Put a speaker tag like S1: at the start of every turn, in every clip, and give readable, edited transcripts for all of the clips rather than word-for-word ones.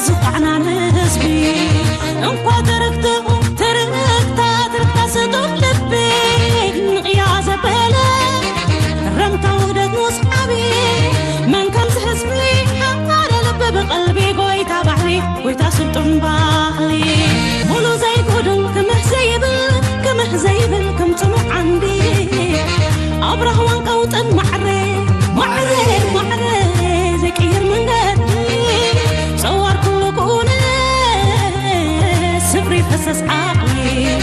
S1: زقعنا نسبي انقا تركتا ستوك لبي نقيا زبالة رمتا ودت نصحابي من كان زحسبي حقا لب بقلبي قويتا بحري قويتا سلطن باحلي مولو زي قدن كمه زيبل كم طمع عندي أبره وانقوط معري زكير من قدي صور كل كونه سفري فسس عقلي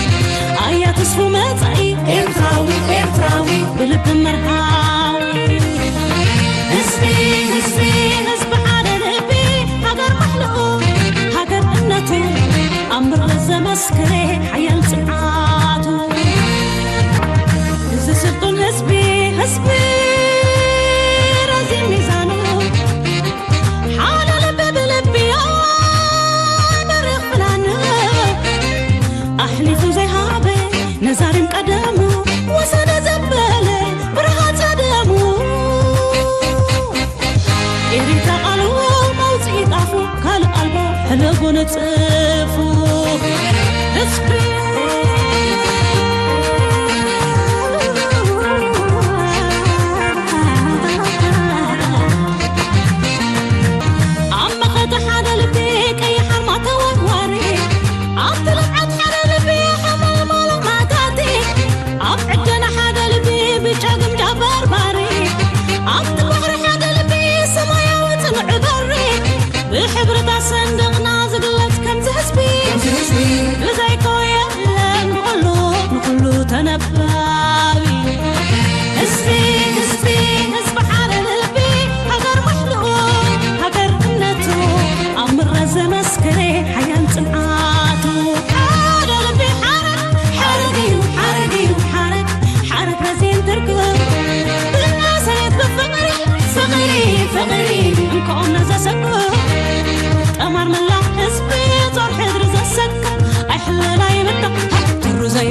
S1: آيات اسفو مزعي إرتراوي بلب مرحاوي هزبي على لبي هاجر محلو هاجر قنته أمر لزم اسكري حيال سمعاته سلطن هزبي رازي ميزانه حال لبي مريخ فلانه أحلف زي هابي نزاري مقدمه وسد زبالة برهات صدمه إريد قلبه موزي طافو كالقلبه حلقه نتصفو هزبي بحبرة صندوقنا زقلت كم زحسبي بزيكو يهلن نقولو تنباوي هزبي حال للبي هقر محلوق هقر قنته أمر رزم اسكري حيان سمعاته حال للبي حارق رزين تركب بالناس يتبفقري فقري انكم نزا سكر أمر من الله حسبي طور حدر زا سكر أحلى لا يبدأ ترو زي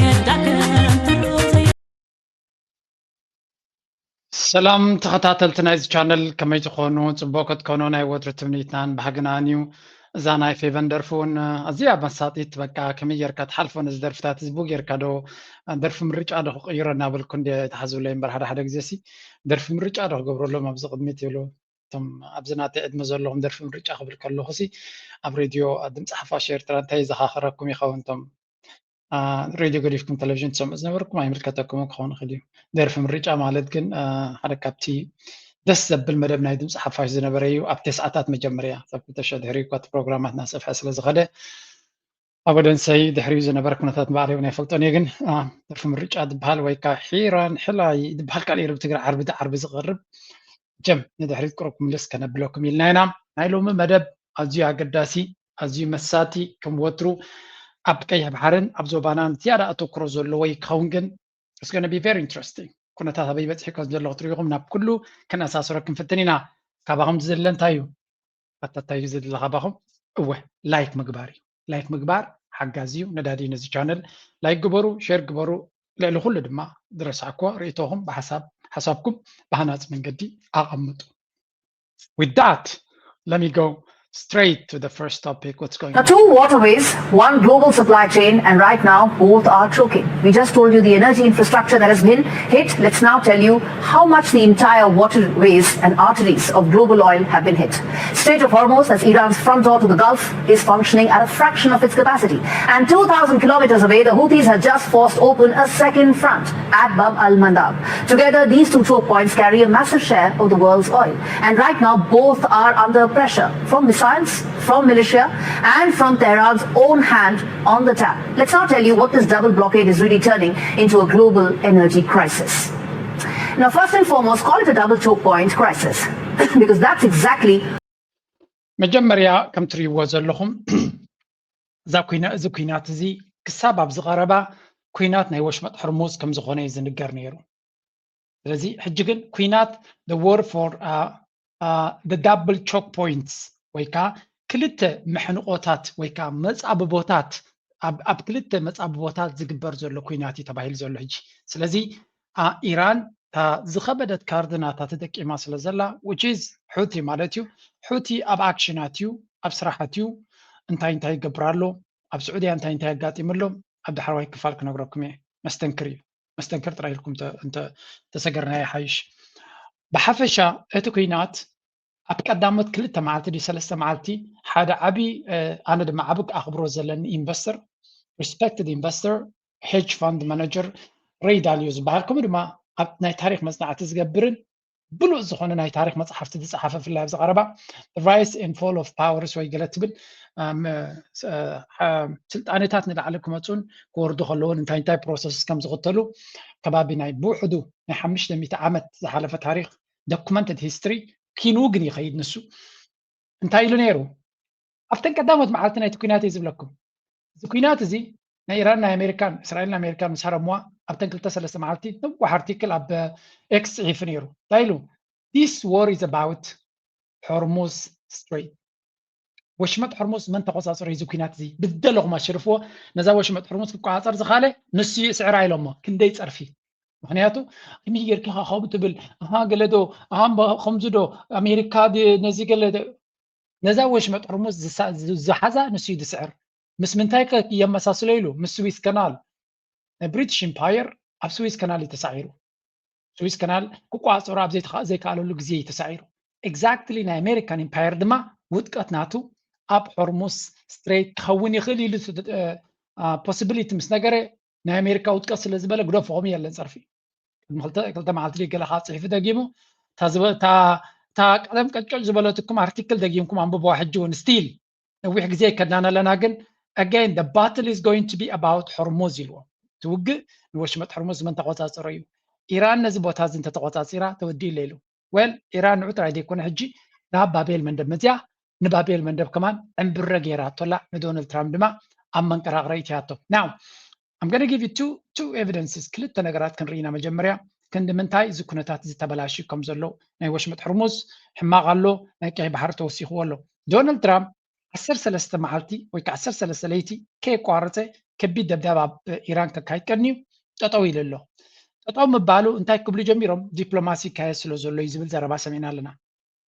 S2: سلام تخطاتلتنا إذا channel كما يتخونوا تبوكت كونونا يودر تمنيتنان بحقنانيو زاناي في فندرفون أزيا بساطي تبقى كمي يركات حلفون إذا درفتات زبوك يركادو درف مريج عدو غيرنا بالكندي تحزو لين برحدا حدا جزيسي درف مريج عدو قبرو له مبزق دميتيلو تم أبزناتي أدمزول لهم درف مريج أخبر كله خسي أب راديو دمت حفاشير ترانتاي زخاخركم يخون تم راديو قريفكم تلفزيون تسمع زنبركم أي ملكاتكم وكخون خديو درف مريج عمالت كن حركاتي دس بالمدب ناي دمت حفاش زنبريو أب تسعات مجمريا فبتشهد هريكات برنامج ناسف حسل زغده أبداً سيد حريز نبرك نثات بعري ونفلتون يجن درف مريج عاد بحال ويكا حيران حلا بحال كالير بتقرا عربي زغرب جم ندحريت كركم لس كان بلوكم يلنانا نايلوم مدب أزيو قداسي أزيو مساتي كم وترو أبكي بحرن أبزوبانان تيارا أتوكرو زلو ويكاونجن it's going to be very interesting كنا تابعي بتحكي زلو طريقهم ناب كله كان أساس ركن فتنينا كابهم زلن تايو حتى تايو زل لغابهم لايك مقبار حقازيو ندادي نزي channel لايك قبرو شير قبرو لألو كل دما درس عكوا ريتوهم حسابكم بهنات من قدي أغمض. With that, let me go straight to the first topic. What's going on?
S3: Now, two waterways, one global supply chain, and right now both are choking. We just told you the energy infrastructure that has been hit. Let's now tell you how much the entire waterways and arteries of global oil have been hit. Strait of Hormuz, that's Iran's front door to the Gulf, is functioning at a fraction of its capacity. And 2,000 kilometers away, the Houthis have just forced open a second front at Bab al-Mandab. Together, these two choke points carry a massive share of the world's oil. And right now, both are under pressure from missiles, from militia, and from Tehran's own hand on the tap. Let's now tell you what this double blockade is really turning into a global energy crisis. Now, first and foremost, call it a double choke point crisis, because that's exactly.
S2: مجمريا كم تري وزلهم ذا كوينات زي كسبب زغربا كوينات نيوش مت هرموز كم زغونة يزنقر نيرو. لذي حججن كوينات the word for the double choke points ويكا كلته محنقوتات ويكا مصعببوتات اب كلته مصعببوتات زغبر زلو كويناتي تبايل زلو هجي. سلازي إيران تا زخبدت كاردناتا تدقيما سلازلا which is حوثي مالتيو حوثي اب اكشناتيو ኣብ ስራሕትዩ እንታይ ይገብራሎ ኣብ ስዑድያ እንታይ ያጋጥምሎ ኣብ ዳሕራዋይ ክፋል ክነግረኩም እየ መስተንክር እዩ መስተንክር ጥራይ ኢልኩም እንተ ተሰገርናዮ ሓይሽ ብሓፈሻ እቲ ኩናት ኣብ ቀዳሞት 2 መዓልቲ ዲ 3 መዓልቲ ሓደ ዓቢ ኣነ ድማ ዓቢ ኣኽብሮ ዘለኒ ኢንቨስተር respected investor hedge fund manager ሬይ ዳልዮ ዝበሃል ከምኡ ድማ ኣብ ናይ ታሪክ መጽናዕቲ ዝገብርን ብሉእ ዝኾነ ናይ ታሪክ መጽሓፍቲ ዝጸሓፈ ፍላይ ኣብ ዝቐረባ The Rise and Fall of Powers ወይ ገለ ትብል ስልጣነታት ንላዕሊ ክመፁን ክወርዱ ከለውን እንታይ ፕሮሰስ ከም ዝኽተሉ ከባቢ ናይ ብውሕዱ ናይ 500 ዓመት ዝሓለፈ ታሪክ documented history ኪኑ ግን ይኸይድ ንሱ እንታይ ኢሉ ነይሩ ኣብተን ቀዳሞት መዓልቲ ናይቲ ኩናት እዩ ዝብለኩም እዚ ኩናት እዚ ናይ ኢራን ናይ ኣሜሪካን እስራኤልን ኣሜሪካን ምስ ሃረምዋ ኣብተን 2-3 መዓልቲ ነዋሕ ኣርቲክል ኣብ ኤክስ ጽሒፉ ነይሩ እንታይ ኢሉ this war is about Hormuz Strait ወሽመጥ ሕርሙዝ መን ተቆጻጽሮ እዚ ኩናት እዚ ብደለኹም ኣሽርፍዎ ነዛ ወሽመጥ ሕርሙዝ ክቆጻጸር ዝኻለ ንሱ ይስዕራ ኢሎሞ ክንደይ ፀርፊ ምክንያቱ ሚጌር ከ ኻው ትብል ገለዶ ከምዝዶ ኣሜሪካ ነዚ ገለዶ ነዛ ወሽመጥ ሕርሙዝ ዝሓዛ ንሱ ይስዕር ምስ ምንታይ የመሳሰለ ኢሉ ምስ ስዊስ ካናል ብሪቲሽ ኢምፓየር ኣብ ስዊስ ካናል ተሳዒሩ ስዊስ ካናል ክቆጻጽሮ ኣብ ዘይከኣለሉ ግዜ ተሳዒሩ ኤግዛክትሊ ናይ ኣሜሪካን ኢምፓየር ድማ ውጥቀት ናቱ ኣብ ሆርሙዝ ስትሬት ክኸውን ይኽእል ኢሉ ፖሲቢሊቲ ምስ ነገረ ናይ ኣሜሪካ ውጥቀት ስለ ዝበለ ግደፎም የለን ፀርፊ ክልተ መዓልቲ ገለኻ ፅሒፉ ደጊሙ እታ ቀደም ቀጭጭ ዝበለትኩም ኣርቲክል ደጊምኩም አንብበዋ ሕጂ እውን ስቲል ነዊሕ ግዜ ከድናና ኣለና ግን again the battle is going to be about ሆርሙዝ ኢልዎ ትውግእ ንወሽመጥ ሆርሙዝ መን ተቆጻጽሮ እዩ ኢራን ነዚ ቦታ እዚ እንተተቆጻጺራ ተወዲእ ኢሉ ወል ኢራን ንዑ ጥራይ ዘይኮነ ሕጂ ናብ ባቤል መንደብ መፅያ ንባቤል መንደብ ከማን ዕምብረ ጌራቶላ ንዶናልድ ትራምፕ ድማ ኣብ መንቀራቕረ ኢትያቶ now I'm going to give you two evidences ክልተ ነገራት ክንርኢና መጀመርያ ክንዲ ምንታይ እዚ ኩነታት ዝተበላሽ ከም ዘሎ ናይ ወሽመጥ ሕርሙዝ ሕማቕ ኣሎ ናይ ቀይ ባሕሪ ተወሲኽዎ ኣሎ ዶናልድ ትራምፕ 13 መዓልቲ ወይ ከዓ 13 ለይቲ ከይቋረፀ ከቢድ ደብዳብ ኣብ ኢራን ከካይድ ቀኒዩ ጠጠው ኢሉ ኣሎ ጠጠው ምባሉ እንታይ ክብሉ ጀሚሮም ዲፕሎማሲ ካየድ ስለ ዘሎ እዩ ዝብል ዘረባ ሰሚዕና ኣለና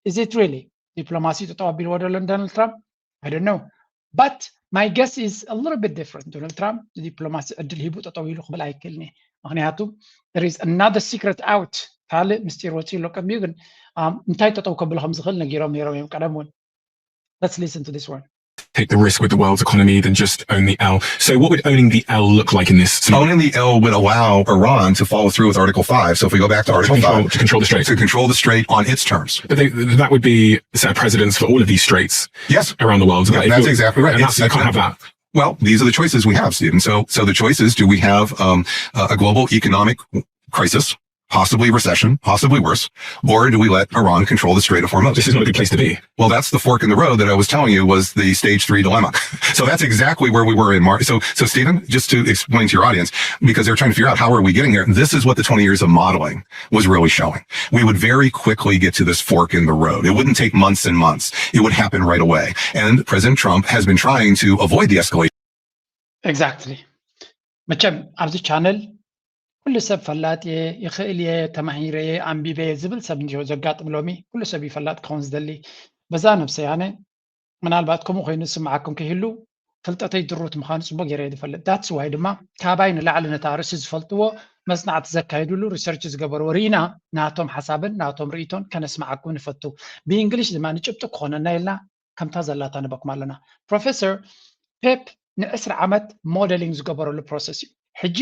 S2: is it really ዲፕሎማሲ ጠጠው ኣቢልዎ ደሎ ዶናልድ ትራምፕ I don't know but my guess is a little bit different ዶናልድ ትራምፕ ዲፕሎማሲ ዕድል ሂቡ ጠጠው ኢሉ ክብል ኣይክእልኒ ምክንያቱ there is another secret out ካልእ ምስጢር ወፂኡ ኣሎ ቀሚዩ ግን እንታይ ጠጠው ከብል ከም ዝኽእል ነጊሮም ነይሮም እዮም ቀደም እውን let's listen to this one
S4: take the risk with the world's economy than just own the L. So what would owning the L look like in this scenario?
S5: Owning the L would allow Iran to follow through with Article 5. So if we go back to Article 5.
S4: To control the strait.
S5: To control the strait on its terms.
S4: But that would be a set of precedents for all of these straits
S5: yes.
S4: around the world.
S5: Yeah, that's exactly right.
S4: And you can't have that.
S5: Well, these are the choices we have, Stephen. So the choice is, do we have a global economic crisis? Possibly recession, possibly worse, or do we let Iran control the Strait of Hormuz?
S4: This is not a good place to be.
S5: Well, that's the fork in the road that I was telling you was the stage 3 dilemma. So that's exactly where we were in March. So Stephen, just to explain to your audience, because they're trying to figure out how are we getting here, this is what the 20 years of modeling was really showing. We would very quickly get to this fork in the road. It wouldn't take months and months. It would happen right away. And President Trump has been trying to avoid the escalation.
S2: Exactly. መቸም ኣብዚ ቻነል ኩሉ ሰብ ፈላጥ ይኽእል ተማሂረ ኣንቢበ ዝብል ሰብ እንዲሁ ዘጋጥም ሎሚ ኩሉ ሰብ ይፈላጥ ክኸውን ዝደሊ በዛ ነብሰ ያነ ምናልባት ከምኡ ኮይኑ ዝስምዓኩም ክህሉ ፍልጠተይ ድሩት ምዃኑ ፅቡቅ ጌረ ይፈልጥ ዳትስ ዋይ ድማ ካባይ ንላዕሊ ነታ ርእሲ ዝፈልጥዎ መጽናዕቲ ዘካይድሉ ሪሰርች ዝገበሩ ርኢና ናቶም ሓሳብን ናቶም ርእቶን ከነስማዓኩም ንፈቱ ብእንግሊሽ ድማ ንጭብጡ ክኾነና ኢልና ከምታ ዘላታ ንበኩም ኣለና ፕሮፌሰር ፔፕ ን10 ዓመት ሞዴሊንግ ዝገበረሉ ፕሮሰስ እዩ ሕጂ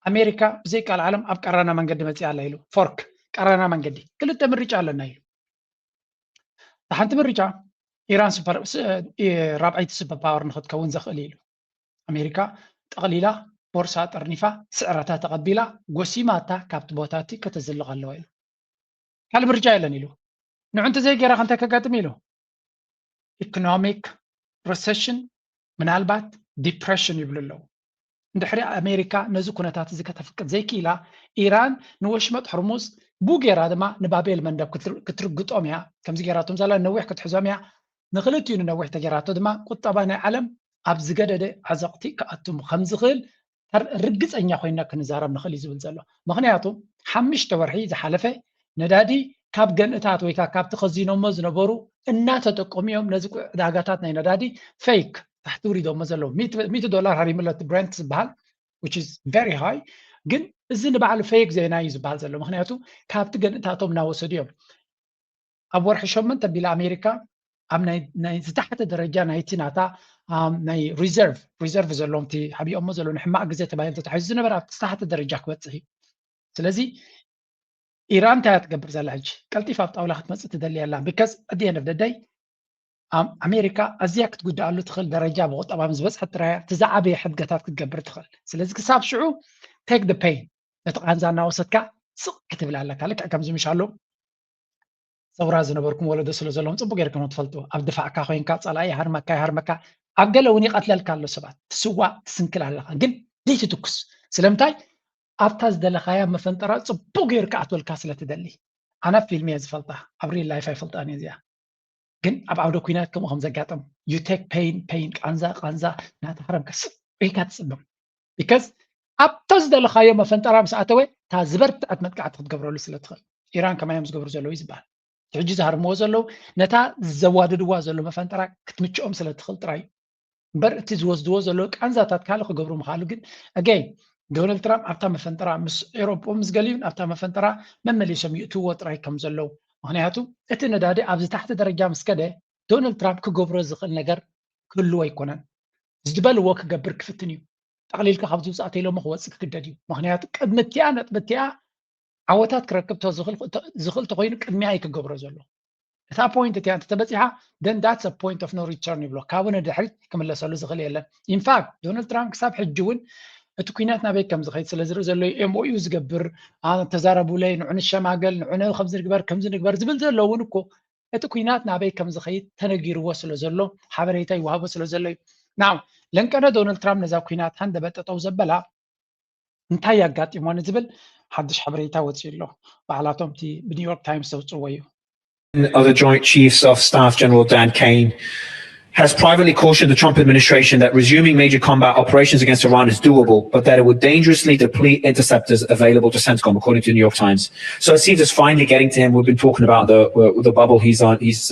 S2: ኣሜሪካ ብዘይ ቃል ዓለም ኣብ ቀረና መንገዲ መፅያ ኣላ ኢሉ ፎርክ ቀረና መንገዲ ክልተ ምርጫ ኣለና ኢሉ ሓንቲ ምርጫ ኢራን ራብዓይቲ ሱፐር ፓወር ንክትከውን ዘኽእል ኢሉ ኣሜሪካ ጠቕሊላ ቦርሳ ጠርኒፋ ስዕረታ ተቐቢላ ጎሲማታ ካብቲ ቦታቲ ከተዝልቕ ኣለዋ ኢሉ ካልእ ምርጫ የለን ኢሉ ንዑ እንተዘይ ጌራ ከንታይ ከጋጥም ኢሉ ኢኮኖሚክ ሪሴሽን ምናልባት ዲፕሬሽን ይብሉ ኣለዉ እንድሕሪ ኣሜሪካ ነዚ ኩነታት እዚ ከተፍቅድ ዘይክኢላ ኢራን ንወሽመጥ ሕርሙዝ ቡጌራ ድማ ንባቤል መንደብ ክትርግጦም እያ ከምዚ ጌራቶም ዘላ ነዊሕ ክትሕዞም እያ ንክልቲኡ ንነዊሕ ተጌራቶ ድማ ቁጠባ ናይ ዓለም ኣብ ዝገደደ ዓዘቕቲ ክኣትሙ ከም ዝኽእል ርግፀኛ ኮይና ክንዛረብ ንኽእል እዩ ዝብል ዘሎ ምክንያቱ 5 ወርሒ ዝሓለፈ ነዳዲ ካብ ገንእታት ወይ ካብ ተኸዚኖሞ ዝነበሩ እናተጠቀሚዮም ነዚ ዕዳጋታት ናይ ነዳዲ ፌክ ታሕቲ ውሪዶሞ ዘለዉ $100 ሃሪምለት ብረንት ዝበሃል which is very high ግን እዚ ንባዕሉ ፌክ ዜና እዩ ዝበሃል ዘሎ ምክንያቱ ካብቲ ገንእታቶም እናወሰዱ እዮም ኣብ ወርሒ 8 ቢል ኣሜሪካ ኣብ ናይ ዝታሕተ ደረጃ ናይቲ ናታ ናይ ሪዘርቭ ዘለዎም እቲ ሓቢኦሞ ዘሎ ንሕማቅ ግዜ ተባሂሉ ተታሒዙ ዝነበረ ኣብ ዝታሕተ ደረጃ ክበፅሕ እዩ ስለዚ ኢራን እንታይ ትገብር ዘላ ሕጂ ቀልጢፋ ኣብ ጣውላ ክትመፅእ ትደሊ ኣላ ቢካዝ at the end of the day ኣሜሪካ ኣዝያ ክትጉዳኣሉ ትኽእል ደረጃ ብቁጠባ ምስ በፅሐት ጥራያ ትዛዓበየ ሕድገታት ክትገብር ትኽእል ስለዚ ክሳብ ሽዑ take the pain ነቲ ቃንዛ እናወሰድካ ስቕ ክትብል ኣለካ ልክዕ ከምዚ ምሻሎ ፀውራ ዝነበርኩም ወለዶ ስለ ዘለዎም ፅቡቅ ጌርኩም ትፈልጡ ኣብ ድፋዕካ ኮይንካ ፀላኢ ሃርመካ ኣብ ገለ እውን ይቀትለልካ ኣሎ ሰባት ትስዋዕ ትስንክል ኣለካ ግን ዘይትትኩስ ስለምንታይ ኣብታ ዝደለኻያ መፈንጠራ ፅቡቅ ጌርካ ኣትወልካ ስለትደሊ ኣነ ፊልም እየ ዝፈልጣ ኣብ ሪል ላይፍ ኣይፈልጣን እየ እዚኣ ግን ኣብ ዓውደ ኩናት ከምኡ ከም ዘጋጥም you take pain ቃንዛ ናተሓረምካ ኢካ ትፅብም because ኣብታ ዝደለኻዮ መፈንጠራ ምስ ኣተወ እታ ዝበርትዐት መጥቃዕቲ ክትገብረሉ ስለትኽእል ኢራን ከማዮም ዝገብሩ ዘለዉ ይዝበሃል ሕጂ ዝሃርምዎ ዘለዉ ነታ ዘዋድድዋ ዘሎ መፈንጠራ ክትምችኦም ስለትኽእል ጥራይ እምበር እቲ ዝወስድዎ ዘለዉ ቃንዛታት ካልእ ክገብሩ ምኻሉ ግን again ዶናልድ ትራምፕ ኣብታ መፈንጠራ ምስ ኤሮፓ ምስ ገሊዩን ኣብታ መፈንጠራ መመለሾም ይእትውዎ ጥራይ ከም ዘለዉ ምክንያቱ እቲ ነዳዲ ኣብዚ ታሕቲ ደረጃ ምስ ከደ ዶናልድ ትራምፕ ክገብሮ ዝኽእል ነገር ክህልዎ ኣይኮነን ዝድበልዎ ክገብር ክፍትን እዩ ጠቕሊልካ ካብዚ ውፃእ ተኢሎሞ ክወፅእ ክግደድ እዩ ምክንያቱ ቅድምቲኣ ነጥብቲኣ ዓወታት ክረክብ ዝኽእል ተኮይኑ ቅድሚያ እዩ ክገብሮ ዘሎ እታ ፖይንት እቲኣ እንተተበፂሓ then that's a point of no return ይብሎ ካብኡ ንድሕሪት ክምለሰሉ ዝኽእል የለን ኢንፋክት ዶናልድ ትራምፕ ክሳብ ሕጂ እውን እቲ ኩናት ናበይ ከም ዝኸይድ ስለ ዝርኢ ዘሎ MOU ዝገብር ተዛረቡለይ ንዑ ንሸማገል ንዑ ከምዚ ንግበር ዝብል ዘሎ እውን እኮ እቲ ኩናት ናበይ ከም ዝኸይድ ተነጊርዎ ስለ ዘሎ ሓበሬታ ይወሃቦ ስለ ዘሎ እዩ ናው ለንቀነ ዶናልድ ትራምፕ ነዛ ኩናት ሃንደበጠጠው ዘበላ እንታይ ያጋጢሞ ንዝብል ሓድሽ ሓበሬታ ወፂኡ ኣሎ ባዕላቶም እቲ ብኒውዮርክ ታይምስ ዘውፅዎ እዩ
S6: of the Joint Chiefs of Staff General Dan Kane has privately cautioned the Trump administration that resuming major combat operations against Iran is doable, but that it would dangerously deplete interceptors available to CENTCOM, according to the New York Times. So it seems it's finally getting to him. We've been talking about the bubble he's on. He's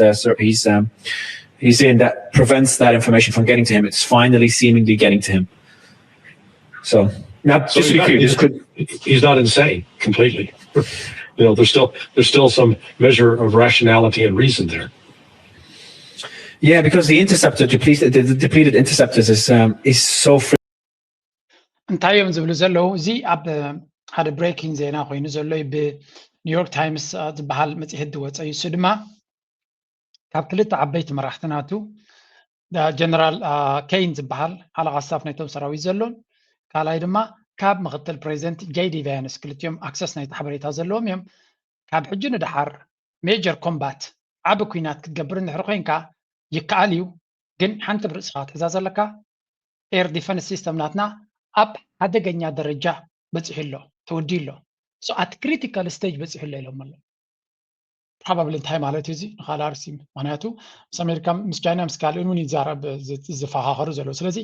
S6: in that prevents that information from getting to him. It's finally seemingly getting to him. So now, just to be clear,
S7: he's not insane completely. You know, there's still some measure of rationality and reason there.
S6: Yeah, because the depleted interceptors is so free.
S2: እንታይ እዮም ዝብሉ ዘለዉ እዚ ኣብ ሓደ ብሬኪንግ ዜና ኮይኑ ዘሎ ብኒውዮርክ ታይምስ ዝበሃል መፅሄት ዝወፀ እዩ እሱ ድማ ካብ ክልተ ዓበይቲ መራሕትናቱ ጀነራል ኬይን ዝበሃል ሓለቓ ስታፍ ናይቶም ሰራዊት ዘሎን ካልኣይ ድማ ካብ ምክትል ፕሬዚደንት ጄዲ ቫንስ ክልቲኦም ኣክሰስ ናይቲ ሓበሬታ ዘለዎም እዮም ካብ ሕጂ ንድሓር ሜጀር ኮምባት ዓብ ኩናት ክትገብር እንድሕሪ ኮንካ ይከኣል እዩ ግን ሓንቲ ብርእስኻ ትሕዛ ዘለካ ኤር ዲፈንስ ሲስተም ናትና ኣብ ሓደገኛ ደረጃ በፂሑ ኣሎ ተወዲኡ ኣሎ ኣት ክሪቲካል ስቴጅ በፂሑ ኣሎ ኢሎም ኣሎ ፕሮባብሊ እንታይ ማለት እዩ እዚ ንካልእ ኣርሲ ምክንያቱ ምስ ኣሜሪካ ምስ ቻይና ምስ ካልእን እውን ይዛረብ ዝፈኻኸሩ ዘለዉ ስለዚ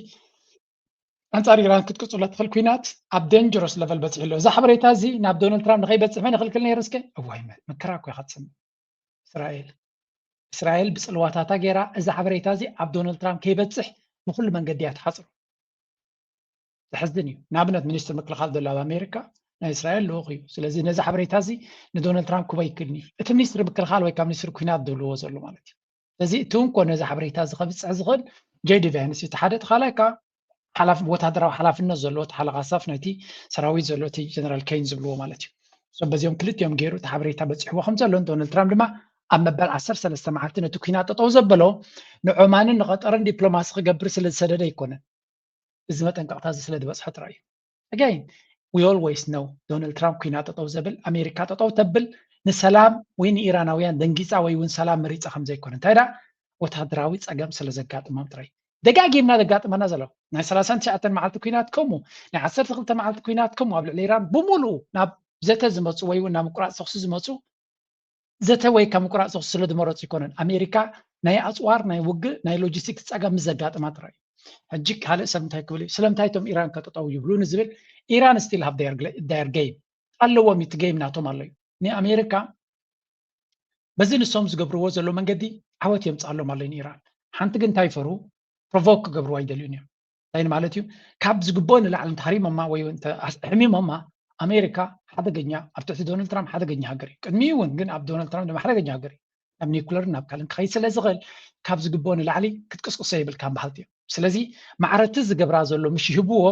S2: ኣንጻር ኢራን ክትቅፅሎ ትኽእል ኩናት ኣብ ደንጀረስ ለቨል በፂሑ ኣሎ እዚ ሓበሬታ እዚ ናብ ዶናልድ ትራምፕ ንኸይበፅሕ መን ይኽልክል ነይሩ እስከ እዋይ መከራ እኮ ኢኻ ትሰምዕ እስራኤል ብፅልዋታታ ገይራ እዚ ሓበሬታ እዚ ኣብ ዶናልድ ትራምፕ ከይበፅሕ ብኩሉ መንገዲ እያ ትሓፅሩ ዝሕዝን እዩ ንኣብነት ሚኒስትር ምክልኻል ዘሎ ኣብ ኣሜሪካ ናይ እስራኤል ልኡኽ እዩ ስለዚ ነዚ ሓበሬታ እዚ ንዶናልድ ትራምፕ ክበ ይክእልኒ እቲ ሚኒስትር ምክልኻል ወይ ካብ ሚኒስትር ኩናት ደብልዎ ዘሎ ማለት እዩ ስለዚ እቲ እውን ኮ ነዚ ሓበሬታ እዚ ከብፅሕ ዝኽእል ጄዲ ቫንስ እቲ ሓደ ተኻልኣይ ከዓ ወታደራዊ ሓላፍነት ዘለዎ እቲ ሓለቓ ስታፍ ናይቲ ሰራዊት ዘሎ እቲ ጀነራል ኬይን ዝብልዎ ማለት እዩ በዚኦም ክልቲኦም ገይሩ እቲ ሓበሬታ በፂሕዎ ከም ዘሎ ዶናልድ ትራምፕ ድማ ኣብ መበል 13 መዓልቲ ነቲ ኩናት ጠጠው ዘበሎ ንዑማንን ንቐጠርን ዲፕሎማሲ ክገብር ስለ ዝሰደደ ኣይኮነን እዚ መጠንቀቕታ እዚ ስለ ዝበፅሖ ጥራይ እዩ again we always know ዶናልድ ትራምፕ ኩናት ጠጠው ዘብል ኣሜሪካ ጠጠው ተብል ንሰላም ወይ ንኢራናውያን ደንጊፃ ወይ እውን ሰላም መሪፃ ከም ዘይኮነ እንታይ ዳ ወታደራዊ ፀገም ስለ ዘጋጥሞም ጥራይ ደጋጊምና ዘጋጥመና ዘሎ ናይ 39 መዓልቲ ኩናት ከምኡ ናይ 12 መዓልቲ ኩናት ከምኡ ኣብ ልዕሊ ኢራን ብምሉኡ ናብ ዘተ ዝመፁ ወይ እውን ናብ ምቁራፅ ተኽሲ ዝመፁ ዘተ ወይ ካብ ምቁራፅ ተኽሲ ስለ ዝመረፁ ይኮነን ኣሜሪካ ናይ ኣፅዋር ናይ ውግእ ናይ ሎጂስቲክስ ፀገም ምስ ዘጋጥማ ጥራይ ሕጂ ካልእ ሰብ እንታይ ክብል እዩ ስለምንታይ እቶም ኢራን ከጠጠው ይብሉ ንዝብል ኢራን ስቲል ሃቭ ዴር ጌም ኣለዎም እቲ ጌም ናቶም ኣሎ እዩ ንኣሜሪካ በዚ ንሶም ዝገብርዎ ዘሎ መንገዲ ዓወት የምፃሎም ኣለኒ ኢራን ሓንቲ ግን እንታይ ይፈሩ ፕሮቮክ ክገብርዎ ኣይደልዩን እዮም እንታይ ማለት እዩ ካብ ዝግብኦ ንላዕሊ እንተሃሪሞማ ወይ ሕሚሞማ ኣሜሪካ ሓደገኛ ኣብ ትሕቲ ዶናልድ ትራምፕ ሓደገኛ ሃገር እዩ ቅድሚ እውን ግን ኣብ ዶናልድ ትራምፕ ድማ ሓደገኛ ሃገር እዩ ናብ ኒኩለር ናብ ካልእ ክኸይድ ስለ ዝኽእል ካብ ዝግብኦ ንላዕሊ ክትቅስቅሶ የብልካ ባህልቲ እዮም ስለዚ ማዕረቲ ዝገብራ ዘሎ ምሽ ይህብዎ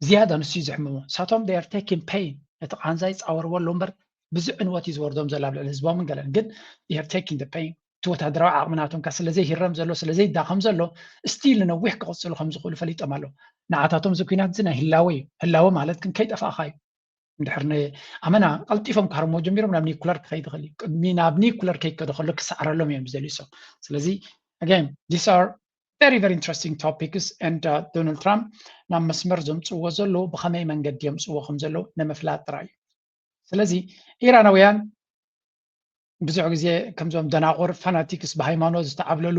S2: ዝያዳ ንሱ እዩ ዝሕምሞ ሳቶም they are taking pain እቲ ቃንዛ ይፃወርዎ ኣሎ እምበር ብዙሕ ዕንወት እዩ ዝወርዶም ዘሎ ኣብ ልዕሊ ህዝቦምን ገለን ግን they are taking the pain እቲ ወታደራዊ ዓቕሚ ናቶም ካ ስለዘይሂረም ዘሎ ስለዘይዳኸም ዘሎ ስቲል ነዊሕ ክቕፅሉ ከም ዝኽእሉ ፈሊጦም ኣሎ ንዓታቶም እዚ ኩናት እዚ ናይ ህላወ እዩ ህላወ ማለት ግን ከይጠፋእኻ እዩ እንድሕር ኣመና ቀልጢፎም ካርሞ ጀሚሮም ናብ ኒኩለር ክኸይድ ይኽእል እዩ ቅድሚ ናብ ኒኩለር ከይከዶ ከሎ ክሳዕረሎም እዮም ዝደልዩ ሰብ ስለዚ again these are very very interesting topics and Donald Trump ናብ መስመር ዘምፅዎ ዘሎ ብኸመይ መንገዲ የምፅዎ ከም ዘሎ ንምፍላጥ ጥራይ እዩ ስለዚ ኢራናውያን ብዙሕ ግዜ ከምዞም ደናቑር ፋናቲክስ ብሃይማኖት ዝተዓብለሉ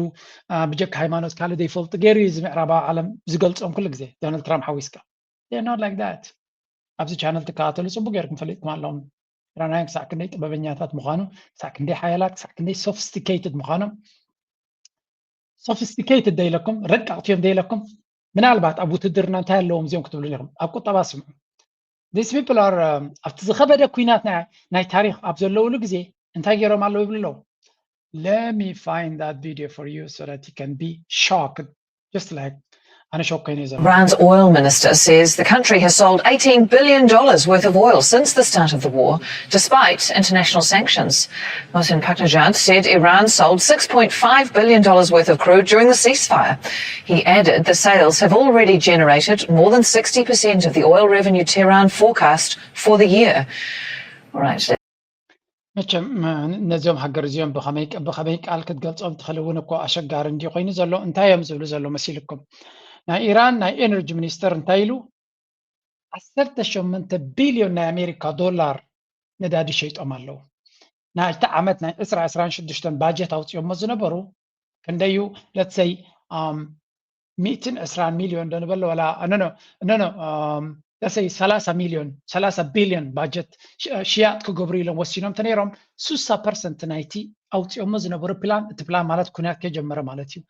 S2: ብጀካ ሃይማኖት ካልእ ዘይፈልጡ ገይሩ እዚ ምዕራባዊ ዓለም ዝገልፆም ኩሉ ግዜ ዶናልድ ትራምፕ ሓዊስካ they're not like that ኣብዚ ቻነል ትከታተሉ ፅቡቅ ጌርኩም ፈሊጥኩም ኣለዎም ኢራናውያን ክሳዕ ክንደይ ጥበበኛታት ምዃኑ ክሳዕ ክንደይ ሓያላት ክሳዕ ክንደይ ሶፊስቲኬትድ ምዃኖም ሶፊስቲኬትድ ደይለኩም ረቃቕትዮም ደይለኩም ምናልባት ኣብ ውትድርና እንታይ ኣለዎም እዚኦም ክትብሉ ኢኹም ኣብ ቁጠባ ስምዑ these people are ኣብቲ ዝኸበደ ኩናት ናይ ታሪክ ኣብ ዘለውሉ ግዜ እንታይ ገይሮም ኣለዉ ይብሉ ኣለዉ let me find that video for you so that you can be shocked just like
S3: Iran's oil minister says the country has sold $18 billion worth of oil since the start of the war, despite international sanctions. Mohsen Paknejad said Iran sold $6.5 billion worth of crude during the ceasefire. He added the sales have already generated more than 60% of the oil revenue Tehran forecast for the year. All right.
S2: መቸም ነዚኦም ሃገር እዚኦም ብኸመይ ቃል ክትገልፆም ትኽእል እውን እኮ ኣሸጋሪ እንዲ ኮይኑ ዘሎ እንታይ እዮም ዝብሉ ዘሎ መሲልኩም ናይ ኢራን ናይ ኤነርጂ ሚኒስተር እንታይ ኢሉ 18 ቢልዮን ናይ ኣሜሪካ ዶላር ነዳዲ ሸይጦም ኣለዉ ናይቲ ዓመት ናይ 2026 ባጀት ኣውፅኦሞ ዝነበሩ ክንደዩ ለትሰይ 120 ሚልዮን ደንበሎ ወላ ለትሰይ 30 ቢልዮን ባጀት ሽያጥ ክገብሩ ኢሎም ወሲኖም ተነይሮም 60% ናይቲ ኣውፅኦሞ ዝነበሩ ፕላን እቲ ፕላን ማለት ኩናት ከጀመረ ማለት እዩ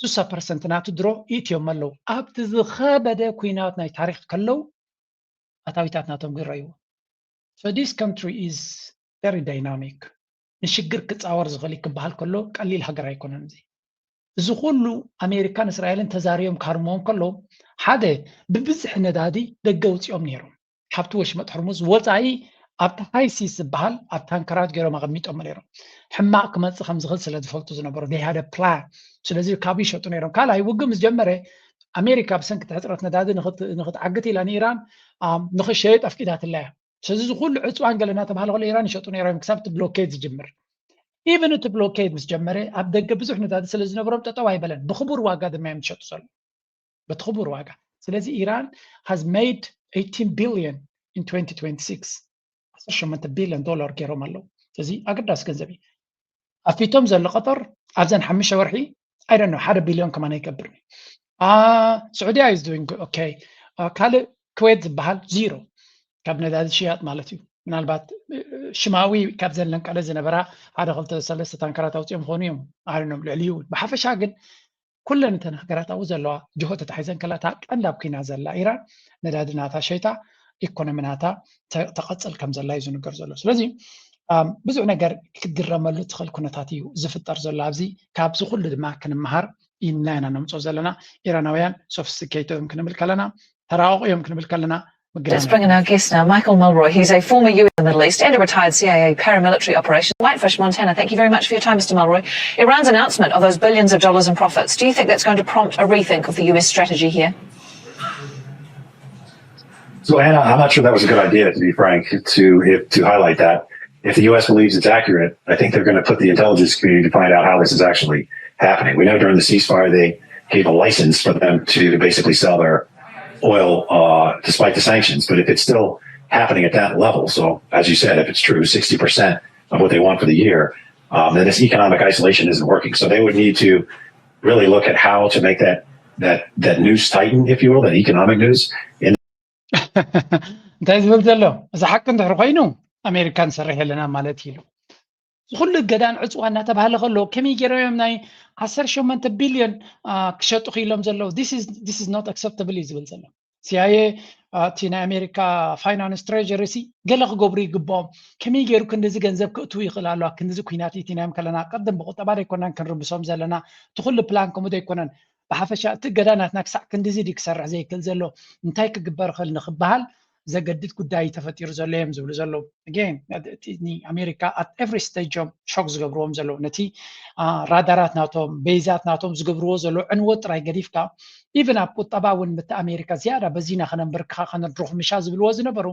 S2: 60% ናቱ ድሮ ኢትዮም ኣለዉ ኣብቲ ዝኸበደ ኩናት ናይ ታሪክ ከለው ኣታዊታት ናቶም ግን ረእይዎ so this country is very dynamic ንሽግር ክፃወር ዝኽእል ክበሃል ከሎ ቀሊል ሃገር ኣይኮነን እዚ ኩሉ ኣሜሪካን እስራኤልን ተዛሪዮም ካርሞም ከሎ ሓደ ብብዝሕ ነዳዲ ደገ ውፅኦም ነይሮም ካብቲ ወሽመጥ ሕርሙዝ ወፃኢ ኣብቲ ሃይሲስ ዝበሃል ኣብ ታንከራት ገይሮም ኣቐሚጦም ነይሮም ሕማቕ ክመፅእ ከም ዝኽእል ስለ ዝፈልጡ ዝነበሩ they had a plan ስለዚ ካብ ይሸጡ ነይሮም ካልኣይ ውግእ ምስ ጀመረ ኣሜሪካ ብሰንኪ ሕፅረት ነዳዲ ንኽትዓግት ኢላ ንኢራን ንኽሸየጥ ኣፍቂዳትላ እያ ስለዚ እዚ ኩሉ ዕፅዋን ገለ እናተባሃለ ከሎ ኢራን ይሸጡ ነይሮም ክሳብ እቲ ብሎኬድ ዝጅምር ኢቨን እቲ ብሎኬድ ምስ ጀመረ ኣብ ደገ ብዙሕ ነዳዲ ስለ ዝነበሮም ጠጠው ኣይበለን ብክቡር ዋጋ ድማ እዮም ትሸጡ ዘሎ ብክቡር ዋጋ ስለዚ ኢራን has made 18 billion in 2026 18 ቢልዮን ዶላር ገይሮም ኣለዉ ስለዚ ኣገዳሲ ገንዘብ እዩ ኣፊቶም ዘሎ ቀጠር ኣብዘን 5 ወርሒ I don't know 1 ቢልዮን ከማን ይገብር سعودية is doing okay ካልእ ኩዌት ዝበሃል ዚሮ ካብ ነዳዲ ሽያጥ ማለት እዩ ምናልባት ሽማዊ ካብ ዘለን ቃለ ዝነበራ ሓደ ክልተ ሰለስተ ታንከራት ኣውፅኦም ኾኑ እዮም ኣይዶም ልዕልዩ ብሓፈሻ ግን ኩለን እተን ሃገራት ኣብኡ ዘለዋ ጅሆ ተታሒዘን ከላታ ቀንዲ ኣብ ኩናት ዘላ ኢራን ነዳዲ ናታ ሸይጣ ኢኮኖሚ ናታ ተቐፅል ከም ዘላ እዩ ዝንገር ዘሎ ስለዚ ብዙሕ ነገር ክትግረመሉ ትኽእል ኩነታት እዩ ዝፍጠር ዘሎ ኣብዚ ካብዚ ኩሉ ድማ ክንመሃር ኢና ኢና ነምፅኦ ዘለና ኢራናውያን ሶፊስቲኬትድ እዮም ክንብል ከለና ተራቑ እዮም ክንብል ከለና
S3: Let's bring in our guest now, Michael Mulroy. He's a former US in the Middle East and a retired CIA paramilitary operations. Whitefish, Montana. Thank you very much for your time, Mr. Mulroy. Iran's announcement of those billions of dollars in profits, do you think that's going to prompt a rethink of the US strategy here?
S8: So, Anna, I'm not sure that was a good idea, to be frank, to highlight that. If the U.S. believes it's accurate, I think they're going to put the intelligence community to find out how this is actually happening. We know during the ceasefire they gave a license for them to basically sell their oil despite the sanctions, but if it's still happening at that level, so as you said, if it's true 60% of what they want for the year, then this economic isolation isn't working. So they would need to really look at how to make that news tighten, if you will, that economic news.
S2: እንታይ ዝብል ዘሎ እዚ ሓቂ እንድሕር ኮይኑ ኣሜሪካን ሰርሕ ኣለና ማለት ኢሉ ዝኩሉ ገዳን ዕፅዋ እናተባሃለ ከሎ ከመይ ገይሮም ናይ 18 ቢልዮን ክሸጡ ክኢሎም ዘለው this is not acceptable እዩ ዝብል ዘሎ CIA እቲ ናይ ኣሜሪካ ፋይናንስ ትሬጀሪሲ ገለ ክገብሩ ይግባኦም ከመይ ገይሩ ክንደዚ ገንዘብ ክእትዉ ይኽእል ኣለዋ ክንደዚ ኩናት ኢትናዮም ከለና ቀደም ብቁጠባ ኣይኮናን ክንርብሶም ዘለና እቲ ኩሉ ፕላን ከምኡ ኣይኮነን ብሓፈሻ እቲ ገዳናትና ክሳዕ ክንደዚ ዲ ክሰርሕ ዘይክእል ዘሎ እንታይ ክግበር ክእል ንክበሃል ዘገድድ ጉዳይ ተፈጢሩ ዘሎ እዮም ዝብሉ ዘለው again ኣሜሪካ at every stage ሾክ ዝገብርዎም ዘለው ነቲ ራዳራት ናቶም ቤዛት ናቶም ዝገብርዎ ዘለው ዕንወት ጥራይ ገዲፍካ ኢቨን ኣብ ቁጠባ እውን ምት ኣሜሪካ ዝያዳ በዚና ከነንብርካ ከነድርኹ ምሻ ዝብልዎ ዝነበሩ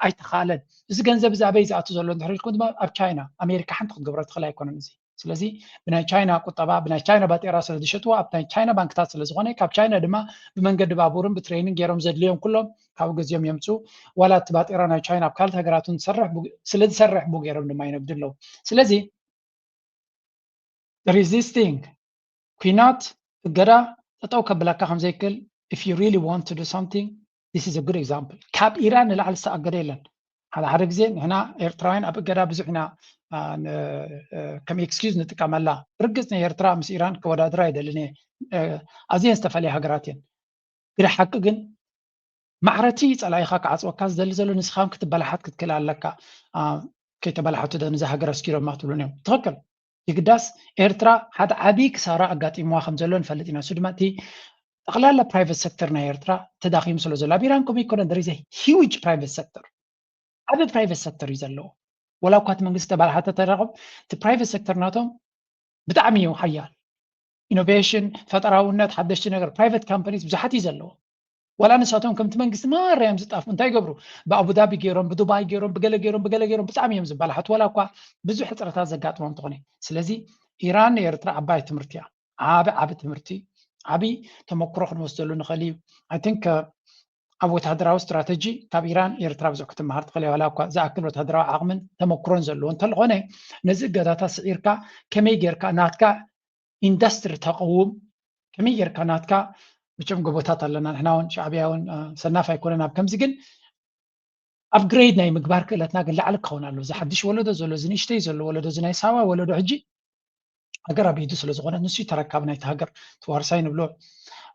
S2: ኣይተኻለን እዚ ገንዘብ ዛበይ ዝኣቱ ዘሎ እንድሕሪልኩም ድማ ኣብ ቻይና ኣሜሪካ ሓንቲ ክትገብሮ ትኽእል ኣይኮነን እዚ ስለዚ ብናይ ቻይና ቁጠባ ብናይ ቻይና ባጤራ ስለ ዝሸጥዎ ኣብ ናይ ቻይና ባንክታት ስለ ዝኾነ ካብ ቻይና ድማ ብመንገዲ ባቡርን ብትሬኒንግ ገይሮም ዘድልዮም ኩሎም ካብ ገዚኦም የምፁ ዋላ እቲ ባጤራ ናይ ቻይና ኣብ ካልኦት ሃገራትን ስለዝሰርሕ ቡ ገይሮም ድማ ይነግዱ ኣለዉ ስለዚ resisting ኩናት እገዳ ጠጠው ከብላካ ከም ዘይክእል if you really want to do something this is a good example ካብ ኢራን ንላዕሊ ዝተኣገደ የለን ሓደ ግዜ ንሕና ኤርትራውያን ኣብ እገዳ ብዙሕና ከም ኤክስኪውዝ ንጥቀመላ ርግፅ ናይ ኤርትራ ምስ ኢራን ከወዳድራ አይደለን ኣዝየን ዝተፈለየ ሃገራት እየን ግደ ሓቂ ግን ማዕረቲ ፀላኢኻ ክዓፅወካ ዝደሊ ዘሎ ንስኻም ክትበላሓት ክትክእል ኣለካ ከይተበላሓቱ ነዚ ሃገር ኣስኪሮም ማትብሉን እዮም ትኽክል ይግዳስ ኤርትራ ሓደ ዓብይ ክሳራ ኣጋጢምዋ ከም ዘሎ ንፈልጥ ኢና እሱ ድማ እቲ ጠቕላላ ፕራይቬት ሴክተር ናይ ኤርትራ ተዳኺሙ ስለ ዘሎ ኣብ ኢራን ከምኡ ይኮነን there is a huge private sector ዓብይ ፕራይቬት ሴክተር እዩ ዘለዎ ወላ እኳ እቲ መንግስቲ ተባላሓተ ተረኸብ እቲ ፕራይቬት ሴክተር ናቶም ብጣዕሚ እዩ ሓያል ኢኖቬሽን ፈጠራውነት ሓደሽቲ ነገር ፕራይቬት ካምፓኒስ ብዙሓት እዩ ዘለዎ ወላ ንሳቶም ከምቲ መንግስቲ ማርያም ዝጣፉ እንታይ ገብሩ ብኣቡዳቢ ገይሮም ብዱባይ ገይሮም ብገለ ገይሮም ብጣዕሚ እዮም ዝበላሓት ወላ እኳ ብዙሕ ሕፅረታት ዘጋጥሞም ትኾነ ስለዚ ኢራን ንኤርትራ ዓባይ ትምህርቲ እያ ዓብይ ትምህርቲ ዓብይ ተመክሮ ክንወስደሉ ንኽእል እዩ ኣይ ቲንክ ኣብ ወታደራዊ ስትራቴጂ ካብ ኢራን ኤርትራ ብዙሕ ክትመሃር ትኽእል እያ ዋላ እኳ ዝኣክል ወታደራዊ ዓቕምን ተመክሮን ዘለዎ እንተልኾነ ነዚ እገዳታት ስዒርካ ከመይ ጌርካ ናትካ ኢንዳስትሪ ተቐውም ከመይ ጌርካ ናትካ ብቸም ጎቦታት ኣለና ንሕና እውን ሻዕብያ እውን ሰናፍ ኣይኮነን ኣብ ከምዚ ግን ኣፕግሬድ ናይ ምግባር ክእለትና ግን ላዕሊ ክኸውን ኣለዎ እዚ ሓድሽ ወለዶ ዘሎ እዚ ንእሽተይ ዘሎ ወለዶ እዚ ናይ ሳባ ወለዶ ሕጂ ሃገር ኣብ ኢዱ ስለ ዝኾነ ንሱ ተረካብ ናይቲ ሃገር ተዋርሳይ ንብሎ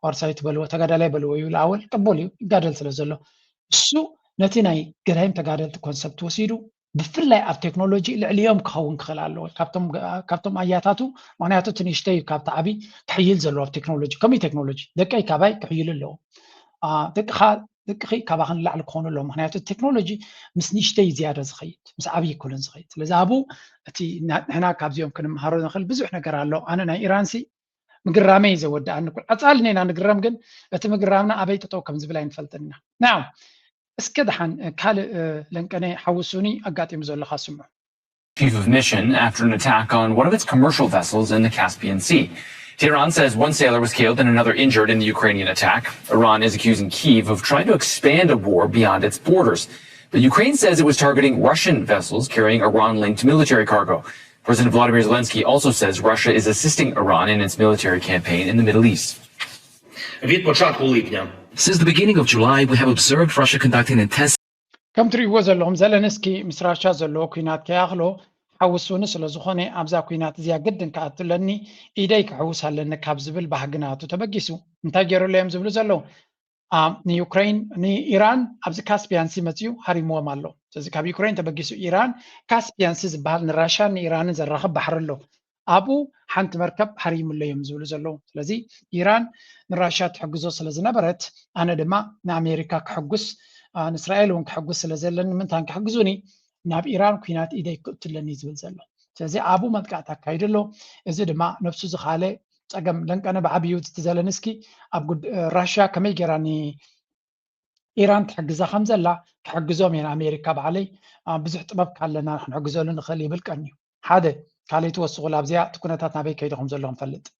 S2: ዋርሳይ ትበልዎ ተጋዳላይ በልዎ እዩ ላዕወል ቅቡል እዩ ይጋደል ስለ ዘሎ እሱ ነቲ ናይ ገዳይም ተጋደልቲ ኮንሰፕት ወሲዱ ብፍላይ ኣብ ቴክኖሎጂ ልዕልዮም ክኸውን ክኽእል ኣለዎ ካብቶም ኣያታቱ ምክንያቱ እቲ ንእሽተይ ካብቲ ዓብይ ክሕይል ዘለዎ ኣብ ቴክኖሎጂ ከመይ ቴክኖሎጂ ደቀይ ካባይ ክሕይሉ ኣለዎ ደቅኺ ካባኽን ላዕሊ ክኾኑ ኣለዎ ምክንያቱ ቴክኖሎጂ ምስ ንእሽተይ ዝያደ ዝኸይድ ምስ ዓብይ ኩልን ዝኸይድ ስለዚ ኣብኡ እቲ ንሕና ካብዚኦም ክንምሃሮ ንኽእል ብዙሕ ነገር ኣሎ ኣነ ናይ ኢራንሲ مقرامي زود عنه أتصالني أنا نقرام جن أتمقرامنا أبي تطوكم زبلا ينفلتنا نعم اسكدحن كال لنكني حوسوني أقاتي مزول خاصمه
S9: chief of mission after an attack on one of its commercial vessels in the Caspian Sea. Tehran says one sailor was killed and another injured in the Ukrainian attack. Iran is accusing Kyiv of trying to expand a war beyond its borders. But Ukraine says it was targeting Russian vessels carrying Iran-linked military cargo. President Vladimir Zelensky also says Russia is assisting Iran in its military campaign in the Middle East.
S10: Since the beginning of July, we have observed Russia conducting intense.
S2: كم تري وزلهم زلنسكي مسراشا زلو كينات كياخلو حوسوني سلازخوني أبزا كينات زيا جدا كأتلني إيديك حوس هلنا كابزبل بحجناتو تبجسو نتاجروا لهم زبلو زلو ني يوكرين ني إيران أبزا كاسبيان سيمتيو هريمو مالو زي كاب يوكرين تبجسو إيران كاسبيان سيز بحال نراشا ني إيران زرخب بحر له أبو حنت مركب حريم اللي يمزولو زلو لذي إيران نراشا تحجزو سلازنا برت أنا دما نأمريكا كحجز إسرائيل ونكحجز سلازلن من تانك حجزوني ناب إيران كينات إيدي كتلني زبل زلو زي أبو ما تقعد كايدلو إذا دما نفسه زخالة أجمع لأنك أنا بعبيوت تزلنسكي أبغى روسيا كمية جراني إيران تحجز خمسة لا تحجزوا من أمريكا بعلي بزحت بابك على نحن حجزوا لنا خليه بالكنيو هذا كالي توصل لابزيا تكون تاتنابي كيدو خمسة لهم فلت.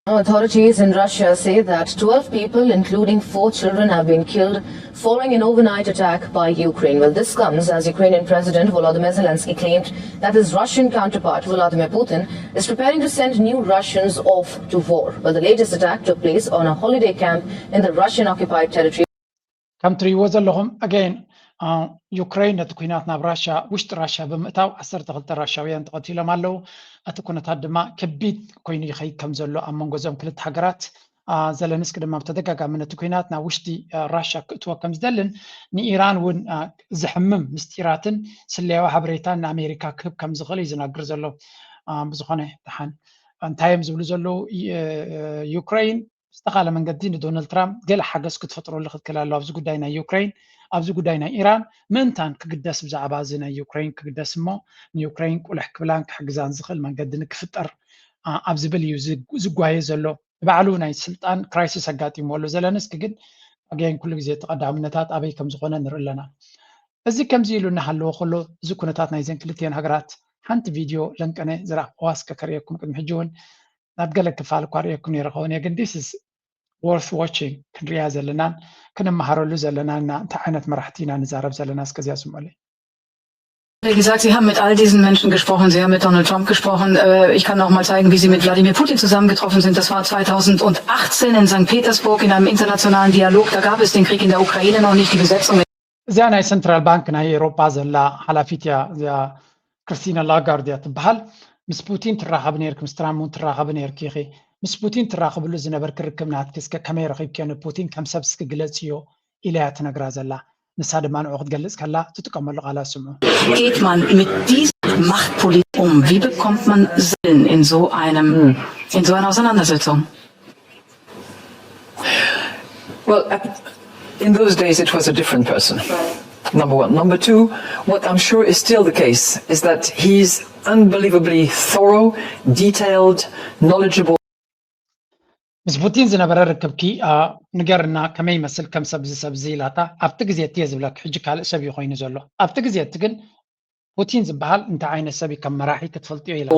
S11: Authorities in Russia say that 12 people, including 4 children, have been killed following an overnight attack by Ukraine. Well, this comes as Ukrainian President Volodymyr Zelensky claimed that his Russian counterpart, Vladimir Putin, is preparing to send new Russians off to war. Well, the latest attack took place on a holiday camp in the Russian-occupied territory.
S2: Country was a again. ዩክሬን ነቲ ኩናት ናብ ራሻ ውሽጢ ራሻ ብምእታው 12 ራሻውያን ተቐቲሎም ኣለዉ እቲ ኩነታት ድማ ከቢድ ኮይኑ ይኸይድ ከም ዘሎ ኣብ መንጎ እዞም ክልተ ሃገራት ዘለንስኪ ድማ ብተደጋጋሚ ነቲ ኩናት ናብ ውሽጢ ራሻ ክእትዎ ከም ዝደልን ንኢራን እውን ዝሕምም ምስጢራትን ስለያዊ ሓበሬታን ንኣሜሪካ ክህብ ከም ዝኽእል እዩ ዝናገር ዘሎ ብዝኾነ ድሓን እንታይ እዮም ዝብሉ ዘለዉ ዩክሬን ዝተኻለ መንገዲ ንዶናልድ ትራምፕ ገለ ሓገዝ ክትፈጥረሉ ክትክእል ኣሎ ኣብዚ ጉዳይ ናይ ዩክሬን ኣብዚ ጉዳይ ናይ ኢራን ምእንታን ክግደስ ብዛዕባ እዚ ናይ ዩክሬን ክግደስ እሞ ንዩክሬን ቁልሕ ክብላን ክሕግዛን ዝኽእል መንገዲ ንክፍጠር ኣብ ዝብል እዩ ዝጓየ ዘሎ ባዕሉ ናይ ስልጣን ክራይሲስ ኣጋጢሞ ኣሎ ዘለንስኪ ግን ኣገይን ኩሉ ግዜ ተቐዳምነታት ኣበይ ከም ዝኾነ ንርኢ ኣለና እዚ ከምዚ ኢሉ እናሃለዎ ከሎ እዚ ኩነታት ናይ ዘን ክልቲአን ሃገራት ሓንቲ ቪድዮ ለንቀነ ዝረኣኽዋስ ከከርእየኩም ቅድሚ ሕጂ እውን ናብ ገለ ክፋል እኳ ርእየኩም ነይረ ኸውን ግን ዲስ ኢዝ worth watching ክንሪያ ዘለናን ክንመሃረሉ ዘለናን እንታይ ዓይነት መራሕቲ ኢና ንዛረብ ዘለና እስከዚያ ስምዑልኝ
S12: gesagt, Sie haben mit all diesen Menschen gesprochen, Sie haben mit Donald Trump gesprochen. Ich kann auch mal zeigen, wie Sie mit Wladimir Putin zusammengetroffen sind. Das war 2018 in St. Petersburg in einem internationalen Dialog. Da gab es den Krieg in der Ukraine noch nicht, die Besetzung.
S2: እዚኣ ናይ ሰንትራል ባንክ ናይ ኤውሮጳ ዘላ ሓላፊት እያ እዚኣ ክርስቲና ላጋርድ እያ ትበሃል ምስ ፑቲን ትራኸብ ነርክ ምስ ትራምፕ እውን ትራኸብ ነርክ ኢኺ ምስ ፑቲን ትራኸብሉ ዝነበር ክርክብ ናትክስከ ከመይ ረኺብክዮ ንፑቲን ከም ሰብ እስክግለጽ እዮ ኢላ እያ ትነግራ ዘላ ንሳ ድማ ንዑ ክትገልጽ ከላ ትጥቀመሉ ቃላት ስምዑ
S12: Geht man mit dieser Machtpolitik um? Wie bekommt man Sinn in so einer Auseinandersetzung?
S13: Well, in those days it was a different person. Number one. Number two, what I'm sure is still the case is that he's unbelievably thorough, detailed, knowledgeable.
S2: ምስ ፑቲን ዝነበረ ርክብኪ ንገርና ከመይ ይመስል ከም ሰብ ኢላታ ኣብቲ ግዜ እትየ ዝብለክ ሕጂ ካልእ ሰብ እዩ ኮይኑ ዘሎ ኣብቲ ግዜ እቲ ግን ፑቲን ዝበሃል እንታይ ዓይነት ሰብ ከም መራሒ ክትፈልጥዮ ኢላ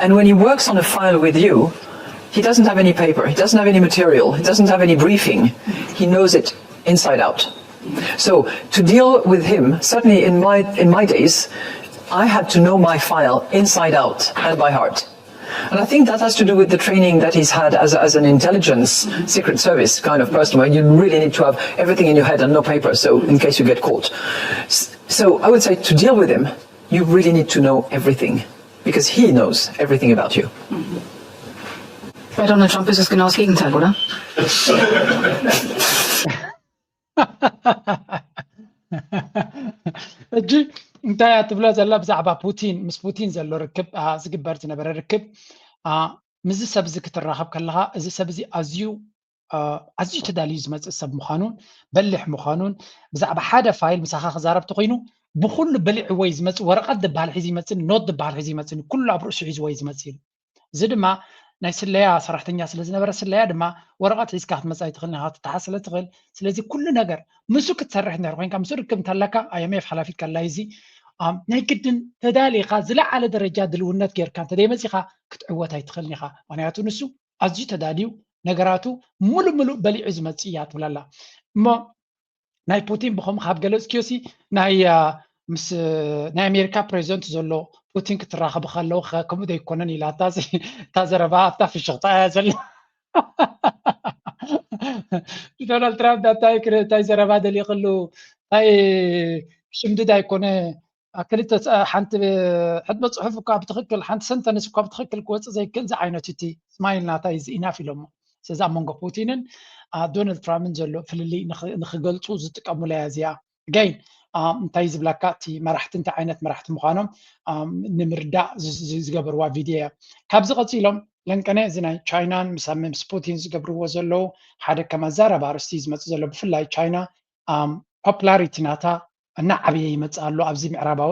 S13: And when he works on a file with you, he doesn't have any paper, he doesn't have any material, he doesn't have any briefing. He knows it inside out. So to deal with him, certainly in my days, I had to know my file inside out and by heart. And I think that has to do with the training that he's had as an intelligence secret service kind of person, where you really need to have everything in your head and no paper, so in case you get caught. So I would say to deal with him, you really need to know everything, because he knows everything about you.
S12: Bei Donald Trump ist es genau das Gegenteil, oder?
S2: እጂ እንታይ ትብሎ ዘላ ብዛዕባ ፑቲን ምስ ፑቲን ዘሎ ርክብ ዝግበር ዝነበረ ርክብ ምዝ ሰብ እዚ ክትራኸብ ከለኻ እዚ ሰብ እዚ ኣዝዩ ተዳልዩ ዝመፅእ ሰብ ምዃኑን በሊሕ ምዃኑን ብዛዕባ ሓደ ፋይል ምሳኻ ክዛረብቲ ኮይኑ ብኩሉ በሊዕ ወይ ዝመፅእ ወረቐት ዝበሃል ሒዙ ይመፅን ኖት ዝበሃል ሒዙ ይመፅን ኩሉ ኣብ ርእሱ ሒዙ ወይ ዝመፅእ ኢሉ እዚ ድማ ናይ ስለያ ሰራሕተኛ ስለ ዝነበረ ስለያ ድማ ወረቐት ሒዝካ ክትመፃ ይትኽእል ኢኻ ትተሓስ ስለ ትኽእል ስለዚ ኩሉ ነገር ምሱ ክትሰርሕ ነር ኮይንካ ምስ ርክብ እንተለካ IMF ሓላፊት ከላ እዚ ናይ ግድን ተዳሊኻ ዝለዓለ ደረጃ ድልውነት ጌርካ እንተደይመፂኻ ክትዕወት ኣይትኽእልን ኢኻ ምክንያቱ ንሱ ኣዝዩ ተዳልዩ ነገራቱ ሙሉእ በሊዑ ዝመፅእ እያ ትብለላ እሞ ናይ ፑቲን ብኸምኡ ካብ ገለፅክዮሲ ናይ ኣሜሪካ ፕሬዚደንት ዘሎ ፑቲን ክትራኸብ ከለዉ ከምኡ ዘይኮነን ኢላ እታ ዘረባ ኣብታ ፍሽኽታ እያ ዘላ ዶናልድ ትራምፕ እንታይ ዘረባ ደሊቕሉ እንታይ ሽምድድ ኣይኮነ ክልተ ሓንቲ ሕድመ ፅሑፍ እኳ ብትኽክል ሓንቲ ሰንተንስ እኳ ብትኽክል ክወፅእ ዘይክእል እዚ ዓይነቱ እቲ ስማይል ናታ እዚ ኢናፍ ኢሎሞ ስለዚ ኣብ መንጎ ፑቲንን ዶናልድ ትራምፕን ዘሎ ፍልልይ ንክገልፁ ዝጥቀሙላ እያ እዚኣ ገይን እንታይ ዝብለካ እቲ መራሕቲ እንታይ ዓይነት መራሕቲ ምዃኖም ንምርዳእ ዝገበርዋ ቪድዮ እያ ካብዚ ቀፂሎም ለንቀነ እዚ ናይ ቻይናን ምስ ፑቲን ዝገብርዎ ዘለዉ ሓደ ከም ኣዛረባ ኣርስቲ ዝመፅእ ዘሎ ብፍላይ ቻይና ፖፑላሪቲ ናታ እናዓበየ ይመፅእ ኣሎ ኣብዚ ምዕራባዊ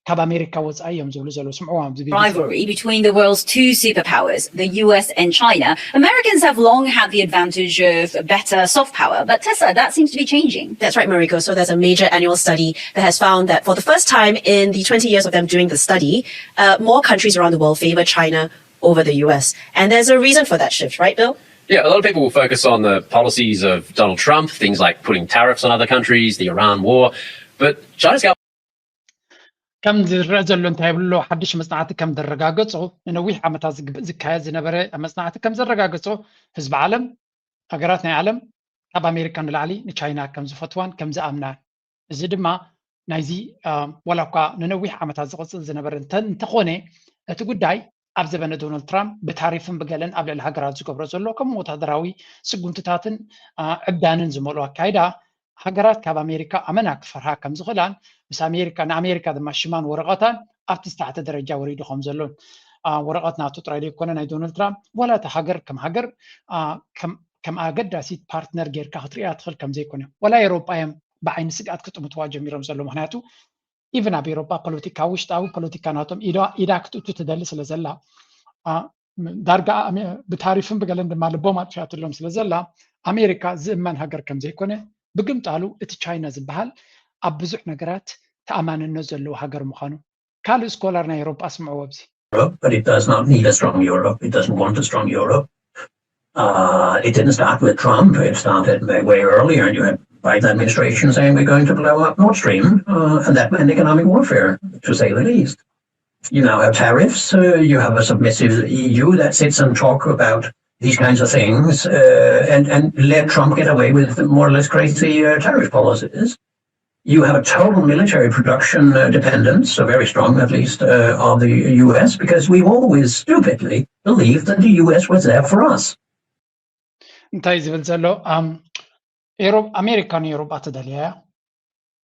S2: ካብ ኣሜሪካ ወፃኢ እዮም ዝብሉ ዘለዉ ስምዕዋ
S14: rivalry between the world's two superpowers, the US and China. Americans have long had the advantage of better soft power, but Tessa, that seems to be changing.
S15: That's right, Mariko. So there's a major annual study that has found that for the first time in the 20 years of them doing the study, more countries around the world favor China over the US. And there's a reason for that shift, right, Bill?
S16: Yeah, a lot of people will focus on the policies of Donald Trump, things like putting tariffs on other countries, the Iran war, but China's got
S2: ከም ዝረአ ዘሎ እንታይ ይብሉ ሓድሽ መፅናዕቲ ከም ዘረጋገፁ ንነዊሕ ዓመታት ዝካየድ ዝነበረ መፅናዕቲ ከም ዘረጋገፁ ህዝቢ ዓለም ሃገራት ናይ ዓለም ካብ ኣሜሪካ ንላዕሊ ንቻይና ከም ዝፈትዋን ከም ዝኣምናን እዚ ድማ ናይዚ ወላኳ ንነዊሕ ዓመታት ዝቕፅል ዝነበረ እንተኾነ እቲ ጉዳይ ኣብ ዘበነ ዶናልድ ትራምፕ ብታሪፍን ብገለን ኣብ ልዕሊ ሃገራት ዝገብሮ ዘሎ ከም ወታደራዊ ስጉምትታትን ዕብዳንን ዝመልኦ ኣካይዳ ሃገራት ካብ ኣሜሪካ ኣመና ክፈርሃ ከም ዝኽእላን ምስ ኣሜሪካ ንኣሜሪካ ድማ ሽማን ወረቐታን ኣብቲ ዝተሓተ ደረጃ ወሪዱ ከም ዘሎን ወረቐት ናቱ ጥራይ ዘይኮነ ናይ ዶናልድ ትራምፕ ወላ እቲ ሃገር ከም ኣገዳሲት ፓርትነር ጌርካ ክትሪኣ ትኽእል ከም ዘይኮነ ወላ ኤውሮጳ እዮም ብዓይኒ ስግኣት ክጥምትዋ ጀሚሮም ዘሎ ምክንያቱ ኢቨን ኣብ ኤውሮጳ ፖለቲካ ውሽጣዊ ፖለቲካ ናቶም ኢዳ ክትእቱ ትደሊ ስለ ዘላ ዳርጋ ብታሪፍን ብገለን ድማ ልቦም ኣጥፍያትሎም ስለ ዘላ ኣሜሪካ ዝእመን ሃገር ከም ዘይኮነ ብግምጣሉ እቲ ቻይና ዝበሃል ኣብ ብዙሕ ነገራት ተኣማንነት ዘለዎ ሃገር ምዃኑ ካልእ ስኮላር ናይ ኤውሮጳ ስምዕዎ ኣብዚ
S17: but it does not need a strong Europe. It doesn't want a strong Europe. It didn't start with Trump. It started way earlier, and you had Biden administration saying we're going to blow up Nord Stream, and that meant economic warfare, to say the least. You now have tariffs. You have a submissive EU that sits and talk about these kinds of things, and let Trump get away with more or less crazy tariff policies. You have a total military production dependence, so very strong at least, of the US, because we've always stupidly believed that the US was there for us.
S2: እንታይ ዝብል ዘሎ ኣሜሪካ ንኤውሮጳ ተደልያ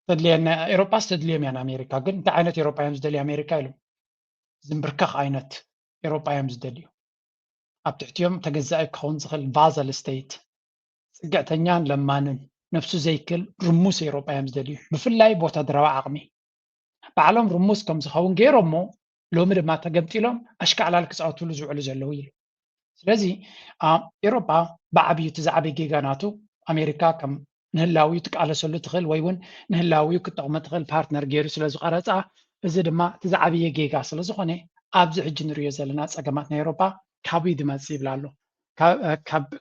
S2: ተድልየና ኤውሮጳ ዝተድልዮም እያ ንኣሜሪካ ግን እንታይ ዓይነት ኤውሮጳ እዮም ዝደልዩ ኣሜሪካ ኢሉ ዝምብርከኽ ዓይነት ኤውሮጳ እዮም ዝደልዩ ኣብ ትሕቲኦም ተገዛኢ ክኸውን ዝኽእል ቫዘል ስቴት ፅግዕተኛን ለማንን ነፍሱ ዘይክል ርሙስ ኤውሮጳ እዮም ዝደልዩ ብፍላይ ወታደራዊ ዓቕሚ ባዕሎም ርሙስ ከም ዝኸውን ገይሮሞ ሎሚ ድማ ተገምጢሎም ኣሽካዕላል ክፃወትሉ ዝውዕሉ ዘለው ኢሉ ስለዚ ኤውሮጳ ብዓብዩ እቲ ዝዓበየ ጌጋ ናቱ ኣሜሪካ ከም ንህላዊኡ ትቃለሰሉ ትኽእል ወይ እውን ንህላዊኡ ክጠቕመ ትኽእል ፓርትነር ገይሩ ስለ ዝቐረፃ እዚ ድማ እቲ ዝዓበየ ጌጋ ስለ ዝኾነ ኣብዚ ሕጂ ንሪኦ ዘለና ፀገማት ናይ ኤውሮጳ ካብኡ ድመፅእ ይብላ ኣሎ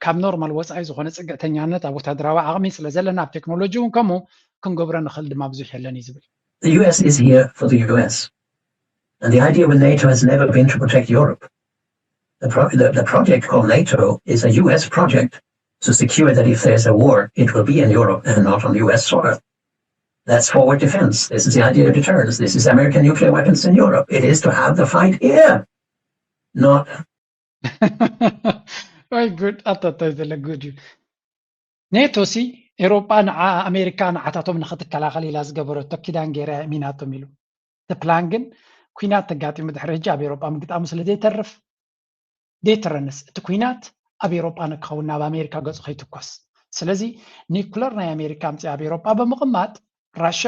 S2: ካብ ኖርማል ወፃኢ ዝኾነ ፅግዕተኛነት ኣብ ወታደራዊ ዓቕሚ ስለ ዘለና ኣብ ቴክኖሎጂ እውን ከምኡ ክንገብሮ ንኽእል ድማ ብዙሕ የለን እዩ ዝብል
S17: The US is here for the US. And the idea with NATO has never been to protect Europe. The project called NATO is a US project to secure that if there's a war, it will be in Europe and not on US soil. That's forward defense. This is the idea of deterrence. This is American nuclear weapons in Europe. It is to have the fight here, not...
S2: Very good. good. NATO ሲ ኤውሮጳ ንዓ ኣሜሪካ ንዓታቶም ንኽትከላኸል ኢላ ዝገበረቶ ኪዳን ገይራ ሚናቶም ኢሉ እቲ ፕላን ግን ኩናት ተጋጢሙ ድሕሪ ሕጂ ኣብ ኤውሮጳ ምግጣሙ ስለ ዘይተርፍ ዘይትረንስ እቲ ኩናት ኣብ ኤውሮጳ ንክኸውን ናብ ኣሜሪካ ገፁ ከይትኮስ ስለዚ ኒኩለር ናይ ኣሜሪካ ምፅኣ ኣብ ኤውሮጳ ብምቕማጥ ራሻ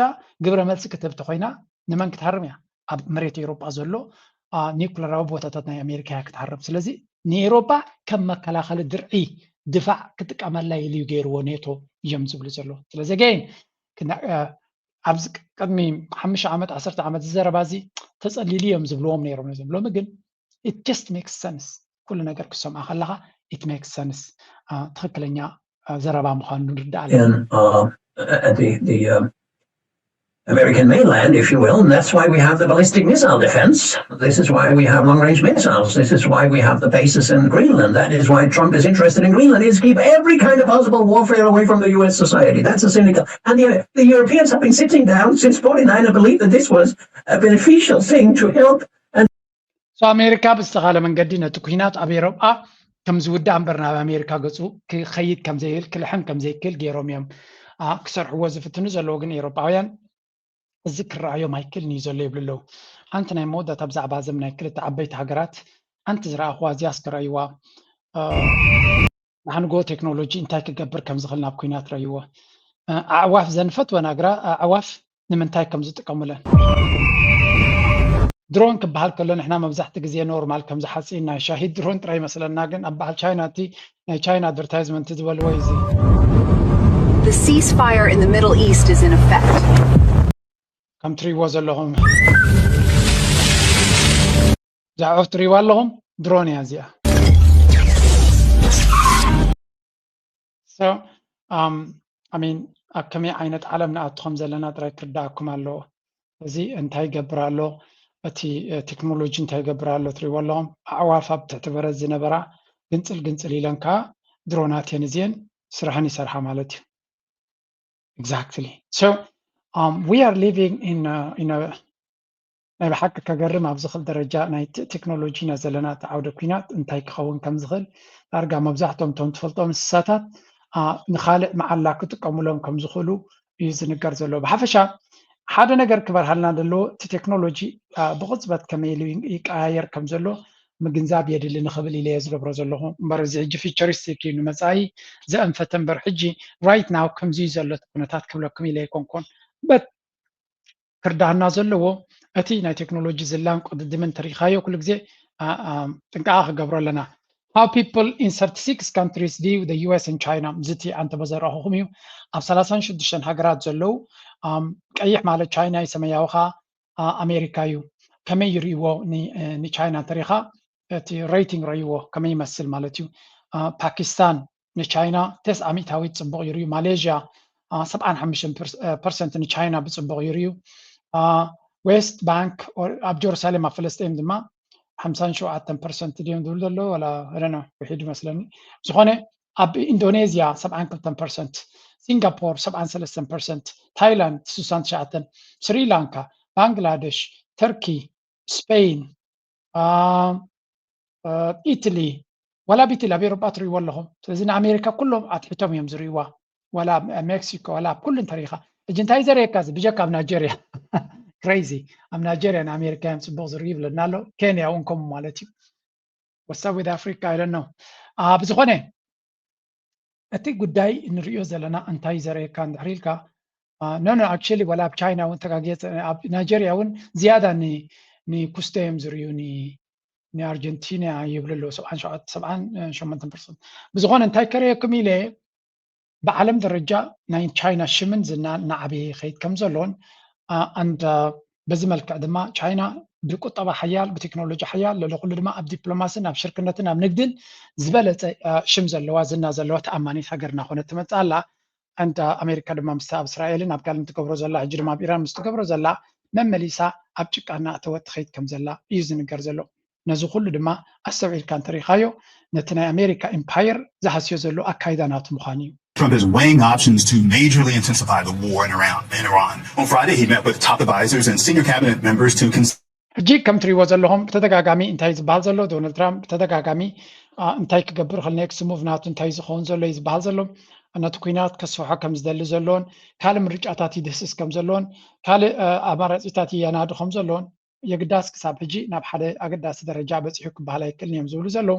S2: ግብረ መልሲ ክትህብቲ ኮይና ንመን ክትሃርም እያ ኣብ መሬት ኤውሮጳ ዘሎ ኒኩለራዊ ቦታታት ናይ ኣሜሪካ እያ ክትሃርም ስለዚ ንኤውሮጳ ከም መከላኸሊ ድርዒ ድፋዕ ክጥቀመላ ኢሉ ገይርዎ ኔቶ እዮም ዝብሉ ዘሎ ስለዚ ገይን ኣብዚ ቅድሚ 5 ዓመት 10 ዓመት ዝዘረባ እዚ ተፀሊሉ እዮም ዝብልዎም ነይሮም ዝብሎም ግን it just makes sense ኩሉ ነገር ክሰምዓ ከለኻ it makes sense ትክክለኛ ዘረባ ምዃኑ ንርዳእ
S17: the American mainland, if you will, and that's why we have the ballistic missile defense. This is why we have long-range missiles. This is why we have the bases in Greenland. That is why Trump is interested in Greenland, is keep every kind of possible warfare away from the US society. That's a cynical... And the Europeans have been sitting down since 49 and believed that this was a beneficial thing to help. And
S2: so America ብዝተኻለ መንገዲ ነቲ ኩናት ኣብ ኤውሮጳ ከም ዝውዳእ እምበር ናብ ኣሜሪካ ገፁ ክኸይድ ከም ዘይብል ክልሕም ከም ዘይክእል ገይሮም እዮም ክሰርሕዎ ዝፍትኑ ዘለዉ ግን ኤውሮጳውያን እዚ ክረኣዮም ኣይክእልን እዩ ዘሎ ይብሉ ኣለዉ ሓንቲ ናይ መወዳእታ ብዛዕባ እዞም ናይ ክልተ ዓበይቲ ሃገራት ሓንቲ ዝረኣኽዋ እዚኣ እስክረእይዋ ንሓንጎ ቴክኖሎጂ እንታይ ክገብር ከም ዝኽእል ናብ ኩናት ረእይዎ ኣዕዋፍ ዘንፈትወ ናግራ ኣዕዋፍ ንምንታይ ከም ዝጥቀሙለን ድሮን ክበሃል ከሎ ንሕና መብዛሕትኡ ግዜ ኖርማል ከም ዝሓፂን ናይ ሻሂድ ድሮን ጥራይ ይመስለና ግን ኣብ በዓል ቻይና እቲ ናይ ቻይና ኣድቨርታይዝመንት ዝበልዎ እዩ እዚ
S3: The ceasefire in the Middle East is in effect.
S2: ከም ትሪእዎ ዘለኹም ዛዕፍ ትሪእዎ ኣለኹም ድሮን እያ እዚኣ ኣብ ከመይ ዓይነት ዓለም ንኣትኹም ዘለና ጥራይ ክርዳእኩም ኣለዎ እዚ እንታይ ይገብር ኣሎ እቲ ቴክኖሎጂ እንታይ ይገብር ኣሎ ትሪእዎ ኣለኹም ኣዕዋፍ ኣብ ትሕቲ በረድ ዝነበራ ግንፅል ግንፅል ኢለን ከዓ ድሮናት እየን እዚአን ስራሕን ይሰርሓ ማለት እዩ ኤግዛክትሊ we are living in a ናይ ብሓቂ ከገርም ኣብ ዝኽእል ደረጃ ናይ ቴክኖሎጂ ዘለና ተዓውደ ኩናት እንታይ ክኸውን ከም ዝኽእል ዳርጋ መብዛሕትኦም እቶም ትፈልጦም እንስሳታት ንኻልእ መዓላ ክጥቀሙሎም ከም ዝኽእሉ እዩ ዝንገር ዘሎ ብሓፈሻ ሓደ ነገር ክበርሃልና ዘለዎ እቲ ቴክኖሎጂ ብቕፅበት ከመይ ኢሉ ይቀያየር ከም ዘሎ ምግንዛብ የድሊ ንኽብል ኢለ ዝገብሮ ዘለኹ እምበር እዚ ሕጂ ፊቸሪስቲክ እዩ ንመፃኢ ዘአንፈተ እምበር ሕጂ ራይት ናው ከምዚ ዘሎ ኩነታት ክብለኩም ኢለ ኣይኮንኩን በት ክርዳህና ዘለዎ እቲ ናይ ቴክኖሎጂ ዝላን ቅድድምን ተሪኻዮ ኩሉ ግዜ ጥንቃቐ ክገብሮ ኣለና how people in 36 countries deal with the US and China ዝቲ ኣንተ በዘረኹም እዩ ኣብ 36 ሃገራት ዘለው ቀይሕ ማለት ቻይና ሰማያዊ ኸ ኣሜሪካ እዩ ከመይ ይርእይዎ ንቻይና ተሪኻ እቲ ሬቲንግ ረይዎ ከመይ ይመስል ማለት እዩ ፓኪስታን ንቻይና 900 ፅቡቕ ይርዩ ማሌዥያ 75% ንቻይና ብፅቡቕ ይርዩ ዌስት ባንክ ኣብ ጀሩሳሌም ኣብ ፍልስጤም ድማ 57% ድዮም ዝብሉ ዘሎ ወላ ረና ውሒድ ይመስለኒ ዝኾነ ኣብ ኢንዶኔዝያ 72% ሲንጋፖር 73% ታይላንድ 69 ስሪላንካ ባንግላዴሽ ተርኪ ስፔን ኢትሊ ወላ ቢትሊ ኣብ ኤሮጳ ትሪእዎ ኣለኹም ስለዚ ንኣሜሪካ ኩሎም ኣትሒቶም እዮም ዝርእይዋ ወላ ሜክሲኮ ወላ ኩሉን ተሪኻ እጂ እንታይ ዘርእየካ ብጀካ ኣብ ናይጀርያ ክሬዚ ኣብ ናይጀርያ ንኣሜሪካ እዮም ፅቡቕ ዝርእዩ ይብለና ኣሎ ኬንያ እውን ከምኡ ማለት እዩ ወሳብ ዊት ኣፍሪካ ኢለኖ ብዝኾነ እቲ ጉዳይ ንሪኦ ዘለና እንታይ ዘርእየካ እንድሕር ኢልካ ኖ ኣክቹዋሊ ወላ ኣብ ቻይና እውን ተጋጊፀ ኣብ ናይጀርያ እውን ዝያዳ ንኩስተ እዮም ዝርእዩ ንኣርጀንቲና ይብሉ ኣለዉ 78% ብዝኾነ እንታይ ከረየኩም ኢለ ብዓለም ደረጃ ናይ ቻይና ሽምን ዝናን እናዓበየ ይኸይድ ከም ዘሎን አንድ በዚህ መልክዕ ድማ ቻይና ብቁጠባ ሓያል ብቴክኖሎጂ ሓያል ለኩሉ ድማ ኣብ ዲፕሎማስን ኣብ ሽርክነትን ኣብ ንግድን ዝበለፀ ሽም ዘለዋ ዝና ዘለዋ ተኣማኒት ሃገርና ኮነት ትመፅእ ኣላ አንድ ኣሜሪካ ድማ ምስ ኣብ እስራኤልን ኣብ ጋልን ትገብሮ ዘላ ሕጂ ድማ ኣብ ኢራን ምስ ትገብሮ ዘላ መመሊሳ ኣብ ጭቃና እተወት ትኸይድ ከም ዘላ እዩ ዝንገር ዘሎ ነዚ ኩሉ ድማ ኣስተውዒልካ እንተሪኻዮ ነቲ ናይ ኣሜሪካ ኤምፓየር ዝሓስዮ ዘሎ ኣካይዳ ናቱ ምዃኑ እዩ
S18: Trump is weighing options to majorly intensify the war in Iran. On Friday, he met with top advisors and senior cabinet members to
S2: ሕጂ ከም ትሪእዎ ዘለኹም ብተደጋጋሚ እንታይ ዝበሃል ዘሎ ዶናልድ ትራምፕ ብተደጋጋሚ እንታይ ክገብር ክእል ኔክስት ሙቭ ናቱ እንታይ ዝኸውን ዘሎ እዩ ዝበሃል ዘሎ ነቲ ኩናት ከስፍሖ ከም ዝደሊ ዘለዎን ካልእ ምርጫታት ይድህስስ ከም ዘለዎን ካልእ ኣማራፂታት ይየናዱ ከም ዘለዎን የግዳስ ክሳብ ሕጂ ናብ ሓደ ኣገዳሲ ደረጃ በፂሑ ክበሃል ኣይክእልን እዮም ዝብሉ ዘለዉ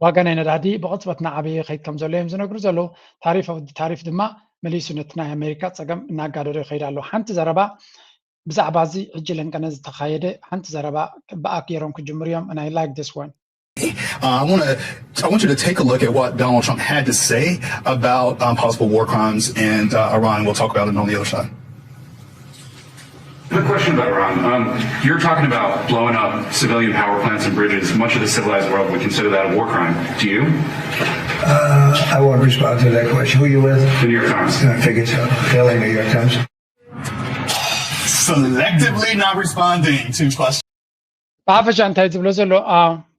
S2: ዋጋ ናይ ነዳዲ ብቕፅበት ናዓበየ ይኸይድ ከም ዘሎ እዮም ዝነግሩ ዘለዉ ታሪፍ ድማ መሊሱ ነቲ ናይ ኣሜሪካ ፀገም እናጋደዶ ይኸይድ ኣሎ ሓንቲ ዘረባ ብዛዕባ እዚ ሕጂ ለንቀነ ዝተኻየደ ሓንቲ ዘረባ ብኣክ ገይሮም ክጅምሩ እዮም and I like this one
S18: I want you to take a look at what Donald Trump had to say about possible war crimes and Iran. We'll talk about it on the other side.
S19: Quick question about Iran. You're talking about blowing up civilian power plants and bridges. Much of the civilized world would consider that a war crime. Do you?
S20: I won't respond to that question. Who are you with?
S19: The New York Times.
S20: I figured so. Daily New York Times.
S18: Selectively not responding to questions.
S2: ብሓፈሻ እንታይ ዝብሎ ዘሎ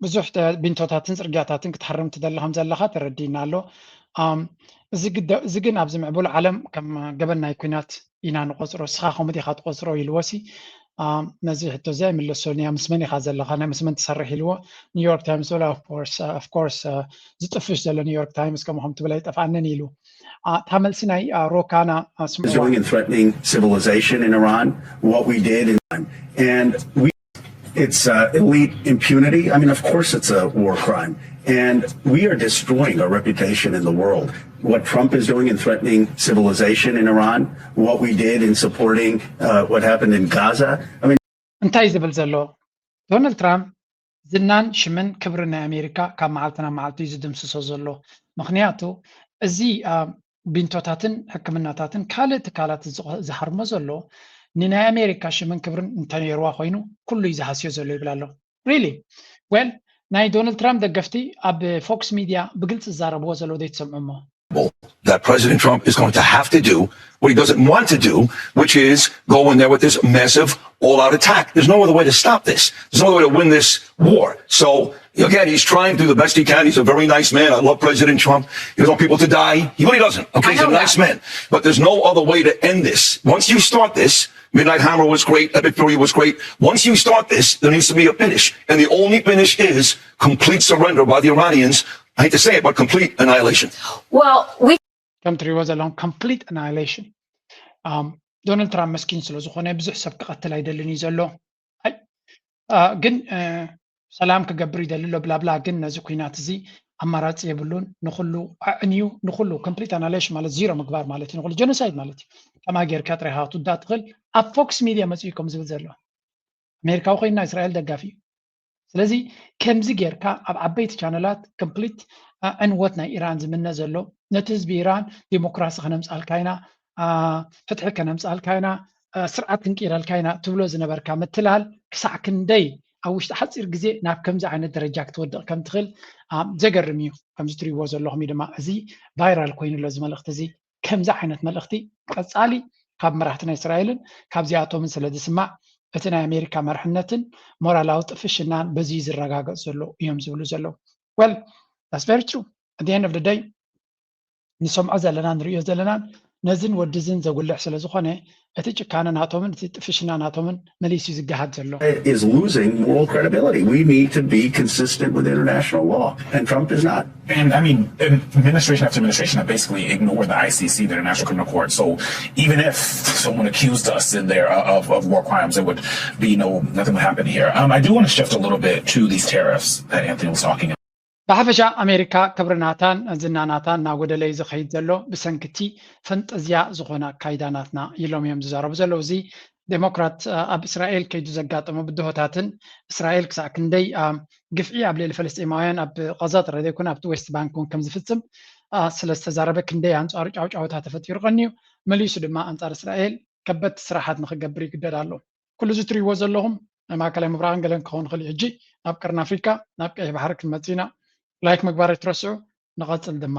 S2: ብዙሕ ቢንቶታትን ፅርግያታትን ክትሓርም ትደለኹም ዘለኻ ተረዲና ኣሎ እዚ ግን ኣብዚ ምዕቡል ዓለም ከም ገበን ናይ ኩናት ኢና ንቆፅሮ ስኻ ከምኡ ኢኻ ትቆፅሮ ኢልዎሲ ነዚ ሕቶ እዚ ኣይምለሶን እያ ምስ መን ኢኻ ዘለኻ ናይ ምስ መን ትሰርሕ ኢልዎ ኒውዮርክ ታይምስ ወላ ኦፍኮርስ ዝጥፍሽ ዘሎ ኒውዮርክ ታይምስ ከምኹም ትብል ኣይጠፍኣነን ኢሉ እታ መልሲ ናይ ሮካና
S21: doing and threatening civilization in Iran, what we did and it's elite impunity. I mean, of course it's a war crime. And we are destroying our reputation in the world. What Trump is doing in threatening civilization in Iran, what we did in supporting what happened in Gaza. I mean,
S2: እንታይ ዝብል ዘሎ ዶናልድ ትራምፕ ዝናን ሽምን ክብሪ ናይ ኣሜሪካ ካብ መዓልትና መዓልቲ እዩ ዝድምስሶ ዘሎ ምክንያቱ እዚ ቢንቶታትን ሕክምናታትን ካልእ ትካላት ዝሃርሞ ዘሎ ንናይ ኣሜሪካ ሽምን ክብርን እንተነይርዋ ኮይኑ ኩሉ እዩ ዝሃስዮ ዘሎ ይብል ኣሎ ሪሊ ዌል ናይ ዶናልድ ትራምፕ ደገፍቲ ኣብ ፎክስ ሚድያ ብግልፂ ዝዛረብዎ ዘለዎ ዘይትሰምዑ ሞ
S22: that President Trump is going to have to do what he doesn't want to do, which is go in there with this massive all-out attack. There's no other way to stop this. There's no other way to win this war. So Again, he's trying to do the best he can. He's a very nice man. I love President Trump. He doesn't want people to die. He really doesn't. Okay, he's a nice man. But there's no other way to end this. Once you start this, Midnight Hammer was great. Epic Fury was great. Once you start this, there needs to be a finish. And the only finish is complete surrender by the Iranians. I hate to say it, but complete annihilation.
S2: Well, we come through was a long complete annihilation. Donald Trump مسكين ስለዝኾነ ብዙሕ ሰብ ክቐትል ኣይደልን እዩ ዘሎ ግን ሰላም ክገብር ይደሊ ኣሎ ብላብላ ግን ነዚ ኩናት እዚ ኣማራፂ የብሉን ንኹሉ ኣዕንዩ ንኹሉ ኮምፕሊት ኣናላይሽ ማለት ዚሮ ምግባር ማለት እዩ ንኹሉ ጀኖሳይድ ማለት እዩ ከማ ጌርካ ጥራይካ ክትውዳእ ትኽእል ኣብ ፎክስ ሚድያ መፅኡ ከም ዝብል ዘሎ ኣሜሪካዊ ኮይና እስራኤል ደጋፊ እዩ ስለዚ ከምዚ ጌርካ ኣብ ዓበይቲ ቻነላት ኮምፕሊት ዕንወት ናይ ኢራን ዝምነ ዘሎ ነቲ ህዝቢ ኢራን ዲሞክራሲ ከነምፃልካ ኢና ፍትሒ ከነምፃልካ ኢና ስርዓት ክንቂረልካ ኢና ትብሎ ዝነበርካ ምትላል ክሳዕ ክንደይ ኣብ ውሽጢ ሓፂር ግዜ ናብ ከምዚ ዓይነት ደረጃ ክትወድቕ ከም ትኽእል ዘገርም እዩ ከምዚ ትሪእዎ ዘለኹም እዩ ድማ እዚ ቫይራል ኮይኑ ኣሎ እዚ መልእኽቲ እዚ ከምዚ ዓይነት መልእኽቲ ቀፃሊ ካብ መራሕቲ ናይ እስራኤልን ካብዚኣቶምን ስለ ዝስማዕ እቲ ናይ ኣሜሪካ መርሕነትን ሞራላዊ ጥፍሽናን በዚ ዝረጋገፅ ዘሎ እዮም ዝብሉ ዘለዉ well that's very true at the end of the day ንሰምዖ ዘለና ንሪኦ ዘለናን ነዝን ወድዝን ዘጉልሕ ስለ ዝኾነ እቲ ጭካነ ናቶምን እቲ ጥፍሽና ናቶምን መሊሱ ዝገሃድ ዘሎ
S21: is losing moral credibility. We need to be consistent with international law, and Trump is not.
S1: And I mean, administration after administration have basically ignored the ICC, the International Criminal Court. So even if someone accused us in there of war crimes, there would be nothing would happen here. I do want to shift a little bit to these tariffs that Anthony was talking about.
S2: ብሓፈሻ ኣሜሪካ ክብርናታን ዝናናታን ናብ ጎደለይ ዝኸይድ ዘሎ ብሰንኪቲ ፈንጠዝያ ዝኾነ ኣካይዳናትና ኢሎም እዮም ዝዛረቡ ዘለዉ እዚ ዴሞክራት ኣብ እስራኤል ከይዱ ዘጋጠሙ ብድሆታትን እስራኤል ክሳዕ ክንደይ ግፍዒ ኣብ ልዕሊ ፈለስጢማውያን ኣብ ቀዛ ጥረ ዘይኮነ ኣብቲ ዌስት ባንክ እውን ከም ዝፍፅም ስለ ዝተዛረበ ክንደይ ኣንፃሩ ጫውጫውታ ተፈጢሩ ቀኒዩ መሊሱ ድማ ኣንፃር እስራኤል ከበድቲ ስራሓት ንክገብር ይግደድ ኣሎ ኩሉ እዚ ትሪእዎ ዘለኹም ናይ ማእከላይ ምብራቕን ገለን ክኸውን ይኽእል ሕጂ ናብ ቀርኒ ኣፍሪካ ናብ ቀይሕ ባሕሪ ክንመፅ ኢና ላይክ ምግባር ይትረስዑ ንቐፅል ድማ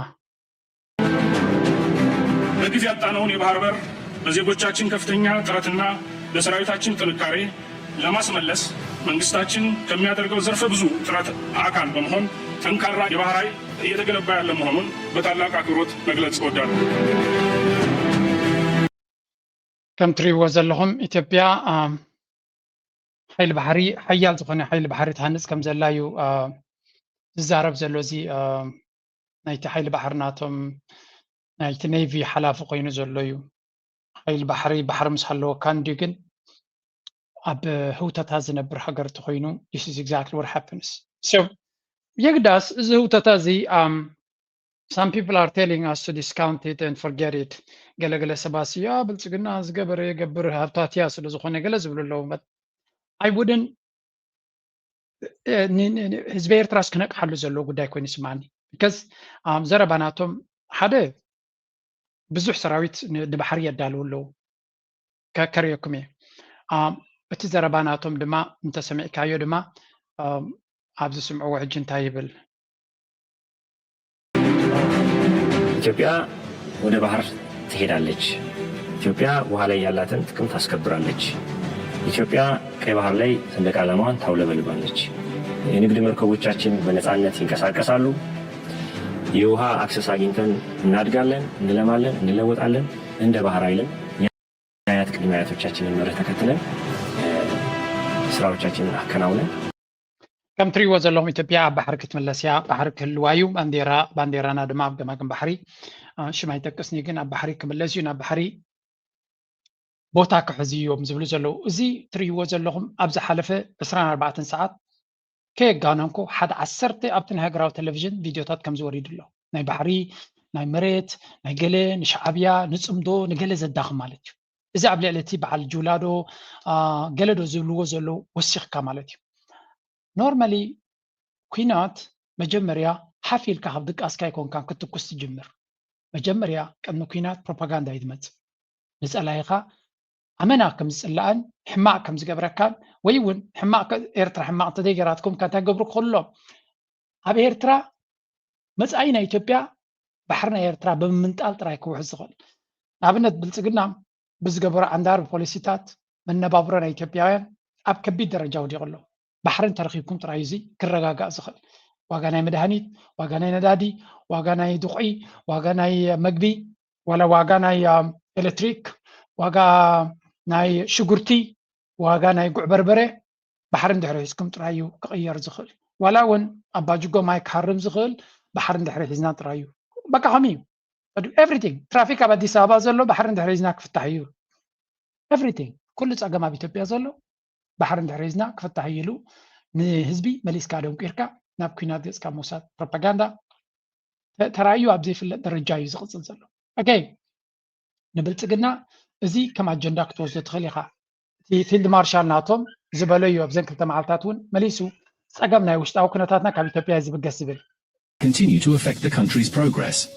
S4: በጊዜ ያጣነውን የባህር በር በዜጎቻችን ከፍተኛ ጥረትና ለሰራዊታችን ጥንካሬ ለማስመለስ መንግስታችን ከሚያደርገው ዘርፈ ብዙ ጥረት አካል በመሆን ጠንካራ የባህር ኃይል እየተገነባ ያለ መሆኑን በታላቅ አክብሮት መግለጽ እወዳለሁ።
S2: ከም ትሪእዎ ዘለኹም ኢትዮጵያ ሓይሊ ባሕሪ ሓያል ዝኾነ ሓይሊ ባሕሪ ትሃንፅ ከም ዘላ እዩ ዝዛረብ ዘሎ እዚ ናይቲ ሓይሊ ባሕሪ ናቶም ናይቲ ኔቪ ሓላፊ ኮይኑ ዘሎ እዩ ሓይሊ ባሕሪ ባሕሪ ምስ ሃለወካ እንድዩ ግን ኣብ ህውተታ ዝነብር ሃገር እንተኮይኑ this is exactly what happens so የግዳስ እዚ ህውተታ እዚ some people are telling us to discount it and forget it ገለገለ ሰባት ያ ብልፅግና ዝገበረ የገብር ሃብታት እያ ስለ ዝኾነ ገለ ዝብሉ ኣለዉ I wouldn't ህዝቢ ኤርትራ ክነቅሓሉ ዘለዎ ጉዳይ ኮይኑ ይስማዓኒ because ዘረባናቶም ሓደ ብዙሕ ሰራዊት ንባሕሪ የዳልው ኣለዉ ከርየኩም እየ እቲ ዘረባናቶም ድማ እንተሰሚዕካዮ ድማ ኣብዚ ስምዕዎ ሕጂ እንታይ ይብል
S23: ኢትዮጵያ ወደ ባህር ትሄዳለች ኢትዮጵያ ውሃ ላይ ያላትን ጥቅም ታስከብራለች ኢትዮጵያ ቀይ ባህር ላይ ሰንደቅ ዓላማዋን ታውለበልባለች የንግድ መርከቦቻችን በነፃነት ይንቀሳቀሳሉ የውሃ አክሰስ አግኝተን እናድጋለን እንለማለን እንለወጣለን እንደ ባህር ኃይልም የአያት ቅድመ አያቶቻችንን መርህ ተከትለን ስራዎቻችንን አከናውነን
S2: ከም ትሪእዎ ዘለኹም ኢትዮጵያ ኣብ ባሕሪ ክትምለስ እያ ባሕሪ ክህልዋ እዩ ባንዴራና ድማ ኣብ ገማግም ባሕሪ ሽማ ይጠቅስኒ ግን ኣብ ባሕሪ ክምለስ እዩ ናብ ባሕሪ ቦታ ክሕዙ እዮም ዝብሉ ዘለዉ እዚ ትሪእዎ ዘለኹም ኣብ ዝሓለፈ 24 ሰዓት ከየጋነንኩ ሓደ 10 ኣብቲ ናይ ሃገራዊ ቴሌቭዥን ቪድዮታት ከም ዝወሪዱ ኣሎ ናይ ባሕሪ ናይ መሬት ናይ ገለ ንሻዕብያ ንፅምዶ ንገለ ዘዳኽም ማለት እዩ እዚ ኣብ ልዕሊ እቲ በዓል ጁላዶ ገለዶ ዝብልዎ ዘለዉ ወሲኽካ ማለት እዩ ኖርማሊ ኩናት መጀመርያ ሓፊልካ ካብ ድቃስካ ይኮንካ ክትኩስ ትጅምር መጀመርያ ቅድሚ ኩናት ፕሮፓጋንዳ እዩ ዝመፅእ ንፀላይኻ ኣመና ከም ዝፅላእን ሕማቅ ከም ዝገብረካን ወይ እውን ሕማቅ ኤርትራ ሕማቅ እንተደይገራትኩም እንታይ ገብሩ ክኽእሎም ኣብ ኤርትራ መፃኢ ናይ ኢትዮጵያ ባሕሪ ናይ ኤርትራ ብምምንጣል ጥራይ ክውሕዝ ዝኽእል ንኣብነት ብልፅግና ብዝገበሮ ዓንዳር ፖሊሲታት መነባብሮ ናይ ኢትዮጵያውያን ኣብ ከቢድ ደረጃ ወዲቑ ኣሎ ባሕርን ተረኺብኩም ጥራይ እዚ ክረጋጋእ ዝኽእል ዋጋ ናይ መድሃኒት ዋጋ ናይ ነዳዲ ዋጋ ናይ ድቑዒ ዋጋ ናይ መግቢ ወላ ዋጋ ናይ ኤሌክትሪክ ዋጋ ናይ ሽጉርቲ ዋጋ ናይ ጉዕ በርበረ ባሕርን ድሕሪ ሒዝኩም ጥራይ እዩ ክቕየር ዝኽእል ዋላ እውን ኣባጅጎ ማይ ክሃርም ዝኽእል ባሕርን ድሕሪ ሒዝና ጥራይ እዩ በቃ ከምኡ እዩ ኤቭሪቲንግ ትራፊክ ኣብ ኣዲስ ኣበባ ዘሎ ባሕርን ድሕሪ ሒዝና ክፍታሕ እዩ ኤቭሪቲንግ ኩሉ ፀገም ኣብ ኢትዮጵያ ዘሎ ባሕርን ድሕሪ ሒዝና ክፍታሕ እዩ ኢሉ ንህዝቢ መሊስካ ደንቂርካ ናብ ኩናት ገፅካ ምውሳድ ፕሮፓጋንዳ ተራእዩ ኣብ ዘይፍለጥ ደረጃ እዩ ዝቕፅል ዘሎ ኦኬ ንብልፅግና እዚ ከም ኣጀንዳ ክትወስዶ ትኽእል ኢኻ እቲ ፊልድ ማርሻል ናቶም ዝበለዩ ኣብ ዘን ክልተ መዓልታት እውን መሊሱ ፀገም ናይ ውሽጣዊ ኩነታትና ካብ ኢትዮጵያ ዝብገስ ዝብል
S10: continue to affect the country's progress.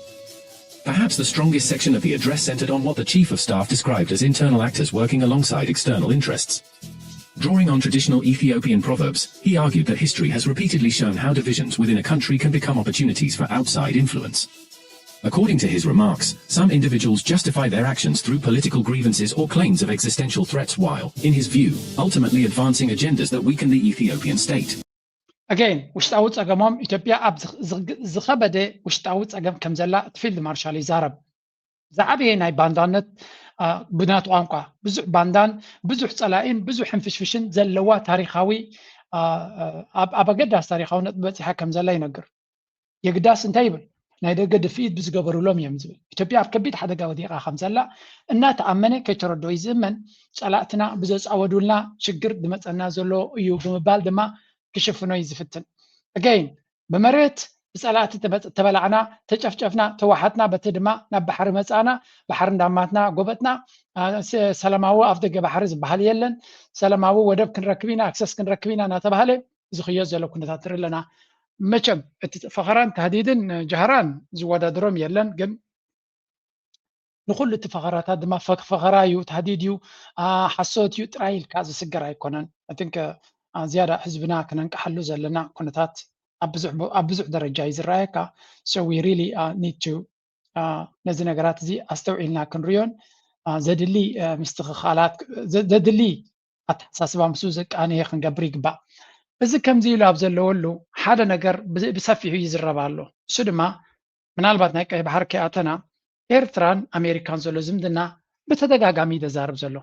S10: Perhaps the strongest section of the address centered on what the Chief of Staff described as internal actors working alongside external interests. Drawing on traditional Ethiopian proverbs, he argued that history has repeatedly shown how divisions within a country can become opportunities for outside influence. According to his remarks, some individuals justify their actions through political grievances or claims of existential threats while, in his view, ultimately advancing agendas that weaken the Ethiopian state.
S2: Again, ውሽጣዊ ፀገሞም ኢትዮጵያ ኣብ ዝኸበደ ውሽጣዊ ፀገም ከም ዘላ ፊልድ ማርሻል ይዛረብ ዝዓበየ ናይ ባንዳነት ብናት ቋንቋ ብዙሕ ባንዳን ብዙሕ ፀላኢን ብዙሕ ሕንፍሽፍሽን ዘለዋ ታሪኻዊ ኣብ ኣገዳስ ታሪኻውነት በፂሓ ከም ዘላ ይነግር የግዳስ እንታይ ይብል ናይ ደገ ድፍኢት ብዝገበሩሎም እዮም ዝብል ኢትዮጵያ ኣብ ከቢድ ሓደጋ ወዲቓ ከም ዘላ እናተኣመነ ከይተረድኦ ይዝመን ፀላእትና ብዘፃወዱልና ሽግር ዝመፀና ዘሎ እዩ ብምባል ድማ ክሽፍኖ ይዝፍትን again በመሬት ብፀላእቲ ተበላዕና ተጨፍጨፍና ተዋሓትና በቲ ድማ ናብ ባሕሪ መፃና ባሕሪ እንዳማትና ጎበጥና ሰላማዊ ኣፍ ደገ ባሕሪ ዝበሃል የለን ሰላማዊ ወደብ ክንረክብ ኢና ኣክሰስ ክንረክብ ኢና እናተባሃለ ዝኽዮ ዘሎ ኩነታት ንርኢ ኣለና መቸም እቲ ፈኸራን ተህዲድን ጀህራን ዝወዳድሮም የለን ግን ንኩሉ እቲ ፈኸራታት ድማ ፈኸራ እዩ ተህዲድ እዩ ሓሶት እዩ ጥራይ ኢልካ ዝስገር ኣይኮነን I think ዝያዳ ህዝብና ክነንቀሓሉ ዘለና ኩነታት ኣብ ብዙሕ ደረጃ እዩ ዝረኣየካ so we really need to ነዚ ነገራት እዚ ኣስተውዒልና ክንሪዮን ዘድሊ ምስትኽኻላት ዘድሊ ኣተሓሳስባ ምስ ዘቃነየ ክንገብር ይግባእ እዚ ከምዚ ኢሉ ኣብ ዘለወሉ ሓደ ነገር ብሰፊሑ ይዝረባ ኣሎ እሱ ድማ ምናልባት ናይ ቀይ ባሕር ከኣተና ኤርትራን ኣሜሪካን ዘሎ ዝምድና ብተደጋጋሚ ተዛርብ ዘሎ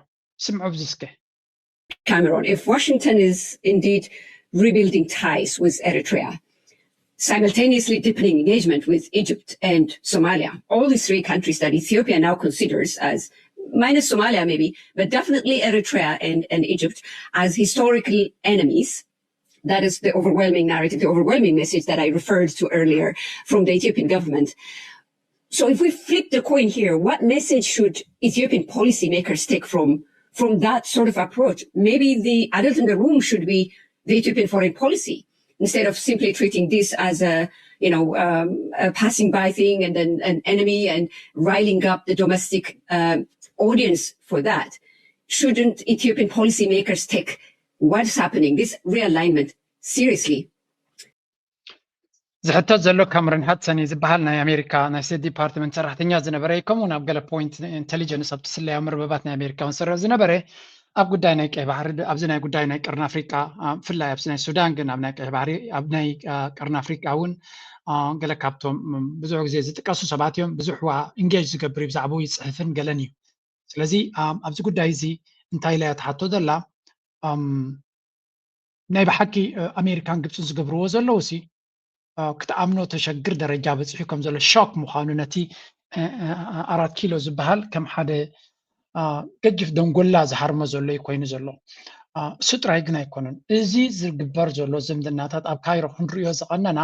S2: ስምዑ ብዝስከ
S5: Cameron, if Washington is indeed rebuilding ties with Eritrea, simultaneously deepening engagement with Egypt and Somalia, all these three countries that Ethiopia now considers as, minus Somalia maybe, but definitely Eritrea and Egypt as historical enemies, that is the overwhelming narrative, the overwhelming message that I referred to earlier from the Ethiopian government. So if we flip the coin here, what message should Ethiopian policymakers take from that sort of approach? Maybe the adult in the room should be the Ethiopian foreign policy instead of simply treating this as a passing by thing and then an enemy and riling up the domestic audience for that. Shouldn't Ethiopian policymakers take what's happening, this realignment, seriously?
S2: ዝሕተት ዘሎ ካምረን ሃድሰን ዝበሃል ናይ ኣሜሪካ ናይ ስቴት ዲፓርትመንት ሰራሕተኛ ዝነበረ ከምኡውን ኣብ ገለ ፖይንት ኢንቴሊጀንስ ኣብ ትስለያ መርበባት ናይ ኣሜሪካ ዝሰርሕ ዝነበረ ኣብ ጉዳይ ናይ ቀይ ባሕሪ ኣብዚ ናይ ጉዳይ ናይ ቀርኒ ኣፍሪቃ ብፍላይ ኣብ ናይ ሱዳን ግን ኣብ ናይ ቀይ ባሕሪ ኣብ ናይ ቀርኒ ኣፍሪቃ እውን ገለ ካብቶም ብዙሕ ግዜ ዝጥቀሱ ሰባት እዮም ብዙሕ ኢንጌጅ ዝገብር እዩ ብዛዕባ ይፅሕፍን ገለን እዩ ስለዚ ኣብዚ ጉዳይ እዚ እንታይ ላይ ተሓቶ ዘላ ናይ ብሓቂ ኣሜሪካን ግብፅን ዝገብርዎ ዘለዉ ሲ ክትኣምኖ ተሸግር ደረጃ በፂሑ ከም ዘሎ ሾክ ምዃኑ ነቲ 4 ኪሎ ዝበሃል ከም ሓደ ገጅፍ ደንጎላ ዝሃርመ ዘሎ ኮይኑ ዘሎ እሱ ጥራይ ግን ኣይኮነን እዚ ዝግበር ዘሎ ዝምድናታት ኣብ ካይሮ ክንሪኦ ዝቐነና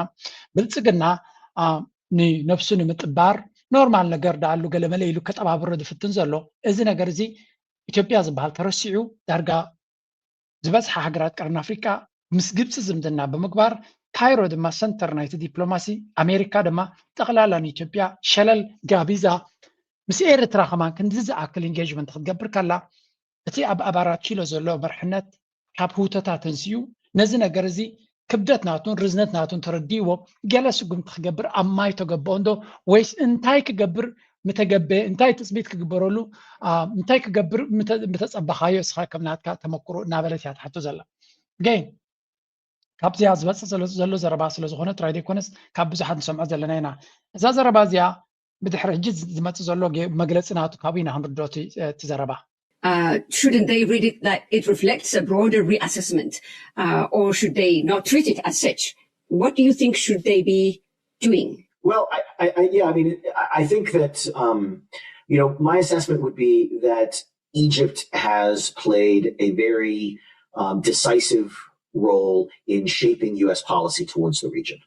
S2: ብልፅግና ንነፍሱ ንምጥባር ኖርማል ነገር ዳኣሉ ገለመለ ኢሉ ከጠባብሮ ዝፍትን ዘሎ እዚ ነገር እዚ ኢትዮጵያ ዝበሃል ተረሲዑ ዳርጋ ዝበፅሓ ሃገራት ቀርኒ ኣፍሪቃ ምስ ግብፂ ዝምድና ብምግባር ካይሮ ድማ ሰንተር ናይቲ ዲፕሎማሲ ኣሜሪካ ድማ ጠቕላላ ንኢትዮጵያ ሸለል ጋቢዛ ምስ ኤርትራ ከማን ክንዲ ዝኣክል ኢንጌጅመንት ክትገብር ከላ እቲ ኣብ 4 ኪሎ ዘሎ መርሕነት ካብ ህውተታት እንስዩ ነዚ ነገር እዚ ክብደት ናቱን ርዝነት ናቱን ተረዲእዎ ገለ ስጉምቲ ክገብር ኣብ ማይ ተገብኦ እንዶ ወይስ እንታይ ክገብር ምተገበ እንታይ ትፅቢት ክግበረሉ እንታይ ክገብር ምተፀበኻዮ እስኻ ከም ናትካ ተመክሮ እናበለት እያ ትሓቶ ዘላ ገይን ካብዚያ ዝመፅእ ዘሎ ዘረባ ስለ ዝኾነ ጥራይ ዘይኮነስ ካብ ብዙሓት ንሰምዖ ዘለና ኢና እዛ ዘረባ እዚኣ ብድሕሪ ሕጂ ዝመፅእ ዘሎ መግለፂ ናቱ ካብ ኢና ክንርድኦ እቲ ዘረባ
S5: shouldn't they read it that it reflects a broader reassessment, or should they not treat it as such? What do you think should they be doing?
S6: Well, I think that, my assessment would be that Egypt has played a very decisive role in shaping U.S. policy towards the region.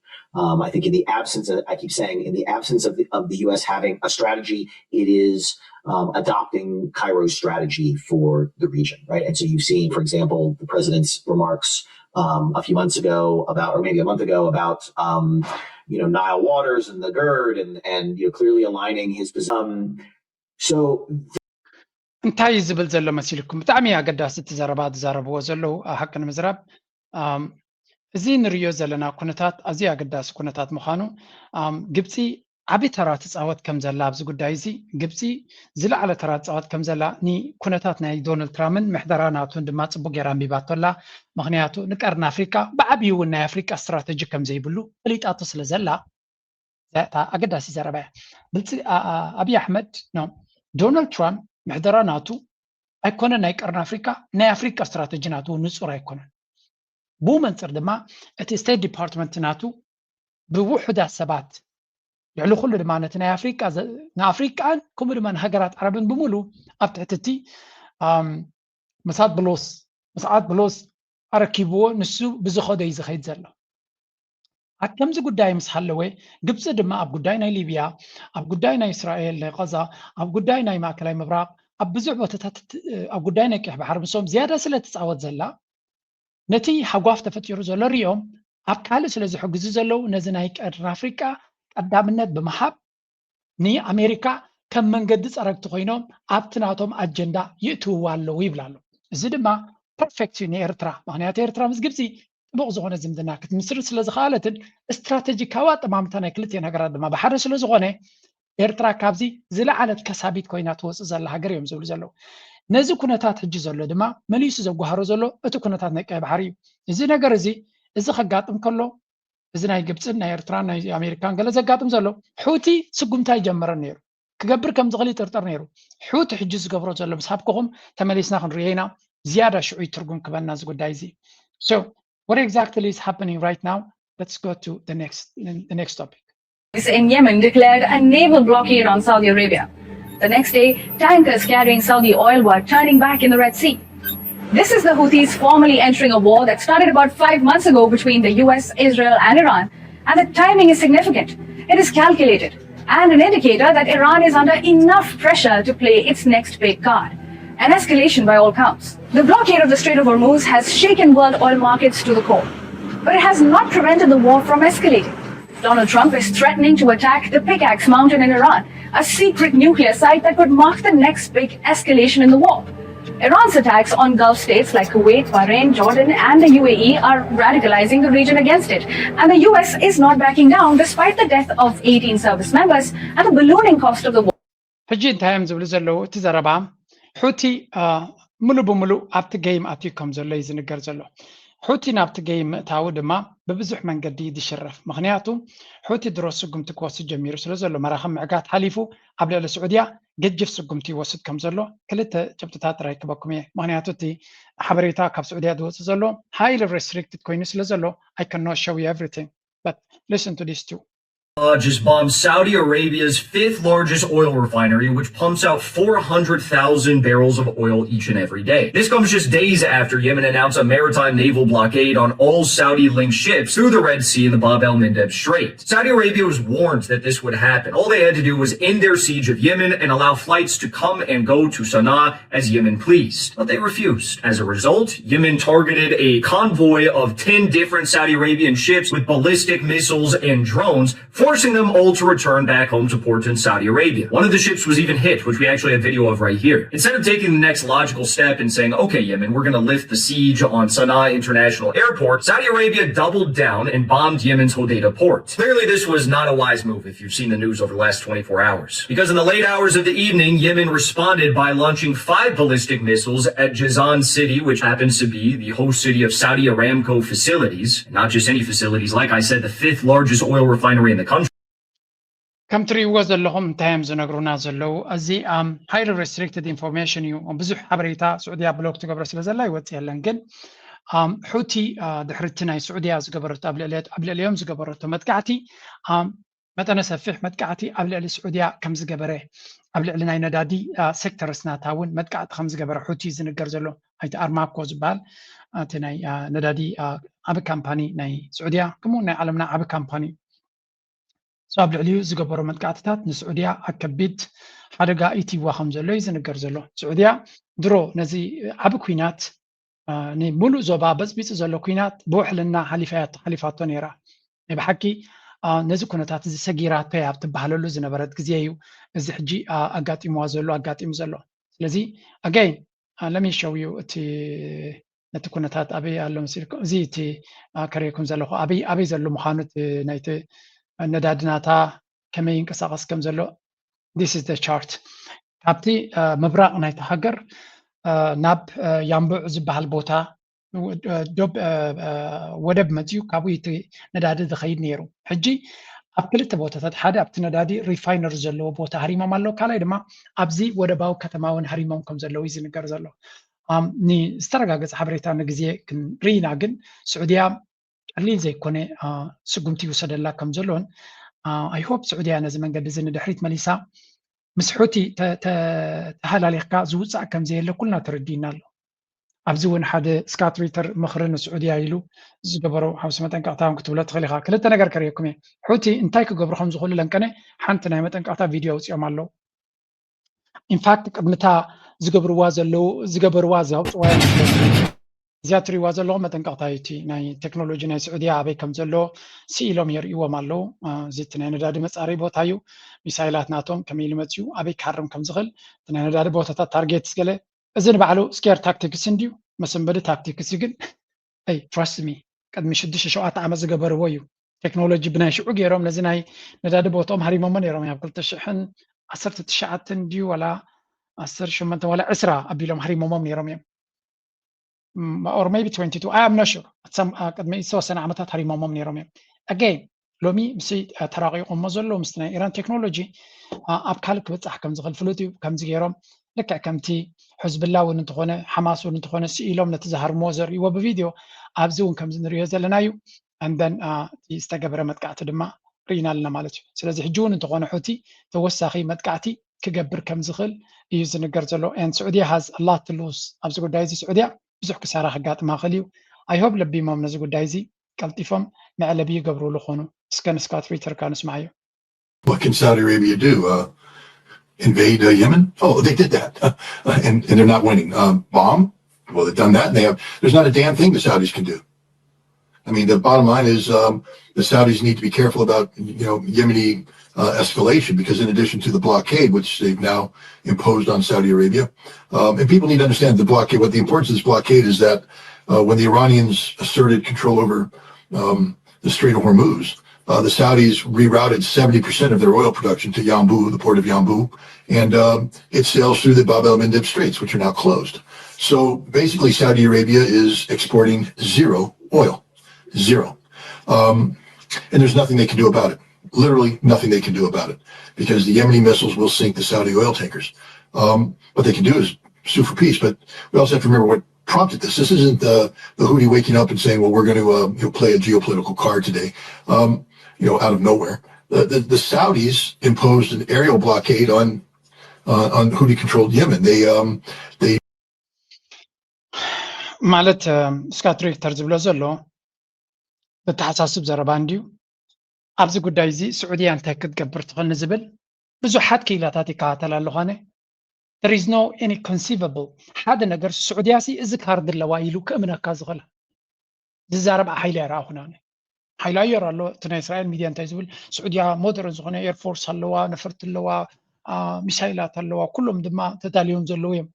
S6: I think in the absence of, I keep saying, in the absence of the U.S. having a strategy, it is adopting Cairo's strategy for the region, right? And so you've seen, for example, the president's remarks a few months ago about, or maybe a month ago about, Nile waters and the GERD and clearly aligning his position. So
S2: እንታይ ዝብል ዘሎ መሲልኩም ብጣዕሚ ኣገዳሲ እቲ ዘረባ ዝዛረብዎ ዘለዉ ሓቂ ንምዝራብ እዚ ንሪኦ ዘለና ኩነታት ኣዝዩ ኣገዳሲ ኩነታት ምዃኑ ግብፂ ዓብይ ተራ ትፃወት ከም ዘላ ኣብዚ ጉዳይ እዚ ግብፂ ዝለዓለ ተራ ትፃወት ከም ዘላ ንኩነታት ናይ ዶናልድ ትራምፕን ምሕደራ ናቱን ድማ ፅቡቅ ጌራ ኣንቢባቶላ ምክንያቱ ንቀርኒ ኣፍሪካ ብዓብዪ እውን ናይ ኣፍሪካ ስትራቴጂ ከም ዘይብሉ ፍሊጣቶ ስለ ዘላ ኣገዳሲ ዘረባ እያ ብልፂ ኣብይ ኣሕመድ ዶናልድ ትራምፕ ምሕደራ ናቱ ኣይኮነን ናይ ቀርኒ ኣፍሪካ ናይ ኣፍሪካ ስትራቴጂ ናቱ ንፁር ኣይኮነን ብኡ መንፅር ድማ እቲ ስቴት ዲፓርትመንት ናቱ ብውሕዳት ሰባት ልዕሊ ኩሉ ድማ ነቲ ናይ ኣፍሪካ ንኣፍሪካን ከምኡ ድማ ንሃገራት ዓረብን ብምሉ ኣብ ትሕቲ እቲ መስዓት ብሎስ ኣረኪብዎ ንሱ ብዝኸዶ እዩ ዝኸይድ ዘሎ ኣብ ከምዚ ጉዳይ ምስ ሃለወ ግብፂ ድማ ኣብ ጉዳይ ናይ ሊብያ ኣብ ጉዳይ ናይ እስራኤል ናይ ቀዛ ኣብ ጉዳይ ናይ ማእከላይ ምብራቅ ኣብ ብዙሕ ቦታታት ኣብ ጉዳይ ናይ ቀይሕ ባሕሪ ምሶም ዝያዳ ስለ ትፃወት ዘላ ነቲ ሓጓፍ ተፈጢሩ ዘሎ ሪኦም ኣብ ካልእ ስለ ዝሕግዙ ዘለው ነዚ ናይ ቀርኒ ኣፍሪካ ቀዳምነት ብምሃብ ንኣሜሪካ ከም መንገዲ ፀረግቲ ኮይኖም ኣብቲ ናቶም ኣጀንዳ ይእትውዋ ኣለዉ ይብላ ኣሎ እዚ ድማ ፐርፌክት እዩ ንኤርትራ ምክንያቱ ኤርትራ ምስ ግብፂ ጥቡቅ ዝኾነ ዝምድና ክትምስርት ስለ ዝኸኣለትን ስትራቴጂካዊ ኣጠማምታ ናይ ክልቲአን ሃገራት ድማ ብሓደ ስለ ዝኾነ ኤርትራ ካብዚ ዝለዓለት ከሳቢት ኮይና ትወፅእ ዘላ ሃገር እዮም ዝብሉ ዘለው ነዚ ኩነታት ሕጂ ዘሎ ድማ መሊሱ ዘጓሃሮ ዘሎ እቲ ኩነታት ናይ ቀይ ባሕሪ እዩ እዚ ነገር እዚ ከጋጥም ከሎ እዚ ናይ ግብፅን ናይ ኤርትራን ናይ ኣሜሪካን ገለ ዘጋጥም ዘሎ ሑቲ ስጉምታ ይጀመረ ነይሩ ክገብር ከም ዝኽእል ይጥርጥር ነይሩ ሑቲ ሕጂ ዝገብሮ ዘሎ ምስ ሃብክኹም ተመሊስና ክንሪኦ ኢና ዝያዳ ሽዑይ ትርጉም ክበና እዚ ጉዳይ እዚ so what exactly is happening right now let's go to the next topic
S3: in Yemen declared a naval blockade on Saudi Arabia. The next day, tankers carrying Saudi oil were turning back in the Red Sea. This is the Houthis formally entering a war that started about 5 months ago between the US, Israel and Iran. And the timing is significant. It is calculated and an indicator that Iran is under enough pressure to play its next big card. An escalation by all counts. The blockade of the Strait of Hormuz has shaken world oil markets to the core. But it has not prevented the war from escalating. Donald Trump is threatening to attack the Pickaxe Mountain in Iran, a secret nuclear site that could mark the next big escalation in the war. Iran's attacks on Gulf states like Kuwait, Bahrain, Jordan, and the UAE are radicalizing the region against it. And the US is not backing down despite the death of 18 service members and the ballooning cost of the war.
S2: ሕጂ እንታይ እዮም ዝብሉ ዘለው እቲ ዘረባ ሑቲ ሙሉ ብምሉ ኣብቲ ጌም ኣትዩ ከም ዘሎ እዩ ዝንገር ዘሎ ሑቲ ናብቲ ጌም ምእታው ድማ ብብዙሕ መንገዲ ይሽረፍ ምክንያቱ ሑቲ ድሮ ስጉምቲ ክወስድ ጀሚሩ ስለ ዘሎ መራኸብ ምዕጋት ሓሊፉ ኣብ ልዕሊ ስዑድያ ገጅፍ ስጉምቲ ይወስድ ከም ዘሎ ክልተ ጭብጥታት ጥራይ ክበኩም እየ ምክንያቱ እቲ ሓበሬታ ካብ ስዑድያ ዝወፅእ ዘሎ highly restricted ኮይኑ ስለ ዘሎ I cannot show you everything but listen to this too
S7: just bombed Saudi Arabia's 5th largest oil refinery, which pumps out 400,000 barrels of oil each and every day. This comes just days after Yemen announced a maritime naval blockade on all Saudi-linked ships through the Red Sea and the Bab el-Mandeb Strait. Saudi Arabia was warned that this would happen. All they had to do was end their siege of Yemen and allow flights to come and go to Sana'a as Yemen pleased. But they refused. As a result, Yemen targeted a convoy of 10 different Saudi Arabian ships with ballistic missiles and drones, forcing them all to return back home to port in Saudi Arabia. One of the ships was even hit, which we actually have video of right here. Instead of taking the next logical step and saying, okay, Yemen, we're going to lift the siege on Sana'a International Airport, Saudi Arabia doubled down and bombed Yemen's Hodeidah port. Clearly, this was not a wise move if you've seen the news over the last 24 hours. Because in the late hours of the evening, Yemen responded by launching 5 ballistic missiles at Jazan City, which happens to be the host city of Saudi Aramco facilities. Not just any facilities, like I said, the 5th largest oil refinery in the country.
S2: ከም ትሪእዎ ዘለኹም እንታይ እዮም ዝነግሩና ዘለው እዚ ሃይሊ ሬስትሪክትድ ኢንፎርሜሽን እዩ ብዙሕ ሓበሬታ ስዑድያ ብሎክ ትገብሮ ስለ ዘላ ይወፅእ የለን ግን ሑቲ ድሕርቲ ናይ ስዑድያ ዝገበረቶ ኣብ ልዕሊኦም ዝገበረቶ መጥቃዕቲ መጠነ ሰፊሕ መጥቃዕቲ ኣብ ልዕሊ ስዑድያ ከም ዝገበረ ኣብ ልዕሊ ናይ ነዳዲ ሴክተርስ ናታ እውን መጥቃዕቲ ከም ዝገበረ ሑቲ ዝንገር ዘሎ ኣይቲ ኣርማኮ ዝበሃል እቲ ናይ ነዳዲ ዓብ ካምፓኒ ናይ ስዑድያ ከምኡ ናይ ዓለምና ዓብ ካምፓኒ ኣብ ልዕሊኡ ዝገበሮ መጥቃዕትታት ንስዑድያ ኣከቢድ ሓደጋ ኢትይዋ ከም ዘሎ እዩ ዝንገር ዘሎ ስዑድያ ድሮ ነዚ ዓብ ኩናት ንሙሉእ ዞባ በፅቢፅ ዘሎ ኩናት ብውሕልና ሓሊፋቶ ነይራ ናይ ብሓቂ ነዚ ኩነታት እዚ ሰጊራቶ እያ ትበሃለሉ ዝነበረት ግዜ እዩ እዚ ሕጂ ኣጋጢሙ ዘሎ ስለዚ ኣጋይን ለሚሸውዩ እቲ ነቲ ኩነታት ኣበይ ኣሎ መሲልኩም እዚ እቲ ከሪእኩም ዘለኹ ኣበይ ዘሎ ምዃኑ ናይቲ ነዳድናታ ከመይ ይንቀሳቐስ ከም ዘሎ this is the chart ካብቲ ምብራቕ ናይቲ ሃገር ናብ ያምቡዕ ዝበሃል ቦታ ወደብ መፅዩ ካብኡ እቲ ነዳዲ ዝኸይድ ነይሩ ሕጂ ኣብ ክልተ ቦታታት ሓደ ኣብቲ ነዳዲ ሪፋይነር ዘለዎ ቦታ ሃሪሞም ኣለዉ ካልኣይ ድማ ኣብዚ ወደባዊ ከተማ እውን ሃሪሞም ከም ዘለዉ እዩ ዝንገር ዘሎ ንዝተረጋገፀ ሓበሬታ ንግዜ ክንርኢና ግን ስዑድያ ቀሊል ዘይኮነ ስጉምቲ ይውሰደላ ከም ዘሎን ኣይ ሆፕ ስዑድያ ነዚ መንገዲ እዚ ንድሕሪት መሊሳ ምስ ሑቲ ተሃላሊኽካ ዝውፃእ ከም ዘየለ ኩልና ተረዲእና ኣሎ ኣብዚ እውን ሓደ ስካትሪተር ምኽሪ ንስዑድያ ኢሉ ዝገበሮ ሓውሲ መጠንቀቕታ ክትብሎ ትኽእል ኢኻ ክልተ ነገር ከሪአኩም እየ ሑቲ እንታይ ክገብሩ ከም ዝኽእሉ ለንቀነ ሓንቲ ናይ መጠንቀቕታ ቪድዮ ኣውፅኦም ኣለዉ ኢንፋክት ቅድምታ ዝገበርዋ ዘውፅዋ እዚኣ ትሪእዋ ዘለኹም መጠንቀቕታ እቲ ናይ ቴክኖሎጂ ናይ ስዑድያ ኣበይ ከም ዘሎ ስኢሎም የርእይዎም ኣለዉ እዚ እቲ ናይ ነዳዲ መፃረይ ቦታ እዩ ሚሳይላት ናቶም ከመይ ኢሉ መፅዩ ኣበይ ክሃርም ከም ዝኽእል እቲ ናይ ነዳዲ ቦታታት ታርጌትስ ገለ እዚ ንባዕሉ ስኬር ታክቲክስ እንድዩ መሰንበዲ ታክቲክስ ግን ኣይ ትረስት ሚ ቅድሚ 6-7 ዓመት ዝገበርዎ እዩ ቴክኖሎጂ ብናይ ሽዑ ገይሮም ነዚ ናይ ነዳዲ ቦታኦም ሃሪሞሞ ነይሮም ኣብ 2019 እንድዩ ወላ 18 ወላ 20 ኣቢሎም ሃሪሞሞም ነይሮም እዮም or maybe 22 I am not sure ቅድሚ ዝተወሰነ ዓመታት ሃሪሞሞም ነይሮም እዮም again ሎሚ ምስ ተራቂቆሞ ዘሎ ምስ ናይ ኢራን ቴክኖሎጂ ኣብ ካልእ ክበፅሕ ከም ዝኽእል ፍሉጥ እዩ ከምዚ ገይሮም ልክዕ ከምቲ ሕዝብላ እውን እንተኾነ ሓማስ እውን እንተኾነ ስኢሎም ነቲ ዝሃርምዎ ዘርእይዎ ብቪድዮ ኣብዚ እውን ከምዚ ንሪኦ ዘለና እዩ እንደን ዝተገበረ መጥቃዕቲ ድማ ርኢና ኣለና ማለት እዩ ስለዚ ሕጂ እውን እንተኾነ ሑቲ ተወሳኺ መጥቃዕቲ ክገብር ከም ዝኽእል እዩ ዝንገር ዘሎ and Saudia has a lot to lose ኣብዚ ጉዳይ እዚ ስዑድያ ብዙሕ ክሳራ ክጋጥማ ክእል እዩ ኣይ ሆፕ ለቢሞም ነዚ ጉዳይ እዚ ቀልጢፎም መዕለቢ ይገብርሉ ኾኑ እስከ ንስካት ሪተርካ ንስማዕ እዩ
S8: What can Saudi Arabia do? Invade Yemen? Oh, they did that, and they're not winning. Bomb? Well, they've done that, and there's not a damn thing the Saudis can do. I mean, the bottom line is the Saudis need to be careful about Yemeni escalation, because in addition to the blockade, which they've now imposed on Saudi Arabia, and people need to understand the blockade. What the importance of this blockade is that when the Iranians asserted control over the Strait of Hormuz, the Saudis rerouted 70% of their oil production to Yanbu, the port of Yanbu, and it sails through the Bab el-Mandeb Straits, which are now closed. So basically, Saudi Arabia is exporting zero oil, zero. And there's nothing they can do about it. Literally nothing they can do about it, because the Yemeni missiles will sink the Saudi oil tankers. What they can do is sue for peace, but we also have to remember what prompted this. This isn't the Houthi waking up and saying, well, we're going to play a geopolitical card today, out of nowhere. The Saudis imposed an aerial blockade on Houthi-controlled Yemen. They
S2: ማለት ስካት ሪተር ዝብሎ ዘሎ ብተሓሳስብ ዘረባ እንድዩ ኣብዚ ጉዳይ እዚ ስዑድያ እንታይ ክትገብር ትኽእል ንዝብል ብዙሓት ክኢላታት ይከታተል ኣለኾነ there is no any conceivable ሓደ ነገር ስዑድያ እዚ ካርድ ኣለዋ ኢሉ ክእምነካ ዝኽእል ዝዛረብ ሓይሊ ኣይረኣኹና ሓይሊ ኣየር ኣሎ እቲ ናይ እስራኤል ሚድያ እንታይ ዝብል ስዑድያ ሞደርን ዝኾነ ኤርፎርስ ኣለዋ ነፈርቲ ኣለዋ ሚሳይላት ኣለዋ ኩሎም ድማ ተዳልዮም ዘለዉ እዮም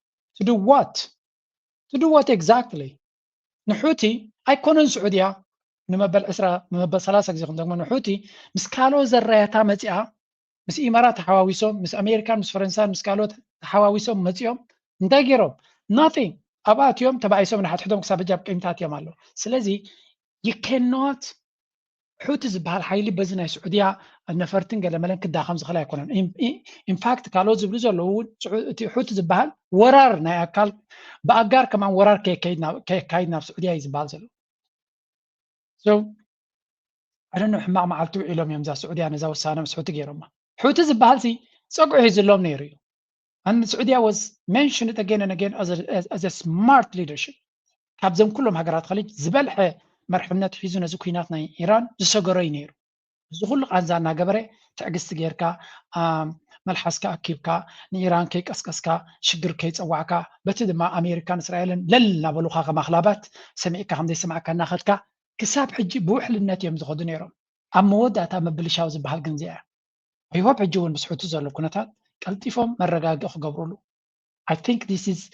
S2: to do what exactly ንሑቲ ኣይኮነን ስዑድያ ንመበል 20 ንመበል 30 ግዜ ደግሞ ንሑቲ ምስ ካልኦት ዘራያታ መፂኣ ምስ ኢማራት ተሓዋዊሶም ምስ ኣሜሪካን ምስ ፈረንሳይን ምስ ካልኦት ተሓዋዊሶም መፂኦም እንታይ ገይሮም nothing ኣብኣትዮም ተባኢሶም ንሓትሕቶም ክሳብ ሕጃብ ቅኝታት እዮም ኣለዉ ስለዚ you cannot حوت زبال حيلي بزنا سعودية نفرتن قال ملان كدا خمس خلايا يكونن in fact قالوا زبلو زلو حوت زبال ورار نا أكل بأجار كمان ورار كيدنا في سعودية يزبال زلو so I don't know حما معلتو إلهم يمزا سعودية أنا زاو السنة مسحوت غيرهم حوت زبال سي سقوا يزلهم نيريو and Saudi was mentioned again and again as a smart leadership كابزم كلهم هجرات خليج زبال مرحبنات حيزونا زكويناتنا إيران زسجري نيرو زخول قانزانا جبرة تعجز تجيركا ملحسكا أكيبكا نيران كيك أسكسكا شجر كيت أوعكا بتد مع أمريكان إسرائيل للنا بلوخا مخلبات سمعك هم دي سمعك ناخدكا كساب حجي بوح للنات يوم زخود نيرو أما ودا تام بلشاوز بهالجنزية أيوة بحجون بسحوت زلوا كنتات كالتيفهم مرة أخ قبرلو I think this is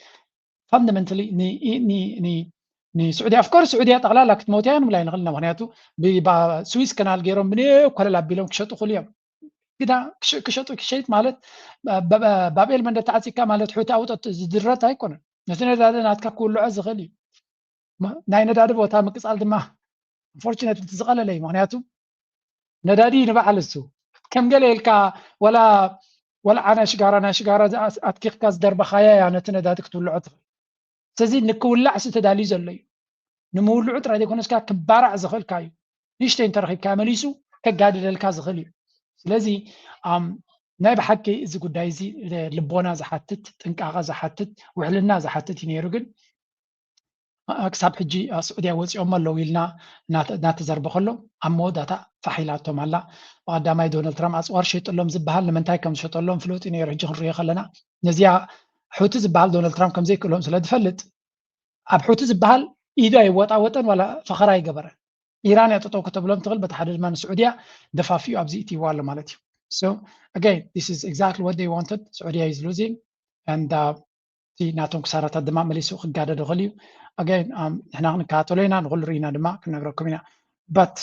S2: fundamentally ني سعودية أفكار سعودية تغلا لك تموتين ولا ينغلنا مهنياتو بسويس كانال جيرون بني وكل لابيلهم كشتو خليهم كده كشتو كشيت مالت بابيل من تعزيكا مالت حوت أوت زدرات هيكون مثلا هذا ناتك كله عز غلي ناين نداد بوتا مكس على دماغ unfortunately تزغل لي مهنياتو ندادي نبع على السوق كم قال لك ولا أنا شجارة أتكيك كاس درب خايا يعني تندادك تقول عطر تزيد نكولع ستدالي زلي نمولع عطر هذا يكون اسكا كبارع زخل كايو نيشتين ترخيب كامليسو كقادر للكاز غلي لذي نايب حكي إذا قد دايزي لبونا زحتت تنكاغا زحتت وعلنا زحتت ينيرقن أكساب حجي سعودية وزي أم اللو يلنا ناتزر بخلو أمو داتا فحيلاتهم هلا وقدام دونالد ترامب أصور شيط لهم زبهال لمن تايكم شيط لهم فلوت إني يرجعون ريخ لنا نزيع حوت زبهال دونالد ترامب كم زي كلهم سلا دفلت أب حوت زبهال إيدا يوطا وطن ولا فخرا يقبر إيران يتطو كتب لهم تغل بتحدد من السعودية دفع فيه أبزيتي ولا مالتي so again this is exactly what they wanted Saudi is losing and في ناتون كسارة الدماء مليسو قاعدة دغليو again إحنا كاتولينا نقول رينا دماء كنا نقولكم but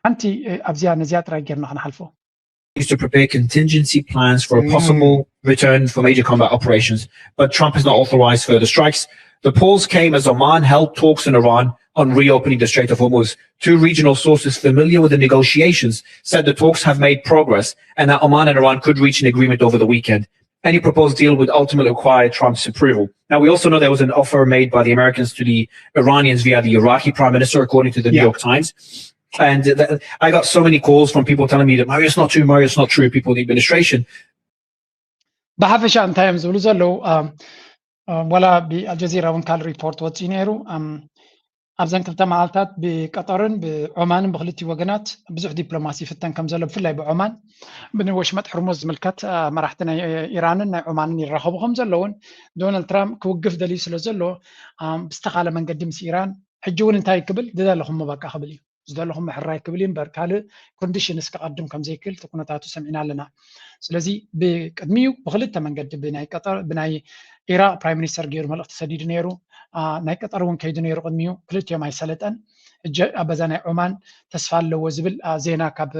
S2: أنت أبزيا نزيات رايجرنا خنا حلفو
S9: to prepare contingency plans for a possible return for major combat operations, but Trump has not authorized further strikes. The pause came as Oman held talks in Iran on reopening the Strait of Hormuz. Two regional sources familiar with the negotiations said the talks have made progress and that Oman and Iran could reach an agreement over the weekend. Any proposed deal would ultimately require Trump's approval. Now, we also know there was an offer made by the Americans to the Iranians via the Iraqi prime minister, according to the New York Times. And I got so many calls from people telling me that Mario's not true, people in the administration.
S2: بحفش عن تايمز ولزلو ولا بالجزيرة ونكال ريبورت واتينيرو أبزن كلتا معالتات بقطرن بعمان بخلتي وقنات بزح دبلوماسي فتن كم زلو بفلاي بعمان بنوش مدح رموز ملكات مرحتنا إيران عمان يرخبهم زلون دونالد ترامب كوقف دليل سلو بستقالة من قدم إيران حجون انتهي قبل دلالهم مباقى قبلي زدلهم حراي قبلين بركاله كونديشن اسكقدم كم زي كل تكوناتاتو سمعنا لنا سلازي بقدميو بخلتها من قد بناي قطر بناي إيران برايم مينستر غير مال اقتصادي دنيرو ناي قطر ون كيد نيرو قدميو كلت يوم هيسلطن ابزانا عمان تسفال لو زبل زينا كاب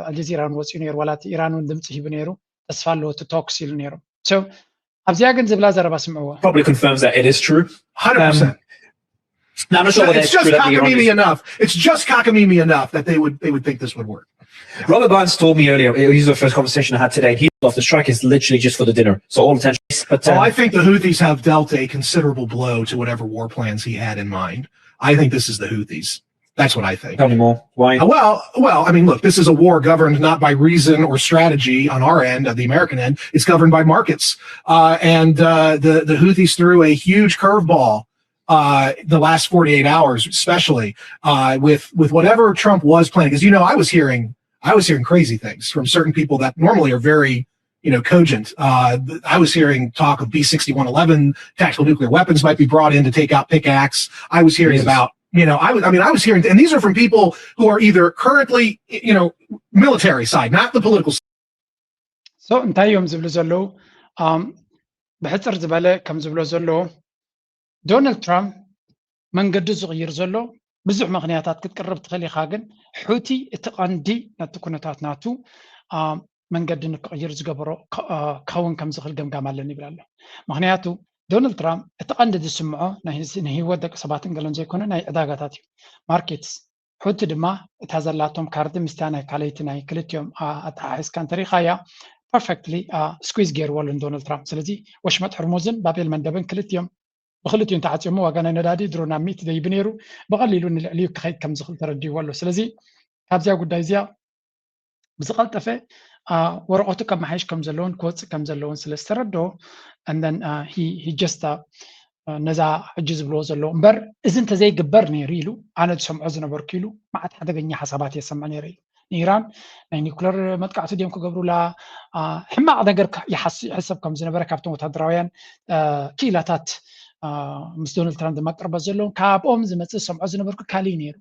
S2: الجزيره نوصي نير ولات ايران ون دمص هي بنيرو تسفال لو توكسيل نيرو سو ابزيا جن زبلا زربا سمعوا
S9: Probably confirms that it is true.
S11: 100%.
S9: Now, I'm not sure
S11: It's just cockamamie enough. It's just cockamamie enough that they would think this would work.
S9: Robert Barnes told me earlier, he's the first conversation I had today, the strike is literally just for the dinner. So all attention. But
S11: well, I think the Houthis have dealt a considerable blow to whatever war plans he had in mind. I think this is the Houthis. That's what I think.
S9: Tell me more. Why?
S11: Well, I mean, look, this is a war governed not by reason or strategy on our end, at the American end. It's governed by markets. The Houthis threw a huge curveball the last 48 hours, especially with whatever Trump was planning. Because, you know, I was hearing crazy things from certain people that normally are very, cogent. I was hearing talk of B-6111, tactical nuclear weapons might be brought in to take out pickaxe. I was hearing about You know, I was hearing, and these are from people who are either currently, you know, military side, not the political side.
S2: So እንታይ እዮም ዝብሉ ዘለዉ ብሕፅር ዝበለ ከም ዝብሎ ዘለዉ ዶናልድ ትራምፕ መንገዲ ዝቕይር ዘሎ ብዙሕ ምክንያታት ክትቅርብ ትኽእል ኢኻ ግን ሑቲ እቲ ቀንዲ ነቲ ኩነታት ናቱ መንገዲ ንክቕይር ዝገበሮ ካውን ከም ዝኽእል ገምጋም ኣለኒ ይብል ኣሎ ምክንያቱ ዶናልድ ትራምፕ እቲ ቀንዲ ዝስምዖ ንሂወት ደቂ ሰባትን ገለን ዘይኮነ ናይ ዕዳጋታት እዩ ማርኬትስ ሑቲ ድማ እታ ዘላቶም ካርዲ ምስታ ናይ ካልይቲ ናይ ክልቲኦም ኣተሓሒዝካ እንተሪኻያ perfectly squeeze ገይርዎ ዶናልድ ትራምፕ ስለዚ ወሽመጥ ሕርሙዝን ባቤል መንደብን ክልቲኦም ብክልቲኦም ተዓፂሙ ዋጋ ናይ ነዳዲ ድሮ ናብ 100 ደይብ ነይሩ ብቐሊሉ ንልዕሊኡ ክኸይድ ከም ዝኽእል ተረዲእዎ ኣሎ ስለዚ ካብዚያ ጉዳይ እዚኣ ብዝቐልጠፈ ወረቐቱ ከመሓይሽ ከም ዘለውን ክወፅእ ከም ዘለውን ስለ ዝተረድኦ and then he just ነዛ ሕጂ ዝብልዎ ዘሎ እምበር እዚ እንተዘይግበር ነይሩ ኢሉ ኣነ ዝሰምዖ ዝነበርኩ ኢሉ ማዓት ሓደገኛ ሓሳባት የሰምዕ ነይሩ እዩ ኢራን ናይ ኒኩለር መጥቃዕቲ ድዮም ክገብሩላ ሕማቕ ነገር ይሕሰብ ከም ዝነበረ ካብቶም ወታደራውያን ክኢላታት ምስ ዶናልድ ትራምፕ ድማ ቅርበት ዘለዎም ካብኦም ዝመፅእ ሰምዖ ዝነበርኩ ካሊእ ነይሩ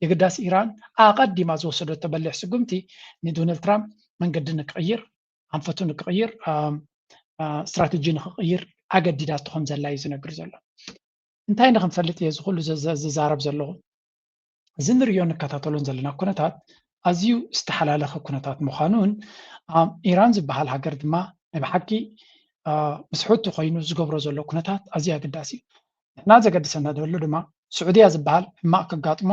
S2: የግዳስ ኢራን ኣቐዲማ ዝወሰደቶ በሊሕ ስጉምቲ ንዶናልድ ትራምፕ መንገዲ ንክቕይር ኣንፈቱ ንክቕይር ስትራቴጂ ንክቕይር ኣገዲዳቶ ከም ዘላ እዩ ዝነግር ዘሎ እንታይ ንክንፈልጥ እየ ዝኩሉ ዝዛረብ ዘለኹ እዚ ንሪኦ ንከታተሎን ዘለና ኩነታት ኣዝዩ ዝተሓላለኸ ኩነታት ምዃኑን ኢራን ዝበሃል ሃገር ድማ ናይ ብሓቂ ምስ ሑቲ ኮይኑ ዝገብሮ ዘሎ ኩነታት ኣዝዩ ኣገዳሲ እዩ ንሕና ዘገድሰና ደሎ ድማ ስዑድያ ዝበሃል ሕማቕ ከጋጥሞ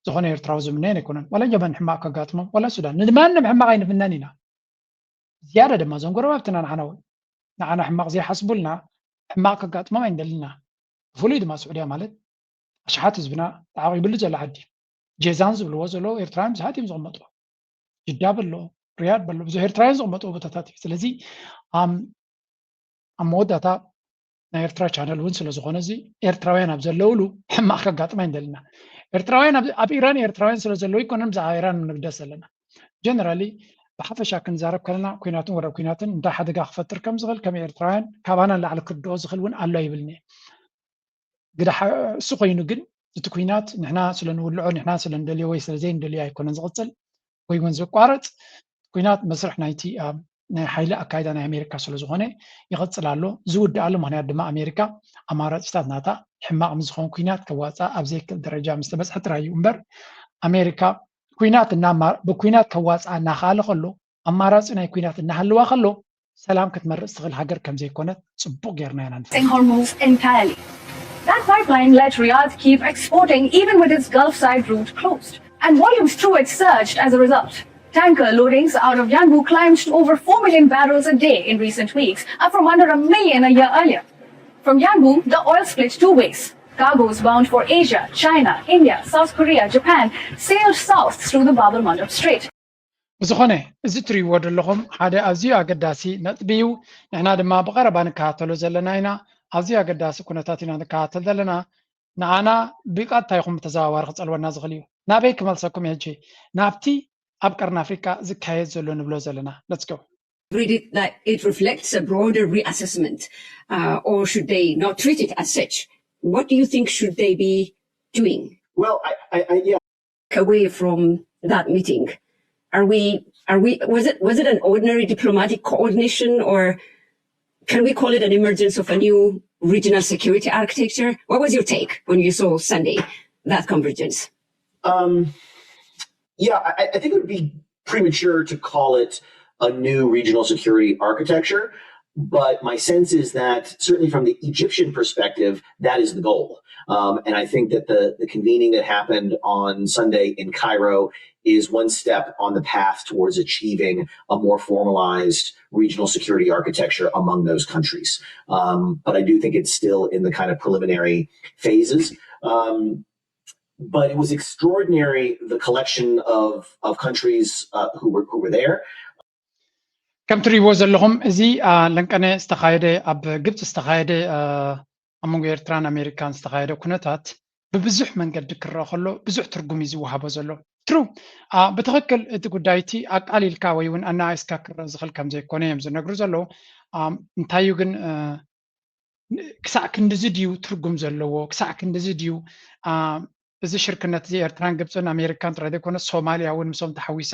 S2: ዝኾነ ኤርትራዊ ዝምነየን ኣይኮነን ዋላ የመን ሕማቕ ከጋጥሞ ዋላ ሱዳን ንማንም ሕማቕ ኣይንፍነን ኢና ዝያዳ ድማ እዞም ጎረባብትና ንዓና እውን ንዓና ሕማቕ ዘይሓስቡልና ሕማቕ ከጋጥሞም ኣይንደልና ብፍሉይ ድማ ስዑድያ ማለት ኣሽሓት ህዝብና ተዓቂብሉ ዘሎ ዓዲ ጀዛን ዝብልዎ ዘለዎ ኤርትራውያን ብዙሓት እዮም ዝቕመጥዎ ጅዳ በሎ ሪያድ በሎ ብዙሕ ኤርትራውያን ዝቕመጥዎ ቦታታት እዩ ስለዚ ኣብ መወዳእታ ናይ ኤርትራ ቻነል እውን ስለ ዝኾነ እዚ ኤርትራውያን ኣብ ዘለውሉ ሕማቕ ከጋጥማ ይንደልና ኤርትራውያን ኣብ ኢራን ኤርትራውያን ስለ ዘለዎ ይኮነን ብዛዕባ ኢራን ንግደስ ዘለና ጀነራሊ ብሓፈሻ ክንዛረብ ከለና ኩናትን ወረብ ኩናትን እንታይ ሓደጋ ክፈጥር ከም ዝኽእል ከም ኤርትራውያን ካባና ንላዕሊ ክርድኦ ዝኽእል እውን ኣሎ ይብልኒ ግዳ እሱ ኮይኑ ግን እቲ ኩናት ንሕና ስለ ንውልዖ ንሕና ስለ እንደልዮ ወይ ስለ ዘይንደልዮ ኣይኮነን ዝቕፅል ወይ እውን ዝቋረፅ ኩናት መስርሕ ናይቲ ናይ ሓይሊ ኣካይዳ ናይ ኣሜሪካ ስለ ዝኾነ ይቕፅል ኣሎ ዝውድኣሉ ምክንያት ድማ ኣሜሪካ ኣማራፂታት ናታ ሕማቕ ምዝኾን ኩናት ከዋፅእ ኣብ ዘይክእል ደረጃ ምስ ተበፅሐ ጥራይ እዩ እምበር ኣሜሪካ ኩናት ብኩናት ከዋፅኣ እናኽኣለ ከሎ ኣማራፂ ናይ ኩናት እናሃለዋ ከሎ ሰላም ክትመርፅ ትኽእል ሃገር ከም ዘይኮነት ፅቡቅ ጌርና ኢና
S3: Hormuz entirely. That pipeline let Riyadh keep exporting even with its Gulf side route closed. And volumes through it surged as a result. Tanker loadings out of Yanbu climbed to over 4 million barrels a day in recent weeks, up from under 1 million a year earlier. From Yanbu, the oil split two ways. Cargoes bound for Asia, China, India, South Korea, Japan sailed south through the Bab el-Mandab Strait.
S2: ዝኾነ እዚ ትሪእዎ ዘለኹም ሓደ ኣዝዩ ኣገዳሲ ነጥቢ እዩ ንሕና ድማ ብቐረባ ንከታተሎ ዘለና ኢና ኣዝዩ ኣገዳሲ ኩነታት ኢና ንከታተል ዘለና ንዓና ብቐጥታ ይኹም ተዘዋዋሪ ክፀልወና ዝኽእል እዩ ናበይ ክመልሰኩም ሕጂ ናብቲ ኣብ ቀርኒ ኣፍሪካ ዝካየድ ዘሎ ንብሎ ዘለና let's go
S5: Read it like it reflects a broader reassessment, or should they not treat it as such? What do you think should they be doing?
S6: Well, yeah.
S5: Away from that meeting, was it an ordinary diplomatic coordination, or can we call it an emergence of a new regional security architecture? What was your take when you saw Sunday that convergence?
S6: Yeah, I think it would be premature to call it a new regional security architecture, but my sense is that certainly from the Egyptian perspective, that is the goal. And I think that the convening that happened on Sunday in Cairo is one step on the path towards achieving a more formalized regional security architecture among those countries. But I do think it's still in the kind of preliminary phases. But it was extraordinary, the collection of countries who were there.
S2: ከም ትሪእዎ ዘለኹም እዚ ለንቀነ ዝተኻየደ ኣብ ግብፂ ዝተኻየደ ኣብ መንጎ ኤርትራን ኣሜሪካን ዝተኻየደ ኩነታት ብብዙሕ መንገዲ ክረአ ከሎ ብዙሕ ትርጉም እዩ ዝወሃቦ ዘሎ ትሩ ብትኽክል እቲ ጉዳይ እቲ ኣቃሊልካ ወይ እውን ኣናኣይስካ ክረአ ዝኽእል ከም ዘይኮነ እዮም ዝነግሩ ዘለዉ እንታይ እዩ ግን ክሳዕ ክንዲዚ ድዩ ትርጉም ዘለዎ ክሳዕ ክንዲዚ ድዩ እዚ ሽርክነት እዚ ኤርትራን ግብፅን ኣሜሪካን ጥራይ ዘይኮነስ ሶማልያ እውን ምሶም ተሓዊሳ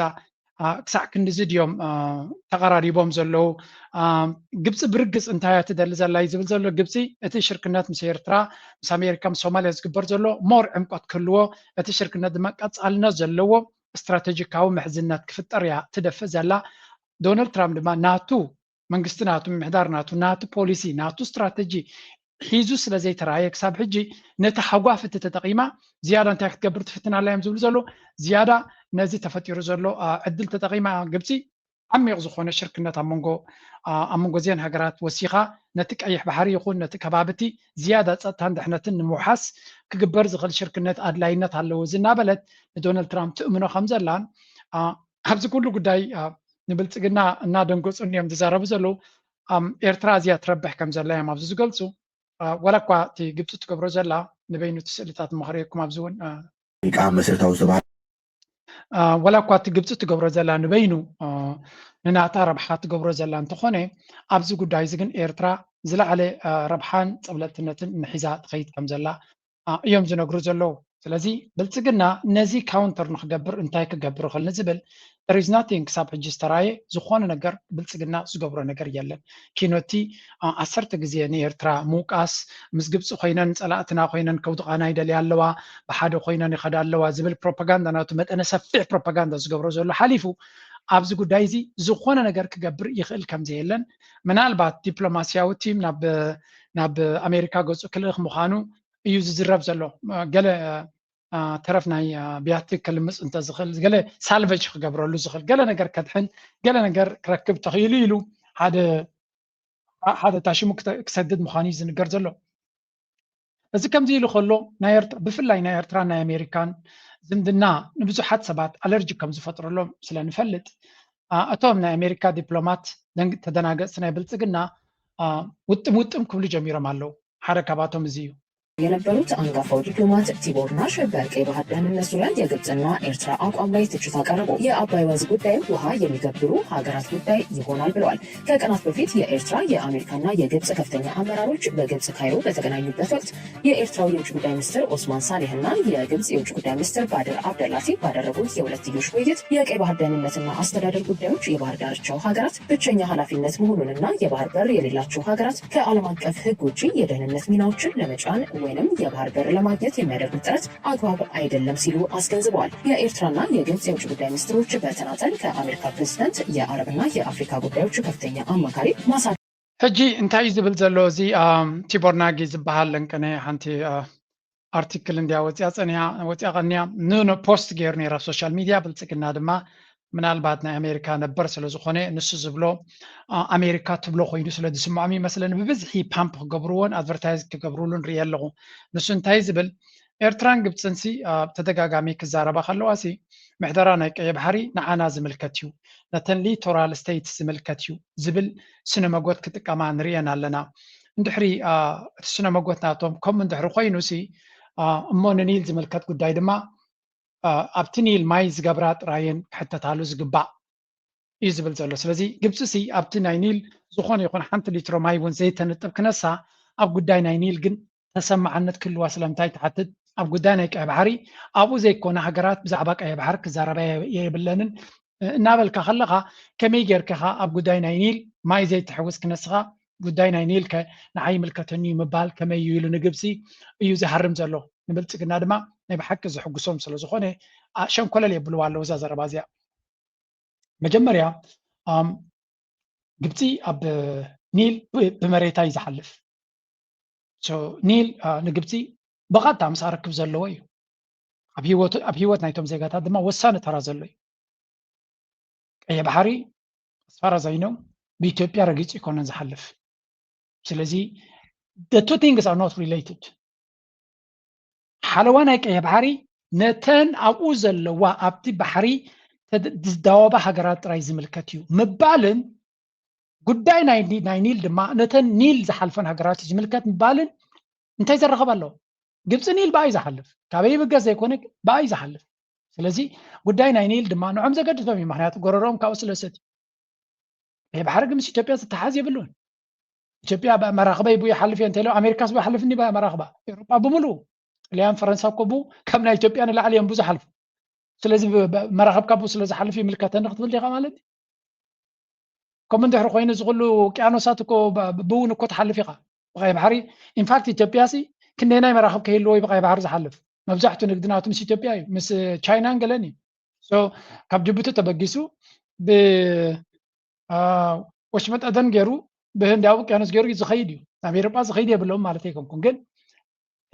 S2: ክሳዕ ክንዲዚ ድዮም ተቀራሪቦም ዘለው ግብፂ ብርግፅ እንታይ ትደሊ ዘላ ዝብል ዘሎ ግብፂ እቲ ሽርክነት ምስ ኤርትራ ምስ ኣሜሪካ ምስ ሶማልያ ዝግበር ዘሎ ሞር ዕምቆት ክህልዎ እቲ ሽርክነት ድማ ቀፃልነት ዘለዎ ስትራቴጂካዊ ምሕዝነት ክፍጠር እያ ትደፍእ ዘላ ዶናልድ ትራምፕ ድማ ናቱ መንግስቲ ናቱ ምምሕዳር ናቱ ፖሊሲ ናቱ ስትራቴጂ ሒዙ ስለ ዘይተረኣየ ክሳብ ሕጂ ነቲ ሓጓፍ እቲ ተጠቂማ ዝያዳ እንታይ ክትገብር ትፍትናላ እዮም ዝብሉ ዘሎ ዝያዳ ነዚ ተፈጢሩ ዘሎ ዕድል ተጠቂማ ግብፂ ዓሚቕ ዝኾነ ሽርክነት ኣብ መንጎ እዚአን ሃገራት ወሲኻ ነቲ ቀይሕ ባሕሪ ይኹን ነቲ ከባቢቲ ዝያዳ ፀጥታን ድሕነትን ንምውሓስ ክግበር ዝኽእል ሽርክነት ኣድላይነት ኣለዎ ዝናበለት ንዶናልድ ትራምፕ ትእምኖ ከም ዘላን ኣብዚ ኩሉ ጉዳይ ንብልፅግና እናደንገፁ እዮም ዝዛረቡ ዘለው ኤርትራ እዚያ ትረብሕ ከም ዘላ እዮም ኣብዚ ዝገልፁ ወላ እኳ እቲ ግብፂ ትገብሮ ዘላ ንበይኑ እቲ ስእልታት መኽሪኩም ኣብዚ እውን
S12: መሰረታዊ ዝበሃል
S2: ወላ እኳ እቲ ግብፂ ትገብሮ ዘላ ንበይኑ ንናታ ረብሓ ትገብሮ ዘላ እንተኾነ ኣብዚ ጉዳይ እዚ ግን ኤርትራ ዝለዓለ ረብሓን ፀብለጥነትን ንሒዛ ትኸይድ ከም ዘላ እዮም ዝነግሩ ዘለው ስለዚ ብልፅግና ነዚ ካውንተር ንክገብር እንታይ ክገብር ይኽእል ንዝብል there is nothing ክሳብ ሕጂ ዝተረኣየ ዝኾነ ነገር ብልፅግና ዝገብሮ ነገር የለን ኪኖቲ 10 ግዜ ንኤርትራ ምውቃስ ምስ ግብፂ ኮይነን ፀላእትና ኮይነን ከውድቃና ይደልያ ኣለዋ ብሓደ ኮይነን ይኸዳ ኣለዋ ዝብል ፕሮፓጋንዳ ናቱ መጠነ ሰፊሕ ፕሮፓጋንዳ ዝገብሮ ዘሎ ሓሊፉ ኣብዚ ጉዳይ እዚ ዝኾነ ነገር ክገብር ይኽእል ከም ዘየለን ምናልባት ዲፕሎማስያዊ ቲም ናብ ኣሜሪካ ገፁ ክልእኽ ምዃኑ እዩ ዝዝረብ ዘሎ ገለ ተረፍ ናይ ቢያቲ ክልምፅ እንተዝኽእል ገለ ሳልቨጅ ክገብረሉ ዝኽእል ገለ ነገር ከድሕን ገለ ነገር ክረክብ ተኽኢሉ ኢሉ ሓደ ታሽሙ ክሰድድ ምዃኑ እዩ ዝንገር ዘሎ እዚ ከምዚ ኢሉ ከሎ ብፍላይ ናይ ኤርትራ ናይ ኣሜሪካን ዝምድና ንብዙሓት ሰባት ኣለርጂ ከም ዝፈጥረሎም ስለንፈልጥ እቶም ናይ ኣሜሪካ ዲፕሎማት ተደናገፅቲ ናይ ብልፅግና ውጥም ክብሉ ጀሚሮም ኣለው ሓደ ካባቶም እዚ እዩ
S13: የነበሩት አንጋፋው ዲፕሎማት ቲቦር ናሽ በቀይ ባህር ደህንነት ዙሪያ የግብፅና ኤርትራ አቋም ላይ ትችት አቀረቡ። የአባይ ወንዝ ጉዳይ ውሃ የሚገብሩ ሀገራት ጉዳይ ይሆናል ብለዋል። ከቀናት በፊት የኤርትራ የአሜሪካና የግብፅ ከፍተኛ አመራሮች በግብፅ ካይሮ በተገናኙበት ወቅት የኤርትራው የውጭ ጉዳይ ሚኒስትር ኦስማን ሳሌህና የግብፅ የውጭ ጉዳይ ሚኒስትር ባድር አብደላቲ ባደረጉት የሁለትዮሽ ውይይት የቀይ ባህር ደህንነትና አስተዳደር ጉዳዮች የባህር ዳርቻው ሀገራት ብቸኛ ኃላፊነት መሆኑንና የባህር በር የሌላቸው ሀገራት ከዓለም አቀፍ ሕግ ውጭ የደህንነት ሚናዎችን ለመጫን ወይንም የባህር በር ለማግኘት የሚያደርጉት ጥረት አግባብ አይደለም ሲሉ አስገንዝበዋል። የኤርትራና የግብፅ የውጭ ጉዳይ ሚኒስትሮች በተናጠል ከአሜሪካ ፕሬዝዳንት የአረብና የአፍሪካ ጉዳዮች ከፍተኛ አማካሪ ማሳ
S2: ሕጂ እንታይ ዝብል ዘሎ እዚ ቲቦር ናጊ ዝበሃል ለንቀነ ሓንቲ አርቲክል እንዲያ ወፅያ ቀኒያ ፖስት ገይሩ ነይራ ሶሻል ሚዲያ ብልፅግና ድማ ምናልባት ናይ ኣሜሪካ ነበር ስለ ዝኾነ ንሱ ዝብሎ ኣሜሪካ ትብሎ ኮይኑ ስለ ዝስምዖም ይመስለኒ ብብዝሒ ፓምፕ ክገብርዎን ኣድቨርታይዝ ክገብርሉን ንሪኢ ኣለኹ ንሱ እንታይ ዝብል ኤርትራን ግብፅንሲ ተደጋጋሚ ክዛረባ ከለዋሲ ምሕደራ ናይ ቀይ ባሕሪ ንዓና ዝምልከት እዩ ነተን ሊቶራል ስቴትስ ዝምልከት እዩ ዝብል ስነ መጎት ክጥቀማ ንሪአን ኣለና እንድሕሪ እቲ ስነ መጎት ናቶም ከምኡ እንድሕሪ ኮይኑሲ እሞ ንኒል ዝምልከት ጉዳይ ድማ ኣብቲ ኒል ማይ ዝገብራ ጥራየን ክሕተታሉ ዝግባእ እዩ ዝብል ዘሎ ስለዚ ግብፂ ሲ ኣብቲ ናይ ኒል ዝኾነ ይኹን ሓንቲ ሊትሮ ማይ እውን ዘይተንጥብ ክነሳ ኣብ ጉዳይ ናይ ኒል ግን ተሰማዓነት ክህልዋ ስለምንታይ ትሓትት ኣብ ጉዳይ ናይ ቀይ ባሕሪ ኣብኡ ዘይኮነ ሃገራት ብዛዕባ ቀይ ባሕሪ ክዛረባ የብለንን እናበልካ ከለካ ከመይ ጌርካ ኣብ ጉዳይ ናይ ኒል ማይ ዘይትሕውስ ክነስኻ ጉዳይ ናይ ኒል ንዓይ ይምልከተኒ ምባል ከመይ እዩ ኢሉ ንግብፂ እዩ ዝሃርም ዘሎ ንብልፅግና ድማ ናይ ብሓቂ ዝሕጉሶም ስለ ዝኾነ ሸንኮለል የብልዋ ኣለዉ እዛ ዘረባ እዚኣ መጀመርያ ግብፂ ኣብ ኒል ብመሬታ እዩ ዝሓልፍ ኒል ንግብፂ ብቐጥታ ምስ ርክብ ዘለዎ እዩ ኣብ ሂወት ናይቶም ዜጋታት ድማ ወሳኒ ተራ ዘሎ እዩ ቀይ ባሕሪ ኣስፋራ ዘይኖም ብኢትዮጵያ ረጊፁ ይኮነን ዝሓልፍ ስለዚ the two things are not related ሓለዋ ናይ ቀይ ባሕሪ ነተን ኣብኡ ዘለዋ ኣብቲ ባሕሪ ዝዳወባ ሃገራት ጥራይ ዝምልከት እዩ ምባልን ጉዳይ ናይ ኒል ድማ ነተን ኒል ዝሓልፈን ሃገራት ዝምልከት ምባልን እንታይ ዘረኸብ ኣለዎ ግብፂ ኒል ብኣይ ዝሓልፍ ካበይ ብገዝ ዘይኮነ ብኣይ ዝሓልፍ ስለዚ ጉዳይ ናይ ኒል ድማ ንዖም ዘገድዶም እዩ ምክንያቱ ጎረሮም ካብኡ ስለሰት ቀይ ባሕሪ ግን ምስ ኢትዮጵያ ዝተሓዝ የብሉን ኢትዮጵያ በመራኸበ ይቡ ይሓልፍ እንተለው ኣሜሪካስ በሓልፍኒ በመራኸባ ኤውሮጳ በሙሉ ሊያን ፈረንሳይ ኮቡ ከምና ኢትዮጵያ ንላዕሊ እዮም ብዙ ሓልፉ ስለዚ መራኸብካ ቡ ስለዚ ሓልፍ ይምልከተኒ ክትብል ዲኻ ማለት ከምኡ እንድሕሪ ኮይኑ ዝኩሉ ውቅያኖሳት እኮ ብውን እኮ ተሓልፍ ኢኻ ብቀይ ባሕሪ ኢንፋክት ኢትዮጵያ ሲ ክንደይ መራኸብ ከይልዎ ብቀይ ባሕሪ ዝሓልፍ መብዛሕትኡ ንግድናቱ ምስ ኢትዮጵያ እዩ ምስ ቻይናን ገለን እዩ ሶ ካብ ጅቡቲ ተበጊሱ ወሽመጥ አደን ገይሩ በህንዳዊ ውቅያኖስ ገይሩ ዝኸይድ እዩ ናብ ኤውሮጳ ዝኸይድ የብለውም ማለት ኣይኮንኩን ግን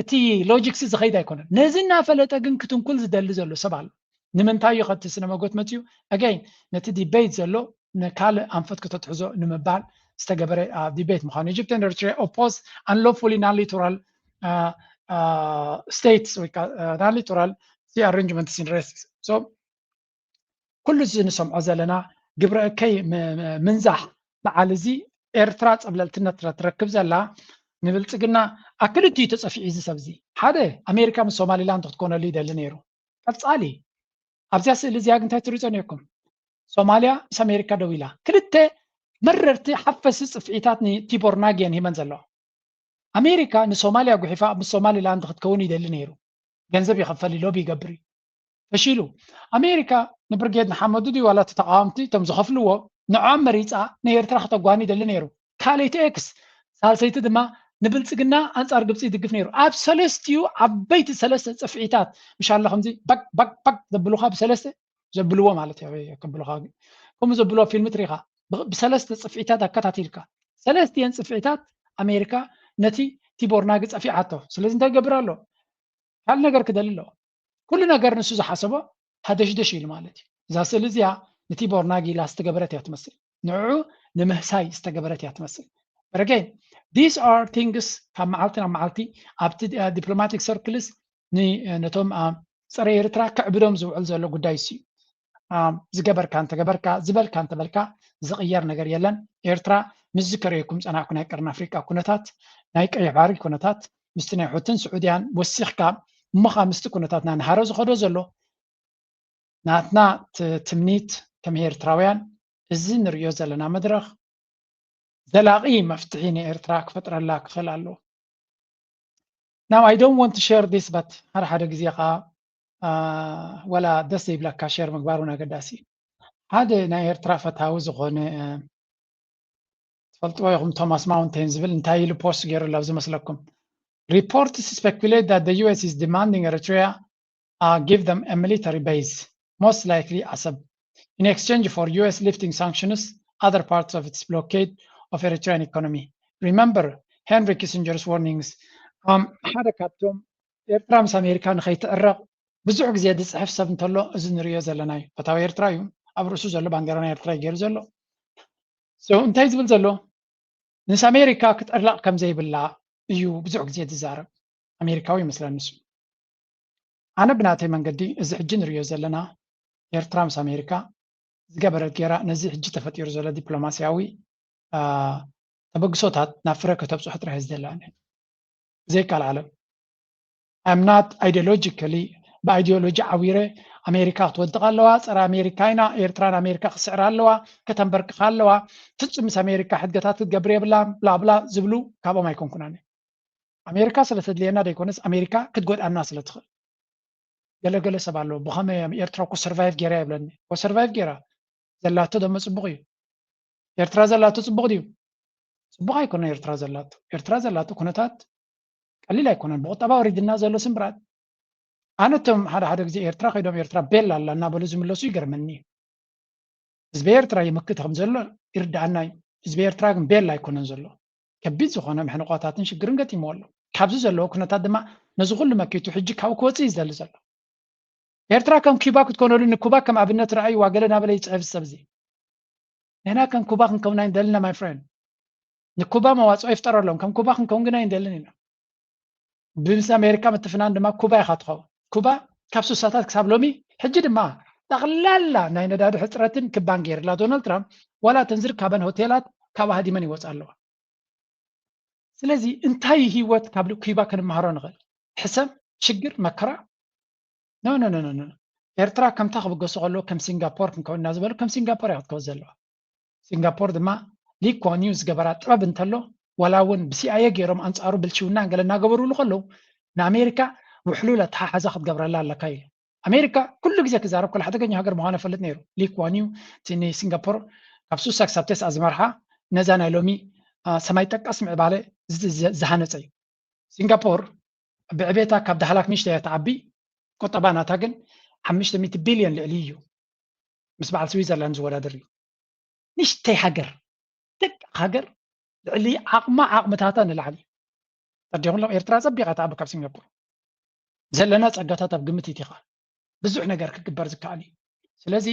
S2: እቲ ሎጂክስ ዝኸይድ ኣይኮነን ነዚ እናፈለጠ ግን ክትንኩል ዝደሊ ዘሎ ሰብ ኣሎ ንምንታይ እዩ ከቲ ስነ መጎት መፅዩ ኣጋይን ነቲ ዲቤት ዘሎ ንካልእ ኣንፈት ከተትሕዞ ንምባል ዝተገበረ ዲቤት ምዃኑ ኢጅፕት ኤንድ ኤርትራ ኦፖዝ አንሎፉሊ ናን ሊቶራል ስቴትስ ወይ ናን ሊቶራል ሲ ኣሬንጅመንትስ ኢን ሬስትስ ሶ ኩሉ እዚ ንሰምዖ ዘለና ግብረ እከይ ምንዛሕ በዓል እዚ ኤርትራ ፀብለልትነት ትረክብ ዘላ ንብልፅግና ኣክልቲኡ ተፀፊዑ እዚ ሰብ እዚ ሓደ ኣሜሪካ ምስ ሶማሊላንድ ክትኮነሉ ይደሊ ነይሩ ቀፃሊ ኣብዚያ ስእሊ እዚኣ ግን እንታይ ትሪፆ ነይርኩም ሶማልያ ምስ ኣሜሪካ ደው ኢላ ክልተ መረርቲ ሓፈሲ ፅፍዒታት ንቲቦር ናግየን ሂመን ዘለዋ ኣሜሪካ ንሶማልያ ጉሒፋ ምስ ሶማሊላንድ ክትከውን ይደሊ ነይሩ ገንዘብ ይኸፈል ሎቢ ይገብር እዩ ፈሺሉ ኣሜሪካ ንብርጌድ ንሓመዱ ድዩ ዋላ ተቃዋምቲ እቶም ዝኸፍልዎ ንዖም መሪፃ ንኤርትራ ክተጓኒ ይደሊ ነይሩ ካልይቲ ኤክስ ሳልሰይቲ ድማ ንብልፅግና ኣንፃር ግብፂ ይድግፍ ነይሩ ኣብ ሰለስቲኡ ዓበይቲ ሰለስተ ፅፍዒታት ምሻላ ከምዚ ባቅ ባቅ ባቅ ዘብሉካ ብሰለስተ ዘብልዎ ማለት እዩ ከብሉካ ከምኡ ዘብልዎ ፊልም ትሪኻ ብሰለስተ ፅፍዒታት ኣከታቲልካ ሰለስቲአን ፅፍዒታት ኣሜሪካ ነቲ ቲቦርናግ ፀፊዓቶ ስለዚ እንታይ ገብር ኣሎ ካልእ ነገር ክደሊ ኣለዎ ኩሉ ነገር ንሱ ዝሓሰቦ ሃደሽደሽ ኢሉ ማለት እዩ እዛ ስእሊ እዚኣ ንቲቦርናግ ኢላ ዝተገበረት እያ ትመስል ንዕዑ ንምህሳይ ዝተገበረት እያ ትመስል ረገን these are things ካብ መዓልቲ ናብ መዓልቲ ኣብቲ ዲፕሎማቲክ ሰርክልስ ነቶም ፀረ ኤርትራ ክዕብዶም ዝውዕል ዘሎ ጉዳይ እሱ ዝገበርካ እንተገበርካ ዝበልካ እንተበልካ ዝቕየር ነገር የለን ኤርትራ ምስ ዝከረየኩም ፀናዕኩ ናይ ቀረን ኣፍሪቃ ኩነታት ናይ ቀይሕ ባሕሪ ኩነታት ምስቲ ናይ ሑትን ስዑድያን ወሲኽካ እሞኻ ምስቲ ኩነታት ናንሃረ ዝኸዶ ዘሎ ናትና ትምኒት ከም ኤርትራውያን እዚ ንሪኦ ዘለና መድረኽ ዘላቂ መፍትሒ ንኤርትራ ክፈጥረላ ክኽእል ኣለዎ ናው ኣይ ዶንት ዋንት ቱ ሼር ዲስ በት ሓደ ሓደ ግዜ ከዓ ወላ ደስ ዘይብለካ ሼር ምግባር እውን ኣገዳሲ ሓደ ናይ ኤርትራ ፈታዊ ዝኾነ ትፈልጥዎ ኢኹም ቶማስ ማውንቴን ዝብል እንታይ ኢሉ ፖስት ገይሩላ ኣብ ዝመስለኩም reports speculate that the US is demanding Eritrea give them a military base most likely Assab in exchange for US lifting sanctions other parts of its blockade of Eritrean economy. Remember Henry Kissinger's warnings. ሓደ ካብቶም ኤርትራ ምስ ኣሜሪካ ንኸይትዕረቕ ብዙሕ ግዜ ዝፅሕፍ ሰብ እንተሎ እዚ ንሪኦ ዘለና እዩ ፈታዊ ኤርትራ እዩ ኣብ ርእሱ ዘሎ ባንዴራ ናይ ኤርትራ ገይሩ ዘሎ እንታይ ዝብል ዘሎ ምስ ኣሜሪካ ክትዕርላቕ ከም ዘይብላ እዩ ብዙሕ ግዜ ዝዛረብ ኣሜሪካዊ ይመስለኒ ንሱ ኣነ ብናተይ መንገዲ እዚ ሕጂ ንሪኦ ዘለና ኤርትራ ምስ ኣሜሪካ ዝገበረት ጌራ ነዚ ሕጂ ተፈጢሩ ዘሎ ዲፕሎማስያዊ ተበግሶታት ናብ ፍረ ከተብፅሑ ጥራሕ ዝደላኒ ዘይካል ዓለም ኣምናት ኣይዲዮሎጂካሊ ብኣይዲዮሎጂ ዓዊረ ኣሜሪካ ክትወድቕ ኣለዋ ፀረ ኣሜሪካ ኢና ኤርትራን ኣሜሪካ ክስዕራ ኣለዋ ከተንበርክኻ ኣለዋ ፍፁም ምስ ኣሜሪካ ሕድገታት ክትገብር የብላ ብላብላ ዝብሉ ካብኦም ኣይኮንኩናኒ ኣሜሪካ ስለተድልየና ደይኮነስ ኣሜሪካ ክትጎድኣና ስለትኽእል ገለገለ ሰብ ኣለዎ ብኸመይ ኤርትራ ኮ ሰርቫይቭ ጌራ የብለኒ ኮ ሰርቫይቭ ጌራ ዘላቶ ደሞ ፅቡቕ እዩ ኤርትራ ዘላቶ ፅቡቕ ድዩ ፅቡቕ ኣይኮነን ኤርትራ ዘላቶ ኩነታት ቀሊል ኣይኮነን ብቁጠባ ወሪድና ዘሎ ስምብራት ኣነቶም ሓደ ሓደ ግዜ ኤርትራ ከይዶም ኤርትራ ቤል ኣላ እናበሉ ዝምለሱ ይገርመኒ ህዝቢ ኤርትራ ይምክት ከም ዘሎ ይርዳእና እዩ ህዝቢ ኤርትራ ግን ቤል ኣይኮነን ዘሎ ከቢድ ዝኾነ ምሕንቆታትን ሽግርን ገጢምዎ ኣሎ ካብዚ ዘለዎ ኩነታት ድማ ነዚ ኩሉ መኪቱ ሕጂ ካብ ክወፅእ ይዝደሊ ዘሎ ኤርትራ ከም ኩባ ክትኮነሉ ንኩባ ከም ኣብነት ረኣዩ ዋገለ ናበለ ይፅሕፍ ሰብ እዚ ንሕና ከም ኩባ ክንከውና ይንደልና ማይ ፍሬንድ ንኩባ መዋፅኦ ይፍጠረሎም ከም ኩባ ክንከውን ግና ይንደልን ኢና ብምስ ኣሜሪካ ምትፍናን ድማ ኩባ ኢኻ ትኸውን ኩባ ካብ ስሳታት ክሳብ ሎሚ ሕጂ ድማ ጠቕላላ ናይ ነዳዲ ሕፅረትን ክባን ገይርላ ዶናልድ ትራምፕ ዋላ ተንዝርካበን ሆቴላት ካብ ሃዲመን ይወፅ ኣለዋ ስለዚ እንታይ ሂወት ካብ ኩባ ክንመሃሮ ንኽእል ሕሰብ ሽግር መከራ ኖ ኖ ኖ ኖ ኤርትራ ከምታ ክብገሶ ከሎ ከም ሲንጋፖር ክንከውና ዝበሉ ከም ሲንጋፖር እያ ክትከውን ዘለዋ ሲንጋፖር ድማ ሊ ኩዋን ዩ ዝገበራ ጥበብ እንተሎ ወላውን ብሲአየ ገይሮም አንጻሩ ብልሽውና እንገለና ገበሩሉ ከለው ንኣሜሪካ ውሕሉለ ተሓሓዛ ክትገብረላ ኣለካ ኢሉ ኣሜሪካ ኩሉ ግዜ ክዛረብ ኩሉ ሓደገኛ ሃገር ምዃነ ፈልጥ ነይሩ ሊክዋኒው ቲኒ ሲንጋፖር ካብ ሱሳ ክሳብ ቴስዓ ዝመርሓ ነዛ ናይ ሎሚ ሰማይ ጠቀስ ምዕባለ ዝሃነፀ እዩ ሲንጋፖር ብዕቤታ ካብ ዳህላክ ንሽተ እያ ተዓቢ ቁጠባ ናታ ግን 500 ቢልዮን ልዕሊ እዩ ምስ በዓል ስዊዘርላንድ ዝወዳደር እዩ ንሽተይ ሃገር ደቂ ሃገር ልዕሊ ዓቕምታታ ንላዕሊ ተዲኹምሎም ኤርትራ ፀቢቓ ተዓቢ ካብ ሲንጋፖር ዘለና ፀጋታት ኣብ ግምት ይቲኻ ብዙሕ ነገር ክግበር ዝከኣል እዩ ስለዚ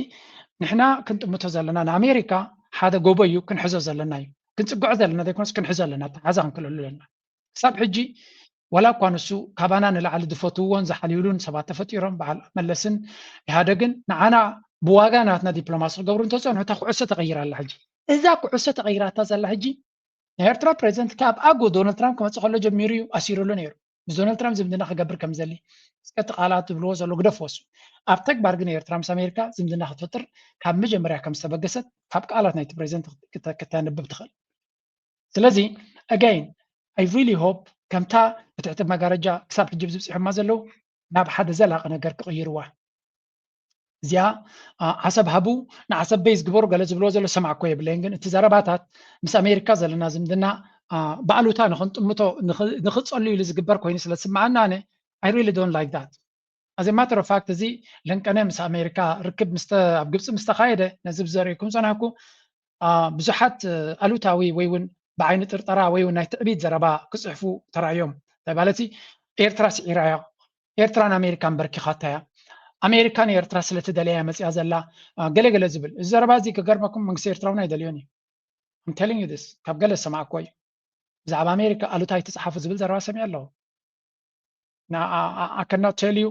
S2: ንሕና ክንጥምቶ ዘለና ንኣሜሪካ ሓደ ጎቦ እዩ ክንሕዞ ዘለና እዩ ክንፅጉዖ ዘለና ዘይኮነስ ክንሕዞ ኣለና ተሓዛ ክንክለሉ ኣለና ክሳብ ሕጂ ወላ እኳ ንሱ ካባና ንላዕሊ ዝፈትውዎን ዝሓልዩሉን ሰባት ተፈጢሮም በዓል መለስን ኢሃደግን ንዓና ብዋጋ ናትና ዲፕሎማሲ ክገብሩ እንተፀንሑ እታ ኩዕሶ ተቐይራ ኣላ ሕጂ እዛ ኩዕሶ ተቐይራታ ዘላ ሕጂ ናይ ኤርትራ ፕሬዚደንት ካብ ኣጎ ዶናልድ ትራምፕ ክመፅእ ከሎ ጀሚሩ እዩ ኣሲሩሉ ነይሩ ምስ ዶናልድ ትራምፕ ዝምድና ክገብር ከም ዘሊ እስከቲ ቃላት ዝብልዎ ዘሎ ግደፍወሱ ኣብ ተግባር ግን ኤርትራ ምስ ኣሜሪካ ዝምድና ክትፈጥር ካብ መጀመርያ ከም ዝተበገሰት ካብ ቃላት ናይቲ ፕሬዚደንት ክተንብብ ትኽእል ስለዚ ኣጋይን ኣይ ሪሊ ሆፕ ከምታ ብትሕቲ መጋረጃ ክሳብ ሕጂ ዝብፅሑማ ዘለው ናብ ሓደ ዘላቂ ነገር ክቕይርዋ እዚኣ ሓሰብ ሃቡ ንሓሰብ በይ ዝግበሩ ገለ ዝብልዎ ዘሎ ሰማዕ እኮ የብለይን ግን እቲ ዘረባታት ምስ ኣሜሪካ ዘለና ዝምድና ባዕሉታ ንክንጥምቶ ንክፀሉ ኢሉ ዝግበር ኮይኑ ስለ ዝስማዓና ኣነ ኣይ ሪሊ ዶንት ላይክ ዳት ኣዘ ማተር ኦፍ ፋክት እዚ ለንቀነ ምስ ኣሜሪካ ርክብ ኣብ ግብፂ ምስ ተኻየደ ነዚ ብዘሪእኩም ፀናሕኩ ብዙሓት ኣሉታዊ ወይ እውን ብዓይኒ ጥርጠራ ወይ እውን ናይ ትዕቢት ዘረባ ክፅሕፉ ተራእዮም ማለት ኤርትራ ስዒራያ ኤርትራን ኣሜሪካን በርኪኻታ እያ ኣሜሪካን ኤርትራ ስለትደለያ መፅያ ዘላ ገለገለ ዝብል እዚ ዘረባ እዚ ክገርመኩም መንግስቲ ኤርትራ እውን ኣይደልዮን እዩ I'm telling you this ካብ ገለ ሰማዕኮ እዩ ብዛዕባ ኣሜሪካ ኣሉታይ ተፃሓፉ ዝብል ዘረባ ሰሚዕ ኣለዎ I cannot tell you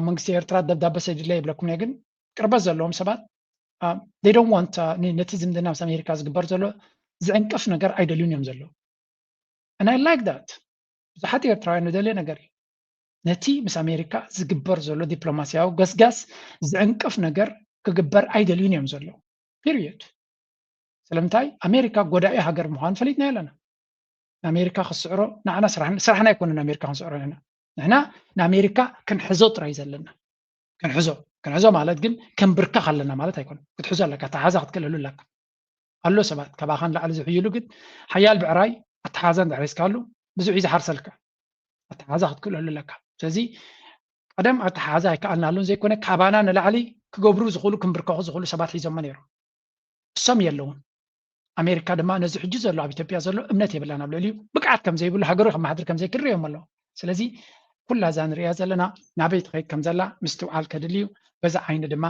S2: መንግስቲ ኤርትራ ደብዳቤ ሰዲድለ ይብለኩም ግን ቅርበት ዘለዎም ሰባት they don't want ነቲ ዝምድና ምስ ኣሜሪካ ዝግበር ዘሎ ዝዕንቅፍ ነገር ኣይደልዩን እዮም ዘለዉ and I like that ብዙሓት ኤርትራውያን ንደልዮ ነገር እዩ ነቲ ምስ ኣሜሪካ ዝግበር ዘሎ ዲፕሎማስያዊ ገስጋስ ዝዕንቅፍ ነገር ክግበር ኣይደልዩን እዮም ዘለዉ ፒሪየድ ስለምንታይ ኣሜሪካ ጎዳኢ ሃገር ምዃን ፈሊጥና ኣለና ንኣሜሪካ ክስዕሮ ንዓና ስራሕና ኣይኮነን ኣሜሪካ ክንስዕሮ ኢና ንሕና ንኣሜሪካ ክንሕዞ ጥራይ ዘለና ክንሕዞ ማለት ግን ክንብርከኽ ኣለና ማለት ኣይኮነን ክትሕዞ ኣለካ ተሓዛ ክትክእለሉ ኣለካ ኣሎ ሰባት ካባኻን ላዕሊ ዝሕይሉ ግን ሓያል ብዕራይ ኣተሓዛ እንዳሕሪስካሉ ብዙሕ እዩ ዝሓርሰልካ ኣተሓዛ ክትክእለሉ ኣለካ ስለዚ ቀደም ኣተሓዛ ኣይከኣልናሉን ዘይኮነ ካባና ንላዕሊ ክገብሩ ዝኽእሉ ክንብርከኹ ዝኽእሉ ሰባት ሒዞሞ ነይሮም እሶም የለውን ኣሜሪካ ድማ ነዚ ሕጂ ዘሎ ኣብ ኢትዮጵያ ዘሎ እምነት የብላን ኣብ ልዕሊኡ ብቅዓት ከም ዘይብሉ ሃገሩ ከመሓድር ከም ዘይክርዮም ኣለዎ ስለዚ ኩላ እዛ ንሪኣ ዘለና ናበይ ትኸይድ ከም ዘላ ምስትውዓል ከድልዩ በዛ ዓይኒ ድማ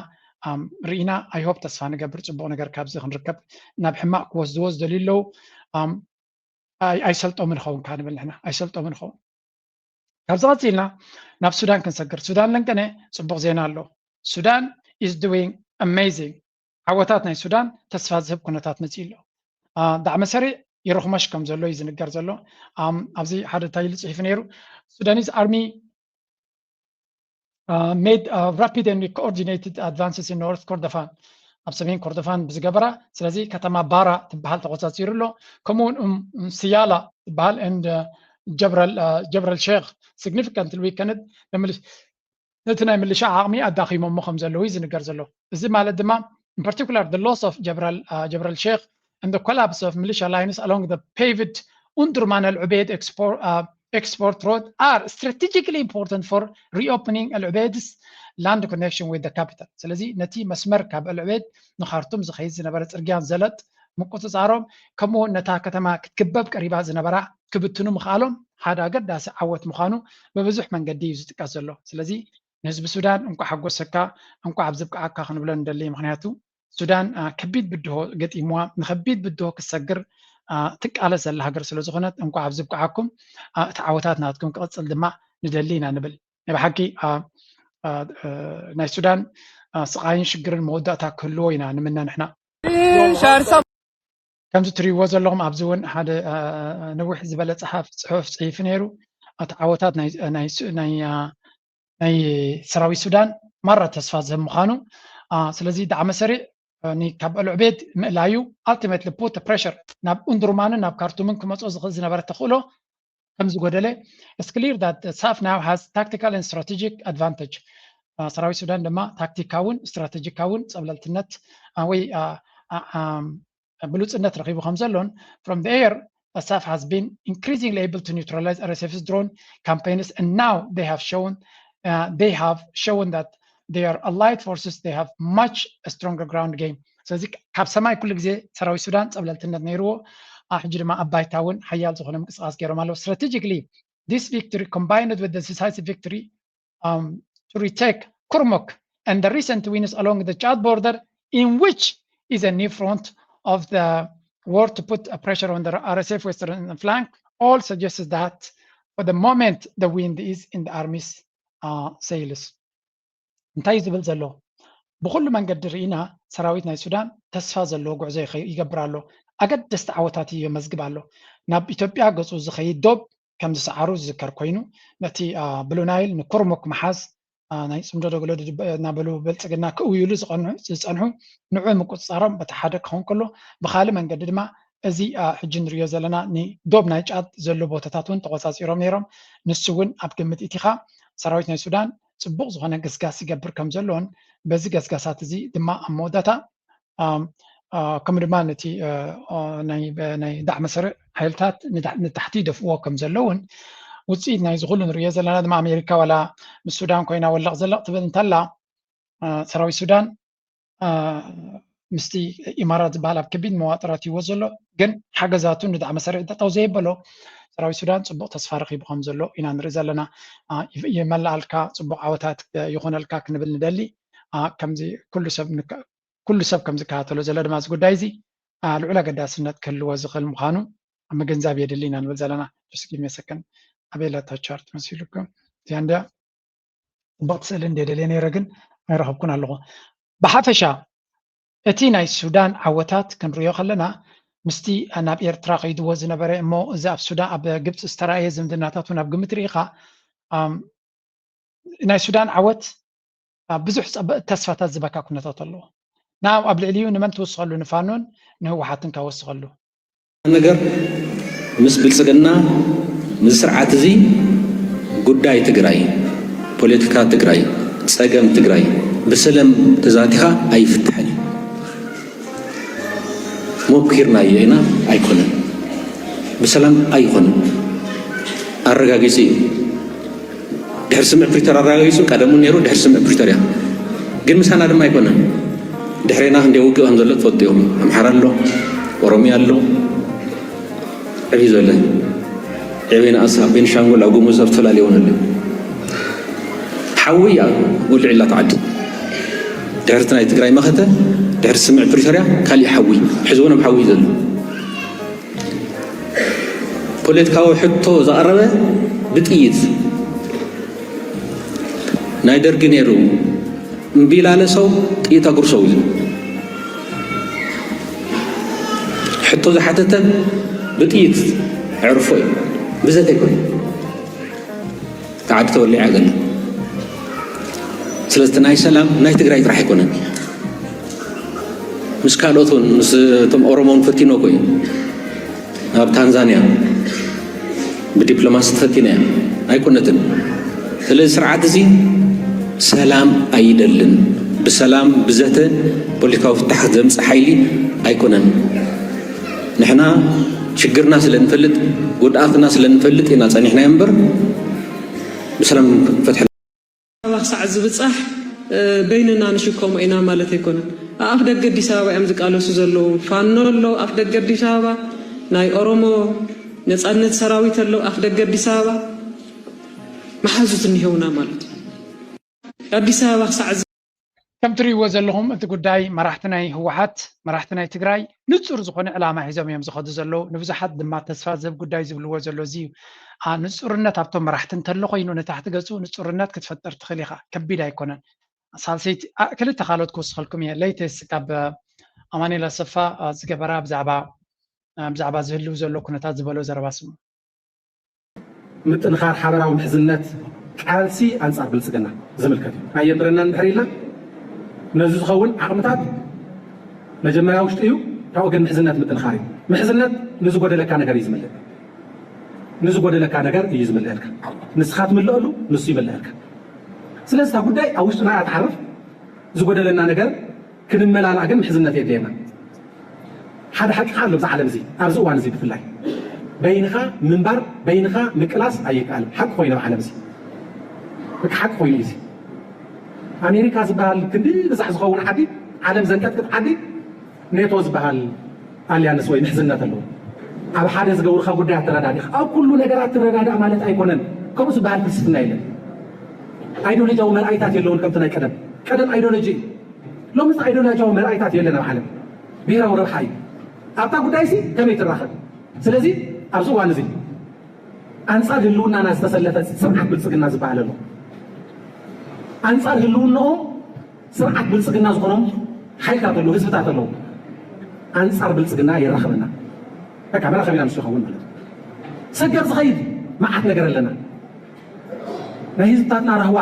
S2: ርኢና ኣይሆፕ ተስፋ ንገብር ፅቡቅ ነገር ካብዚ ክንርከብ ናብ ሕማቅ ክወስድዎ ዝደልዩ ኣለው ኣይሰልጦምን ንኸውን ካ ንብል ንሕና ኣይሰልጦምን ንኸውን ካብዚ ቀፂልና ናብ ሱዳን ክንሰግር ሱዳን ለንቀነ ፅቡቅ ዜና ኣሎ ሱዳን is doing amazing ዓወታት ናይ ሱዳን ተስፋ ዝህብ ኩነታት መፅኡ ኣሎ ዳዕመ ሰሪዕ ይረኽመሽ ከም ዘሎ እዩ ዝንገር ዘሎ ኣብዚ ሓደ ታይል ፅሒፍ ነይሩ ሱዳኒዝ ኣርሚ made rapid and coordinated advances in North Kordofan ኣብ ሰሜን ኮርዶፋን ብዝገበራ ስለዚ ከተማ ባራ ትበሃል ተቆፃፂሩ ኣሎ ከምኡውን ስያላ ትበሃል and ጀብረል ሼክ significantly weakened ነቲ ናይ ምልሻ ዓቕሚ ኣዳኺሞሞ ከም ዘለዉ እዩ ዝንገር ዘሎ እዚ ማለት ድማ in particular the loss of Jebel Sheikh and the collapse of militia lines along the paved Umdurman al-Ubaid export road are strategically important for reopening al-Ubaid's land connection with the capital. ስለዚ ነቲ መስመር ካብ al-Ubaid ንኻርቱም ዝኸይድ ዝነበረ ፅርግያን ዘለጥ ምቁፅፃሮም ከምኡ ነታ ከተማ ክትክበብ ቀሪባ ዝነበራ ክብትኑ ምኽኣሎም ሓደ ኣገዳሲ ዓወት ምዃኑ በብዙሕ መንገዲ እዩ ዝጥቀስ ዘሎ ስለዚ ንህዝቢ ሱዳን እንኳ ሓጎሰካ እንኳ ኣብ ዝብቃዓካ ክንብሎ ንደሊ ምክንያቱ ሱዳን ከቢድ ብድሆ ገጢምዋ ንከቢድ ብድሆ ክሰግር ትቃለስ ዘላ ሃገር ስለ ዝኾነት እንኳ ኣብ ዝብቃዓኩም እቲ ዓወታት ናትኩም ክቕፅል ድማ ንደሊ ኢና ንብል ናይ ብሓቂ ናይ ሱዳን ስቃይን ሽግርን መወዳእታ ክህልዎ ኢና ንምነ ንሕና ከምዚ ትሪእዎ ዘለኹም ኣብዚ እውን ሓደ ነዊሕ ዝበለ ፅሑፍ ፅሒፉ ነይሩ እቲ ዓወታት ናይ ሰራዊት ሱዳን ማራ ተስፋ ዝህብ ምዃኑ ስለዚ ዳዕመ ሰሪዕ ني كابلو عبيد ملايو ultimately put the pressure ناب اندرومان ناب كارتومن كمصو زخز نبر تخولو كمز غودله it's clear that SAF now has tactical and strategic advantage سراوي السودان لما تاكتيكاون استراتيجيكاون صبللتنت وي بلوصنت رقيبو خمزلون from the air SAF has been increasingly able to neutralize RSF's drone campaigns and now they have shown that their allied forces they have much stronger ground game ስለዚህ ካብ ሰማይ ኩሉ ግዜ ሰራዊት ሱዳን ጸብለልትነት ነይርዎ ሕጂ ድማ ኣባይታውን ሓያል ዝኾነ ምንቅስቃስ ገይሮም ኣለዉ strategically this victory combined with the decisive victory to retake Kurmuk and the recent wins along the Chad border in which is a new front of the war to put a pressure on the RSF western flank all suggests that for the moment the wind is in the army's sails እንታይ ዝብል ዘሎ ብኩሉ መንገዲ ርኢና ሰራዊት ናይ ሱዳን ተስፋ ዘለዎ ጉዕዞ ይገብር ኣሎ ኣገደስቲ ዓወታት ይመዝግብ ኣሎ ናብ ኢትዮጵያ ገፁ ዝኸይድ ዶብ ከም ዝሰዓሩ ዝዝከር ኮይኑ ነቲ ብሉ ናይል ንኩርሙክ መሓዝ ናይ ጽምዶ ደገሎ ናበሉ ብልጽግና ክእውይሉ ዝጸንሑ ንዑ ምቁጽጻሮም በቲ ሓደ ክኸውን ከሎ ብኻልእ መንገዲ ድማ እዚ ሕጂ ንሪኦ ዘለና ንዶብ ናይ ጫት ዘሎ ቦታታት እውን ተቆጻጺሮም ነይሮም ንሱ እውን ኣብ ግምት ኢቲኻ ሰራዊት ናይ ሱዳን ጽቡቕ ዝኾነ ገስጋስ ይገብር ከም ዘለዎን በዚ ገስጋሳት እዚ ድማ ኣብ መወዳእታ ከምኡ ድማ ነቲ ናይ ዳዕመ ስርዕ ሓይልታት ንታሕቲ ይደፍእዎ ከም ዘለውን ውፅኢት ናይ ዝኩሉ ንሪኦ ዘለና ድማ ኣሜሪካ ዋላ ምስ ሱዳን ኮይና ወለቕ ዘለቕ ትብል እንተላ ሰራዊት ሱዳን ምስቲ ኢማራት ዝበሃል ኣብ ከቢድ መዋጥራት ይዎ ዘሎ ግን ሓገዛቱ ንዳዕመ ስርዕ ጠጠው ዘይበሎ ሰራዊት ሱዳን ጽቡቕ ተስፋ ረኺቡ ከም ዘሎ ኢና ንርኢ ዘለና ይመላኣልካ ጽቡቕ ዓወታት ይኹነልካ ክንብል ንደሊ ከምዚ ኩሉ ሰብ ከም ዝከታተሎ ዘሎ ድማ እዚ ጉዳይ እዚ ልዑል ኣገዳስነት ክህልዎ ዝኽእል ምዃኑ ምግንዛብ የድሊ ኢና ንብል ዘለና just give me a second ኣበየላታ ቻርት መሲሉኩም እዚኣ እንድያ ጽቡቕቲ ስእሊ እንደደልየ ነይረ ግን ኣይረኸብኩን ኣለኹ ብሓፈሻ እቲ ናይ ሱዳን ዓወታት ክንሪኦ ከለና ምስቲ ናብ ኤርትራ ከይድዎ ዝነበረ እሞ እዚ ኣብ ሱዳን ኣብ ግብፂ ዝተረኣየ ዝምድናታት እውን ኣብ ግምት ርኢኻ ናይ ሱዳን ዓወት ብዙሕ ተስፋታት ዝበካ ኩነታት ኣለዎ ናብ ኣብ ልዕሊኡ ንመን ትወስኸሉ ንፋኖን ንህወሓትን ካወስኸሉ
S14: ነገር ምስ ብልጽግና ምስ ስርዓት እዚ ጉዳይ ትግራይ ፖለቲካ ትግራይ ፀገም ትግራይ ብሰላም ተዛቲኻ ኣይፍትሕን ሞኪርናዮ ኢና ኣይኮነን ብሰላም ኣይኮነን ኣረጋጊፂ ድሕሪ ስምዕ ፕሪቶርያ ኣረጋጊፁ ቀደሙ ነይሩ ድሕሪ ስምዕ ፕሪቶርያ ግን ምሳና ድማ ኣይኮነን ድሕሪና ክንደይ ውግእ ከም ዘሎ ትፈልጡ እዮም ኣምሓራ ኣሎ ኦሮሚያ ኣሎ ዕብይ ዝበለ ዕብይን ኣሳ ቤንሻንጉል ኣብ ጉሙዝ ኣብ ዝተፈላለዩ እውን ኣሎ ሓዊ ውልዕ ኢላ ተዓዲ ድሕርቲ ናይ ትግራይ መኸተ ድሕሪ ስምዕ ፕሪቶርያ ካሊእ ሓዊ ሕዚ እውን ኣብ ሓዊ ዘሎ ፖለቲካዊ ሕቶ ዘቐረበ ብጥይት ናይ ደርጊ ነይሩ እምቢ ኢላለ ሰው ጥይት ኣጉርሰው ኢሉ ሕቶ ዝሓተተ ብጥይት ዕርፎ እዩ ብዘት ኣይኮነ ተዓዲ ተወሊዓ ገለ ስለዚ ናይ ሰላም ናይ ትግራይ ጥራሕ ኣይኮነን ምስ ካልኦት እውን ምስ እቶም ኦሮሞን ፈቲኖ ኮይኑ ኣብ ታንዛንያ ብዲፕሎማሲ ተፈቲና እያ ኣይኮነትን ስለዚ ስርዓት እዚ ሰላም ኣይደልን ብሰላም ብዘተ ፖለቲካዊ ፍታሕ ዘምፅእ ሓይሊ ኣይኮነን ንሕና ሽግርና ስለንፈልጥ ጉድኣትና ስለንፈልጥ ኢና ፀኒሕና እምበር ብሰላም ፈትሐ
S15: ክሳዕ ዝብፃሕ በይንና ንሽከሙ ኢና ማለት ኣይኮነን ኣብ ደገ ኣዲስ ኣበባ እዮም ዝቃለሱ ዘለዉ ፋኖ ኣሎ ኣብ ደገ ኣዲስ ኣበባ ናይ ኦሮሞ ነፃነት ሰራዊት ኣሎ ኣብ ደገ ኣዲስ ኣበባ መሓዙት እኒሄውና ማለት እዩ ኣዲስ ኣበባ ክሳዕ
S2: ከም ትሪእዎ ዘለኹም እቲ ጉዳይ መራሕቲ ናይ ህወሓት መራሕቲ ናይ ትግራይ ንፁር ዝኾነ ዕላማ ሒዞም እዮም ዝኸዱ ዘለዉ ንብዙሓት ድማ ተስፋ ዝህብ ጉዳይ ዝብልዎ ዘሎ እዚ እዩ ንፁርነት ኣብቶም መራሕቲ እንተሎ ኮይኑ ንታሕቲ ገፁ ንፁርነት ክትፈጥር ትኽእል ኢኻ ከቢድ ኣይኮነን ሳልሰይቲ ክልተ ካልኦት ክውስኸልኩም እየ ለይተስ ካብ ኣማኒኤል ኣሰፋ ዝገበራ ብዛዕባ ዝህልው ዘሎ ኩነታት ዝበሎ ዘረባ ስሙ
S16: ምጥንኻር ሓበራዊ ምሕዝነት ቃልሲ ኣንጻር ብልጽግና ዝምልከት እዩ ኣየንብረና እንድሕር ኢልና ነዚ ዝኸውን ዓቕምታት መጀመሪያ ውሽጢ እዩ ካብኡ ግን ምሕዝነት ምጥንኻር እዩ ምሕዝነት ንዝጎደለካ ነገር እዩ ዝምልእ ንዝጎደለካ ነገር እዩ ዝምልአልካ ንስኻ ትምልአሉ ንሱ ይምልአልካ ስለዚ እታ ጉዳይ ኣብ ውሽጥና ኣትሓርፍ ዝጎደለና ነገር ክንመላላእ ግን ምሕዝነት የድልየና ሓደ ሓቂኻ ኣሎ ብዛ ዓለም እዚ ኣብዚ እዋን እዚ ብፍላይ በይንኻ ምንባር በይንኻ ምቅላስ ኣይከኣልን ሓቂ ኮይኑ ኣብ ዓለም እዚ ሓቂ ኮይኑ እዚ ኣሜሪካ ዝበሃል ክንዲ ብዛሕ ዝኸውን ዓዲ ዓለም ዘንቀጥቅጥ ዓዲ ኔቶ ዝበሃል ኣልያንስ ወይ ምሕዝነት ኣለዎ ኣብ ሓደ ዝገብሩካ ጉዳያት ተረዳዲኻ ኣብ ኩሉ ነገራት ትረዳዳእ ማለት ኣይኮነን ከምኡ ዝበሃል ፍልስፍና የለን ኣይዲዮሎጂያዊ መርኣይታት የለውን ከምቲ ናይ ቀደም ኣይዲዮሎጂ ሎሚ ኣይዲዮሎጂያዊ መርኣይታት የለን ኣብ ዓለም ብሄራዊ ረብሓ እዩ ኣብታ ጉዳይ ሲ ከመይ ትራኸብ ስለዚ ኣብዚ እዋን እዚ ኣንፃር ህልውናና ዝተሰለፈ ስርዓት ብልፅግና ዝበሃል ኣሎ ኣንፃር ህልውንኦም ስርዓት ብልፅግና ዝኾኖም ሓይልታት ኣለዉ ህዝብታት ኣለዉ ኣንፃር ብልፅግና የራኽበና በቃ መራኸቢና ምስ ይኸውን ማለት ሰገር ዝኸይድ መዓት ነገር ኣለና ናይ ህዝብታትና ረህዋ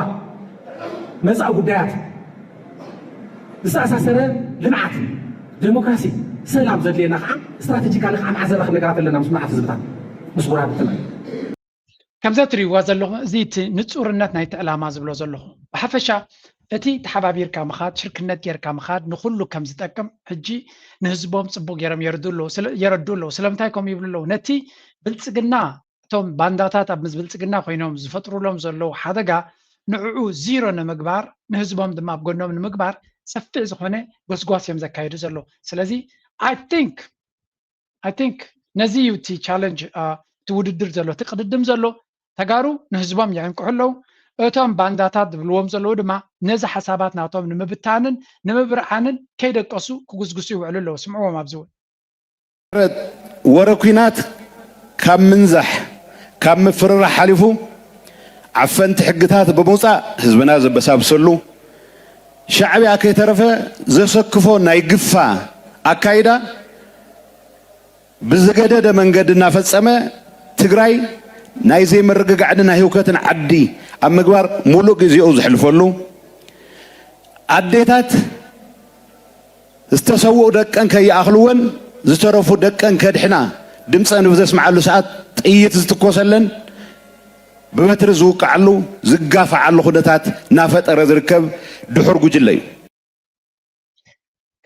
S16: መፃኢ ጉዳያት ዝተኣሳሰረ ልምዓት ዴሞክራሲ ሰላም ዘድልየና ከዓ ስትራቴጂካሊ ከዓ መዓት ዘራኽብ ነገራት ኣለና ምስ መዓት ህዝብታት ምስ ጉራብትና
S2: ከምዚ እትሪእዋ ዘለኹም እዚ እቲ ንፁርነት ናይቲ ዕላማ ዝብሎ ዘለኹ ብሓፈሻ እቲ ተሓባቢርካ ምኻድ ሽርክነት ጌርካ ምኻድ ንኩሉ ከም ዝጠቅም ሕጂ ንህዝቦም ፅቡቅ ገይሮም የረዱ ኣለዉ ስለምንታይ ከምኡ ይብሉ ኣለዉ ነቲ ብልፅግና እቶም ባንዳታት ኣብ ምስ ብልፅግና ኮይኖም ዝፈጥሩሎም ዘለዉ ሓደጋ ንዕኡ ዚሮ ንምግባር ንህዝቦም ድማ ኣብ ጎኖም ንምግባር ሰፊሕ ዝኾነ ጎስጓስ እዮም ዘካይዱ ዘለዉ ስለዚ ኣይ ቲንክ ነዚ እዩ እቲ ቻለንጅ እቲ ውድድር ዘሎ እቲ ቅድድም ዘሎ ተጋሩ ንህዝቦም የዕንቅሑ ኣለዉ እቶም ባንዳታት ዝብልዎም ዘለዉ ድማ ነዚ ሓሳባት ናቶም ንምብታንን ንምብርዓንን ከይደቀሱ ክጉስጉሱ ይውዕሉ ኣለዉ ስምዕዎም ኣብዚ እውን
S17: ወረ ኩናት ካብ ምንዛሕ ካብ ምፍርራሕ ሓሊፉ ዓፈንቲ ሕግታት ብምውፃእ ህዝብና ዘበሳብሰሉ ሻዕብያ ከይተረፈ ዘሰክፎ ናይ ግፋ ኣካይዳ ብዝገደደ መንገዲ እናፈፀመ ትግራይ ናይ ዘይምርግጋዕን ናይ ህውከትን ዓዲ ኣብ ምግባር ሙሉእ ግዜኡ ዝሕልፈሉ ኣዴታት ዝተሰውኡ ደቀን ከይኣኽልወን ዝተረፉ ደቀን ከድሕና ድምፀን ብዘስምዓሉ ሰዓት ጥይት ዝትኮሰለን ብበትሪ ዝውቃዓሉ ዝጋፋዓሉ ኩነታት እናፈጠረ ዝርከብ ድሑር ጉጅለ እዩ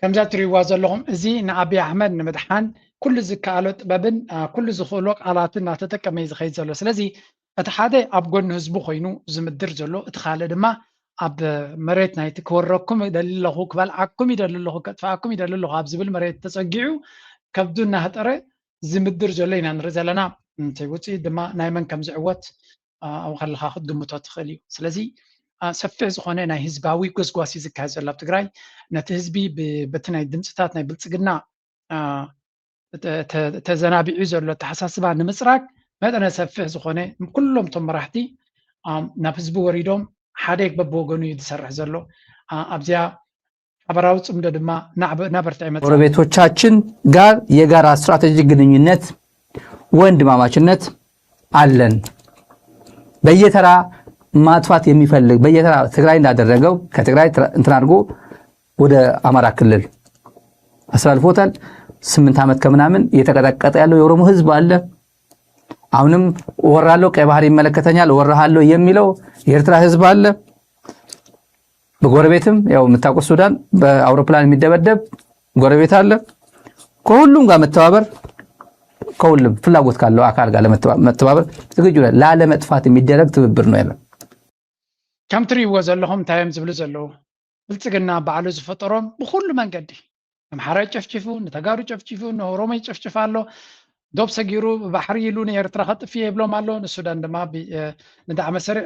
S2: ከምዛ እትሪእዋ ዘለኹም እዚ ንኣብይ ኣሕመድ ንምድሓን ኩሉ ዝከኣሎ ጥበብን ኩሉ ዝኽእሎ ቃላትን እናተጠቀመ እዩ ዝኸይድ ዘሎ ስለዚ እቲ ሓደ ኣብ ጎኒ ህዝቡ ኮይኑ ዝምድር ዘሎ እቲ ካልእ ድማ ኣብ መሬት ናይቲ ክወረኩም ይደሊ ኣለኹ ክበልዓኩም ይደሊ ኣለኹ ከጥፍኣኩም ይደሊ ኣለኹ ኣብ ዝብል መሬት ተፀጊዑ ከብዱ እናህጠረ ዝምድር ዘሎ ኢና ንርኢ ዘለና እንታይ ውፅኢት ድማ ናይ መን ከም ዝዕወት ኣብ ከለካ ክትግምቶ ትኽእል እዩ ስለዚ ሰፊሕ ዝኾነ ናይ ህዝባዊ ጎስጓሲ ዝካየድ ዘሎ ኣብ ትግራይ ነቲ ህዝቢ በቲ ናይ ድምፅታት ናይ ብልፅግና ተዘናቢዑ ዘሎ ተሓሳስባ ንምፅራግ መጠነ ሰፊሕ ዝኾነ ኩሎም ቶም መራሕቲ ናብ ህዝቢ ወሪዶም ሓደ በብወገኑ እዩ ዝሰርሕ ዘሎ ኣብዚያ ሓበራዊ ፅምዶ ድማ ናበርታ ይመጽ
S19: ጎረቤቶቻችን ጋር የጋራ ስትራቴጂክ ግንኙነት ወንድማማችነት አለን በየተራ ማጥፋት የሚፈልግ በየተራ ትግራይ እንዳደረገው ከትግራይ እንትን አድርጎ ወደ አማራ ክልል አሳልፎታል 8 ዓመት ከምናምን እየተቀጠቀጠ ያለው የኦሮሞ ህዝብ አለ አሁንም ወራለው ቀይ ባህር ይመለከተኛል ወራሃለው የሚለው የኤርትራ ህዝብ አለ በጎረቤትም ያው የምታውቁ ሱዳን በአውሮፕላን የሚደበደብ ጎረቤት አለ ከሁሉም ጋር መተባበር ከሁሉም ፍላጎት ካለው አካል ጋር ለመተባበር ዝግጁ ላለመጥፋት የሚደረግ ትብብር ነው ያለው
S2: ከምትሪእዎ ዘለኹም ታይም ዝብሉ ዘለዉ ብልፅግና ባዕሉ ዝፈጠሮም ብኩሉ መንገዲ አምሓራ ጨፍጭፉ ንተጋሩ ጨፍጭፉ ንኦሮሞ ጨፍጭፉ ኣሎ ዶብ ሰጊሩ ባሕሪ ኢሉ ንኤርትራ ከጥፊ ይብሎም ኣሎ ንሱዳን ድማ ንዳዕመ መሰሪዕ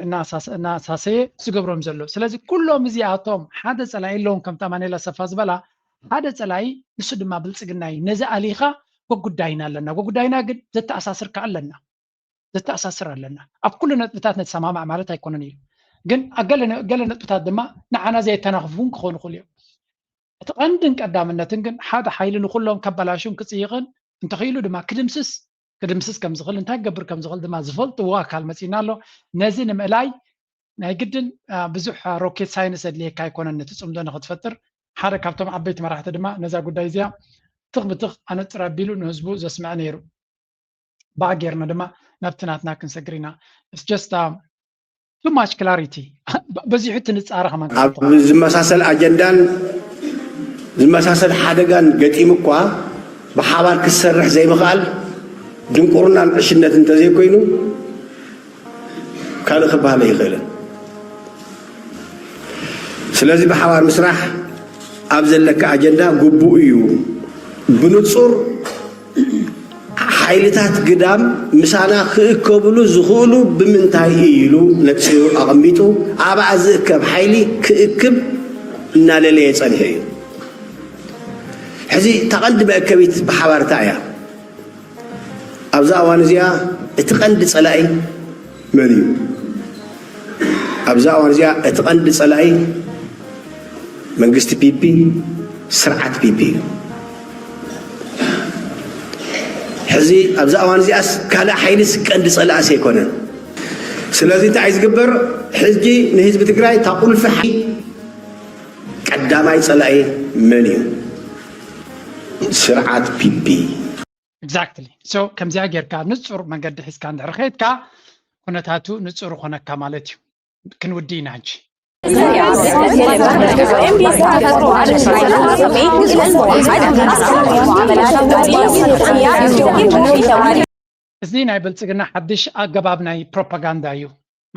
S2: እናሳሰየ ዝገብሮም ዘሎ ስለዚ ኩሎም እዚኣቶም ሓደ ፀላኢ ኣለዎም ከምታ ማኔላ ሰፋ ዝበላ ሓደ ፀላኢ ንሱ ድማ ብልፅግና እዩ ነዚ ኣሊኻ ጉዳይና ኣለና ጉዳይና ግን ዘተኣሳስርካ ኣለና ዘተኣሳስር ኣለና ኣብ ኩሉ ነጥብታት ነተሰማማዕ ማለት ኣይኮነን እዩ ግን ገለ ነጥብታት ድማ ንዓና ዘይተናኽፉን ክኾኑ ይኽእሉ እዮም እቲ ቀንድን ቀዳምነትን ግን ሓደ ሓይሊ ንኩሎም ከበላሹን ክፅይቕን እንተኽኢሉ ድማ ክድምስስ ከም ዝኽእል እንታይ ክገብር ከም ዝኽእል ድማ ዝፈልጥዎ ኣካል መፂና ኣሎ ነዚ ንምእላይ ናይ ግድን ብዙሕ ሮኬት ሳይንስ ኣድልየካ ኣይኮነን ነቲ ፅምዶ ንክትፈጥር ሓደ ካብቶም ዓበይቲ መራሕቲ ድማ ነዛ ጉዳይ እዚኣ ትኽ ብትኽ ኣነፅር ኣቢሉ ንህዝቡ ዘስምዐ ነይሩ ባእ ጌርና ድማ ናብቲ ናትና ክንሰግር ኢና it's just too much clarity በዚሑ ትንፃረ ከመን
S18: ኣብ ዝመሳሰል ኣጀንዳን ዝመሳሰል ሓደጋን ገጢም እኳ ብሓባር ክሰርሕ ዘይምኽኣል ድንቁርናን ዕሽነት እንተዘይኮይኑ ካልእ ክበሃል ኣይኽእልን ስለዚ ብሓባር ምስራሕ ኣብ ዘለካ ኣጀንዳ ግቡእ እዩ ብንጹር ሓይልታት ግዳም ምሳና ክእከብሉ ዝኽእሉ ብምንታይ ኢሉ ነፂሩ ኣቐሚጡ ኣብኣ ዝእከብ ሓይሊ ክእክብ እናለለየ ፀኒሐ እዩ ሕዚ ተቐንዲ መእከቢት ብሓባርታ እያ ኣብዛ እዋን እዚኣ እቲ ቀንዲ ፀላኢ መን እዩ ኣብዛ እዋን እዚኣ እቲ ቀንዲ ፀላኢ መንግስቲ ፒፒ ስርዓት ፒፒ እዩ ሕዚ ኣብዛ እዋን እዚኣስ ካልእ ሓይልስ ቀንዲ ፀላእስ ኣይኮነን ስለዚ እንታይ እዩ ዝግበር ሕጂ ንህዝቢ ትግራይ ታቁልፊ ቀዳማይ ፀላኢ መን እዩ ስርዓት ፒፒ
S2: ኤግዛክትሊ ሶ ከምዚኣ ጌርካ ንፁር መንገዲ ሒዝካ እንድሕር ከይድካ ኩነታቱ ንፁር ኮነካ ማለት እዩ ክንውዲ ኢና ሕጂ እዚ ናይ ብልፅግና ሓድሽ ኣገባብ ናይ ፕሮፓጋንዳ እዩ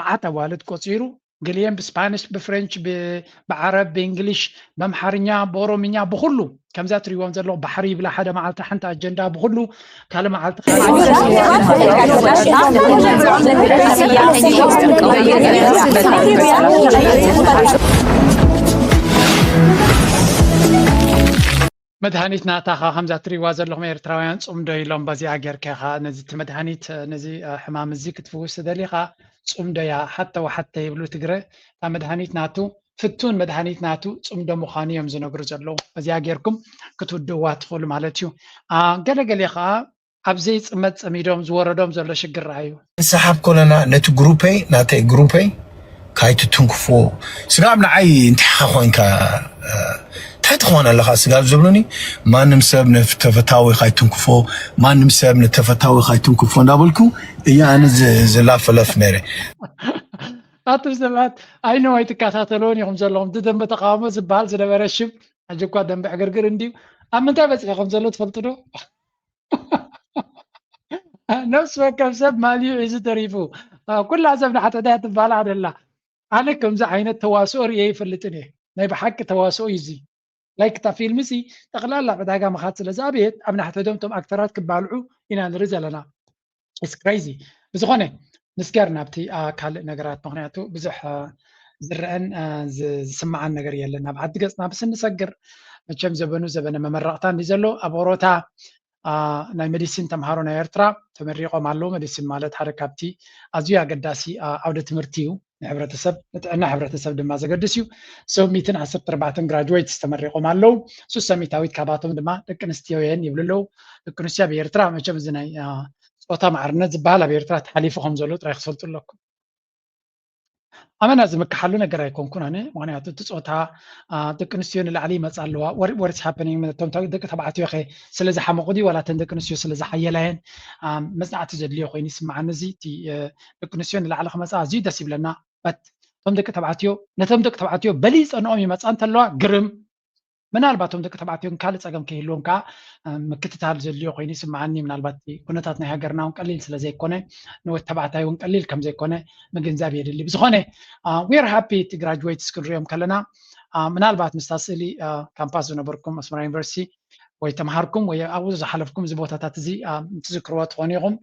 S2: መዓት ኣዋልድ ቆፂሩ ገሊአን ብስፓኒሽ ብፍሬንች ብዓረብ ብእንግሊሽ በአምሓርኛ በኦሮምኛ ብኩሉ ከምዛ ትሪእዎም ዘለኹ ባሕሪ ይብላ ሓደ መዓልቲ ሓንቲ ኣጀንዳ ብኩሉ ካልእ መዓልቲ መድሃኒት ናታኻ ከምዛ ትሪእዋ ዘለኹም ኤርትራውያን ፅምዶ ኢሎም በዚኣ ጌርካ ኢኻ ነዚ እቲ መድሃኒት ነዚ ሕማም እዚ ክትፍውስ ተደሊኻ ፅምዶ እያ ሓተ ወሓተ ይብሉ ትግረ እታ መድሃኒት ናቱ ፍቱን መድሃኒት ናቱ ፅምዶ ምዃኑ እዮም ዝነግሩ ዘለዉ በዚኣ ጌርኩም ክትውድእዋ ትኽእሉ ማለት እዩ ገለገለ ከዓ ኣብዘይ ፅመት ፀሚዶም ዝወረዶም ዘሎ ሽግር ረኣዩ
S20: ንሰሓብ ኮለና ነቲ ግሩፐይ ናተይ ግሩፐይ ካይትትንክፎ ስጋብ ንዓይ እንቲሓ ኮይንካ እንታይ ትኾን ኣለኻ ስጋብ ዝብሉኒ ማንም ሰብ ነተፈታዊ ካይትንክፎ ማንም ሰብ ነተፈታዊ ካይትንክፎ እንዳበልኩ እያ ኣነ ዝላፈለፍ ነይረ
S2: ኣቶም ሰባት ኣይኖ ኣይትከታተልዎን ኢኹም ዘለኹም እቲ ደንበ ተቃውሞ ዝበሃል ዝነበረ ሽም ሕጂ እኳ ደንበ ዕግርግር እንድዩ ኣብ ምንታይ በፂሕኩም ዘሎ ትፈልጡ ዶ ነፍሲ ወከፍ ሰብ ማልዩ ሒዙ ተሪፉ ኩላ ሰብ ንሓተዳ ትበሃል ኣደላ ኣነ ከምዚ ዓይነት ተዋስኦ ርየ ይፈልጥን እየ ናይ ብሓቂ ተዋስኦ እዩ እዚ ላይክ እታ ፊልም እዚ ጠቕላላ ዕዳጋ መኻት ስለ ዝኣብየት ኣብ ናሕተዶም ቶም ኣክተራት ክባልዑ ኢና ንርኢ ዘለና ኢትስ ክሬዚ ብዝኾነ ንስገር ናብቲ ካልእ ነገራት ምክንያቱ ብዙሕ ዝርአን ዝስማዓን ነገር የለን ናብ ዓዲ ገፅና ብስ ንሰግር መቸም ዘበኑ ዘበነ መመረቕታ እንዲ ዘሎ ኣብ ኦሮታ ናይ ሜዲሲን ተምሃሮ ናይ ኤርትራ ተመሪቆም ኣለዉ ሜዲሲን ማለት ሓደ ካብቲ ኣዝዩ ኣገዳሲ ዓውደ ትምህርቲ እዩ ንሕብረተሰብ ንጥዕና ሕብረተሰብ ድማ ዘገድስ እዩ ሰብ 114 ግራጁዌትስ ተመሪቆም ኣለዉ ሱሰሚታዊት ካባቶም ድማ ደቂ ኣንስትዮ እየን ይብሉ ኣለዉ ደቂ ኣንስትዮ ኣብ ኤርትራ መቸም እዚ ናይ ፆታ ማዕርነት ዝበሃል ኣብ ኤርትራ ተሓሊፉ ከም ዘሎ ጥራይ ክፈልጡ ኣለኩም ኣመና ዝምክሓሉ ነገር ኣይኮንኩን ኣነ ምክንያቱ እቲ ፆታ ደቂ ኣንስትዮ ንላዕሊ ይመፃ ኣለዋ ወርስ ሃፐኒንግ ቶም ደቂ ተባዕትዮ ኸ ስለዝሓመቑ ዲ ዋላ ተን ደቂ ኣንስትዮ ስለዝሓየላየን መፅናዕቲ ዘድልዮ ኮይኑ ይስማዓኒ እዚ እቲ ደቂ ኣንስትዮ ንላዕሊ ክመፃ ኣዝዩ ደስ ይብለና ቶም ደቂ ተባዕትዮ ነቶም ደቂ ተባዕትዮ በሊፀንኦም ይመፃ እንተለዋ ግርም ምናልባቶም ደቂ ተባዕትዮ ካልእ ፀገም ከይህልዎም ከዓ ምክትታል ዘድልዮ ኮይኑ ይስማዓኒ ምናልባት ኩነታት ናይ ሃገርና እውን ቀሊል ስለዘይኮነ ንወዲ ተባዕታይ እውን ቀሊል ከም ዘይኮነ ምግንዛብ የድሊ ብዝኾነ ዌር ሃፒ እቲ ግራጁዌትስ ክንሪኦም ከለና ምናልባት ምስታ ስእሊ ካምፓስ ዝነበርኩም ኣስመራ ዩኒቨርሲቲ ወይ ተምሃርኩም ወይ ኣብኡ ዝሓለፍኩም እዚ ቦታታት እዚ ትዝክርዎ ትኾኑ ኢኹም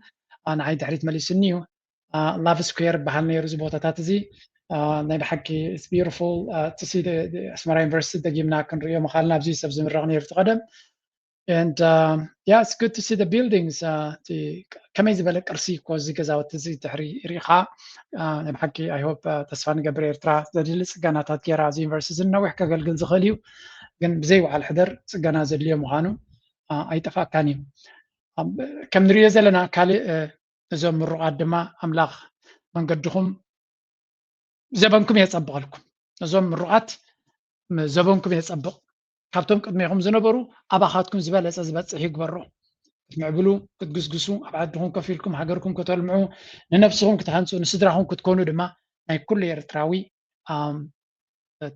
S2: ንዓይ ድሕሪት መሊስኒ እዩ ላቭ ስኩዌር በሃል ነይሩ እዚ ቦታታት እዚ ናይ ብሓቂ it's beautiful to see the ኣስመራ ዩኒቨርሲቲ ደጊምና ክንሪኦ ምኻልና ኣብዚ ሰብ ዝምረቕ ነይሩ ትቐደም and yeah it's good to see the buildings ከመይ ዝበለ ቅርሲ እኮ እዚ ገዛውቲ እዚ ድሕሪ ሪኢኻ ናይ ብሓቂ I hope ተስፋ ንገብር ኤርትራ ዘድሊ ፅገናታት ጌራ እዚ ዩኒቨርሲቲ ዝነዊሕ ከገልግል ዝኽእል እዩ ግን ብዘይ በዓል ሕደር ፅገና ዘድልዮ ምዃኑ ኣይጠፋእካን እዩ ከም ንሪኦ ዘለና ካልእ እዞም ምሩቃት ድማ ኣምላኽ መንገድኹም ዘበንኩም የፀብቐልኩም እዞም ምሩቃት ዘበንኩም የፀብቕ ካብቶም ቅድሚኹም ዝነበሩ ኣባኻትኩም ዝበለፀ ዝበፅሕ ይግበሮ ክትምዕብሉ ክትግስግሱ ኣብ ዓድኹም ከፍ ኢልኩም ሃገርኩም ከተልምዑ ንነፍስኹም ክትሃንፁ ንስድራኹም ክትኮኑ ድማ ናይ ኩሉ ኤርትራዊ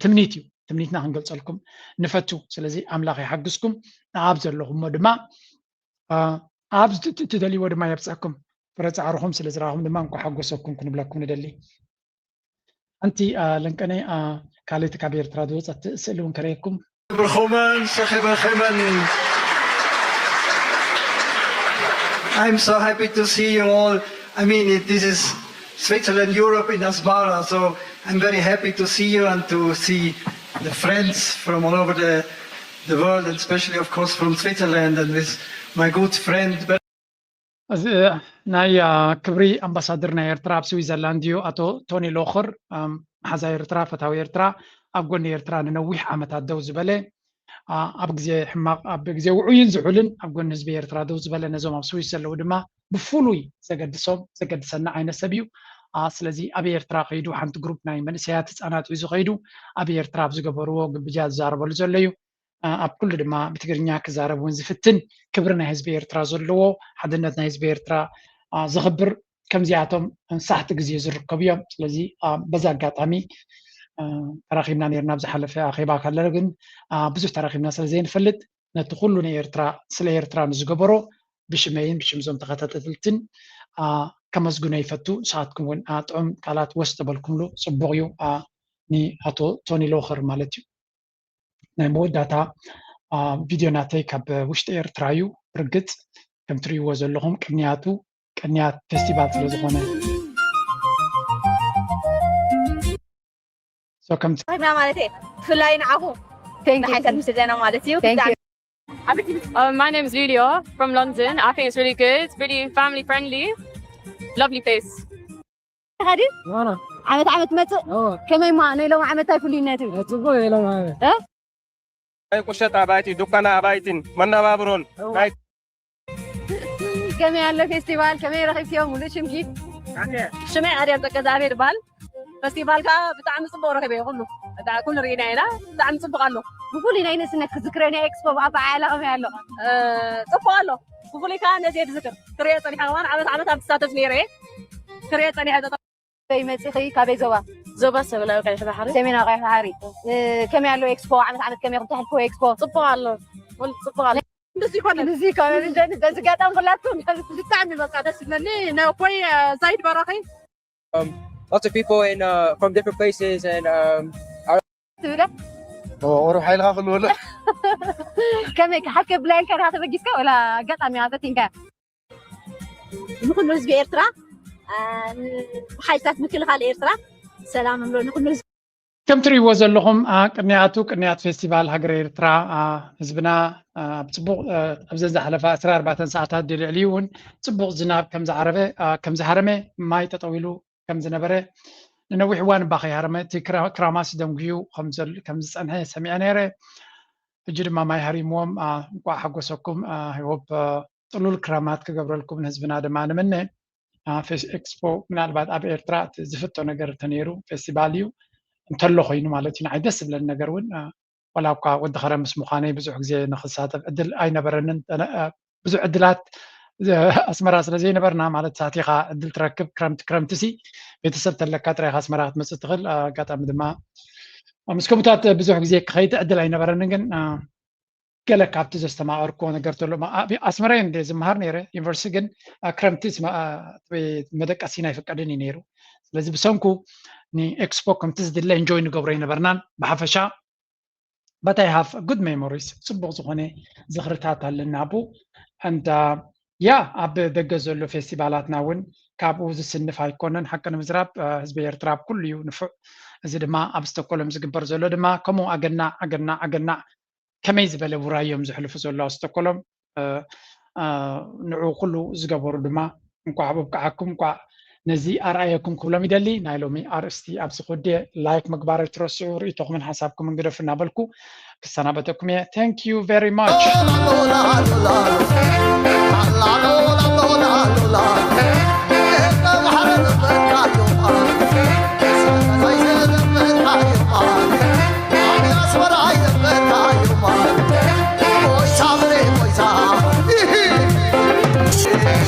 S2: ትምኒት እዩ ትምኒትና ክንገልፀልኩም ንፈቱ ስለዚ ኣምላኽ ይሓግዝኩም ኣብ ዘለኹም ድማ ኣብ ትደልይዎ ድማ የብፅሕኩም ፍረፃዕርኹም ስለ ዝረኣኹም ድማ እንኳ ሓጎሰኩም ክንብለኩም ንደሊ ኣንቲ ለንቀነ ካልእቲ ካብ ኤርትራ ዝወፀት ስእሊ እውን ከረየኩም
S1: Bergomen, Bergomen. I'm so happy to see you all. I mean, this is Switzerland, Europe in Asmara, so I'm very happy to see you and to see the friends from all over the world, and especially, of course, from Switzerland and with my good friend.
S2: ናይ ክብሪ ኣምባሳደር ናይ ኤርትራ ኣብ ስዊዘርላንድ እዩ ኣቶ ቶኒ ሎኸር ሓዛ ኤርትራ ፈታዊ ኤርትራ ኣብ ጎኒ ኤርትራ ንነዊሕ ዓመታት ደው ዝበለ ኣብ ግዜ ሕማቕ ኣብ ግዜ ውዑይን ዝሑልን ኣብ ጎኒ ህዝቢ ኤርትራ ደው ዝበለ ነዞም ኣብ ስዊስ ዘለው ድማ ብፍሉይ ዘገድሰና ዓይነት ሰብ እዩ ስለዚ ኣብ ኤርትራ ከይዱ ሓንቲ ግሩፕ ናይ መንእሰያት ህፃናት ሒዙ ከይዱ ኣብ ኤርትራ ኣብ ዝገበርዎ ግብጃ ዝዛረበሉ ዘሎ እዩ ኣብ ኩሉ ድማ ብትግርኛ ክዛረብ እውን ዝፍትን ክብሪ ናይ ህዝቢ ኤርትራ ዘለዎ ሓድነት ናይ ህዝቢ ኤርትራ ዝኽብር ከምዚኣቶም ሳሕቲ ግዜ ዝርከቡ እዮም ስለዚ በዛ ኣጋጣሚ ተራኺብና ነርና ብዝሓለፈ ኣኼባ ከለና ግን ብዙሕ ተራኺብና ስለ ዘይንፈልጥ ነቲ ኩሉ ናይ ኤርትራ ስለ ኤርትራ ንዝገበሮ ብሽመይን ብሽምዞም ተኸታተልትን ከመስግኖ ይፈቱ ንስኻትኩም እውን ጥዑም ቃላት ወስደበልኩምሉ ፅቡቕ እዩ ንኣቶ ቶኒ ሎኸር ማለት እዩ ናይ መወዳእታ ቪድዮ ናተይ ካብ ውሽጢ ኤርትራ እዩ ብርግፅ ከም ትሪእዎ ዘለኹም ቅንያት ፌስቲቫል ስለ ዝኾነ
S21: My name is Lulia from London. I think it's really good, really family friendly, lovely place.
S22: هادي؟ أنا. عمت متى؟ كمان ما أنا لو عمت أكلي ناتي. تقول لو عمت. ها؟
S24: أي قشة عبايتي دكانة عبايتين منا بابرون.
S22: كمان على فيستيفال كمان راح يوم ولا شمكي. شمع عريض كذا بال. فيستيفال كا بتاع مصبور راح بيقولوا. بتاع كل رينا هنا بتاع مصبور قالوا. بقولي ناينس إنك تذكرني إكسبو أبا عالم يالله. تقولوا. بقولي كان نزيد ذكر. كريت أنا حوان عمت بستاتف نيري. كريت أنا هذا. بيمسيخي كابي زوبا سمنا وقايح بحري سمنا وقايح بحري كم يعلو إكسبو عمت كم يقطع الكو إكسبو صبوا الله صبوا الله نزيكا نزيكا قاعد أنقلاتهم تعمل بس قاعد أسمعني نوبي زايد براخي
S25: lots of people in from different places and
S22: تقوله
S25: وروح هاي الغاخل ولا
S22: كم حكي بلين كان هذا بجيسكا ولا قطع من هذا تنكا نكون نزبي إيرترا حاجات مثل هذا إيرترا سلام نملو نكون
S2: كم تريبو ዘለኹም ቅንያት ፌስቲቫል ሃገር ኤርትራ ህዝብና ብፅቡቕ ኣብ ዝሓለፈ 14 ሰዓታት ድልዕሊ እውን ፅቡቕ ዝናብ ከም ዝሃረመ ማይ ተጠዊሉ ከም ዝነበረ ንነዊሕ እዋን ባኸ ሃረመ እቲ ክራማስ ደንጉዩ ከም ዝፀንሐ ሰሚዐ ነይረ ሕጂ ድማ ማይ ሃሪሞም እንኳ ሓጎሰኩም ሆፕ ጥሉል ክራማት ክገብረልኩም ንህዝብና ድማ ንመነ ኤክስፖ ምናልባት ኣብ ኤርትራ ዝፍቶ ነገር ተነይሩ ፌስቲቫል እዩ እንተሎ ኮይኑ ማለት እዩ ንዓይ ደስ ዝብለኒ ነገር እውን ዋላ እኳ ወዲ ኸረም ምስ ምዃነይ ብዙሕ ግዜ ንክሳተፍ ዕድል ኣይነበረንን ብዙሕ ዕድላት ኣስመራ ስለ ዘይነበርና ማለት ሳቲኻ ዕድል ትረክብ ክረምቲ ሲ ቤተሰብ ተለካ ጥራይካ ኣስመራ ክትመፅእ ትኽእል ኣጋጣሚ ድማ ምስ ከምኡታት ብዙሕ ግዜ ክኸይድ ዕድል ኣይነበረንን ግን ገለ ካብቲ ዘስተማቐርኮ ነገር ተሎ ኣስመራ እንደ ዝመሃር ነይረ ዩኒቨርሲቲ ግን ክረምቲ መደቀሲና ኣይፈቀድን እዩ ነይሩ ስለዚ ብሰንኩ ንኤክስፖ ከምቲ ዝድለ ኤንጆይ ንገብሮ ይነበርናን ብሓፈሻ but I have good memories ፅቡቕ ዝኾነ ዝኽርታት ኣለና ቡ and ኣብ ደገ ዘሎ ፌስቲቫላትና እውን ካብኡ ዝስንፍ ኣይኮነን ሓቂ ንምዝራብ ህዝቢ ኤርትራ ኩሉ እዩ ንፉዕ እዚ ድማ ኣብ ስቶኮልም ዝግበር ዘሎ ድማ ከምኡ ኣገና ከመይ ዝበለ ውራዮም ዝሕልፉ ዘሎ ኣብ ስቶኮልም ንዑ ኩሉ ዝገበሩ ድማ እንኳ ኣብብቅዓኩም እንኳ ነዚ ኣርኣየኩም ክብሎም ይደሊ ናይ ሎሚ ኣርእስቲ ኣብዚ ኮዴ ላይክ ምግባር ኣይትረስዑ ርእቶኹምን ሓሳብኩም እንግደፍ እናበልኩ ክሰናበተኩም እየ thank you very much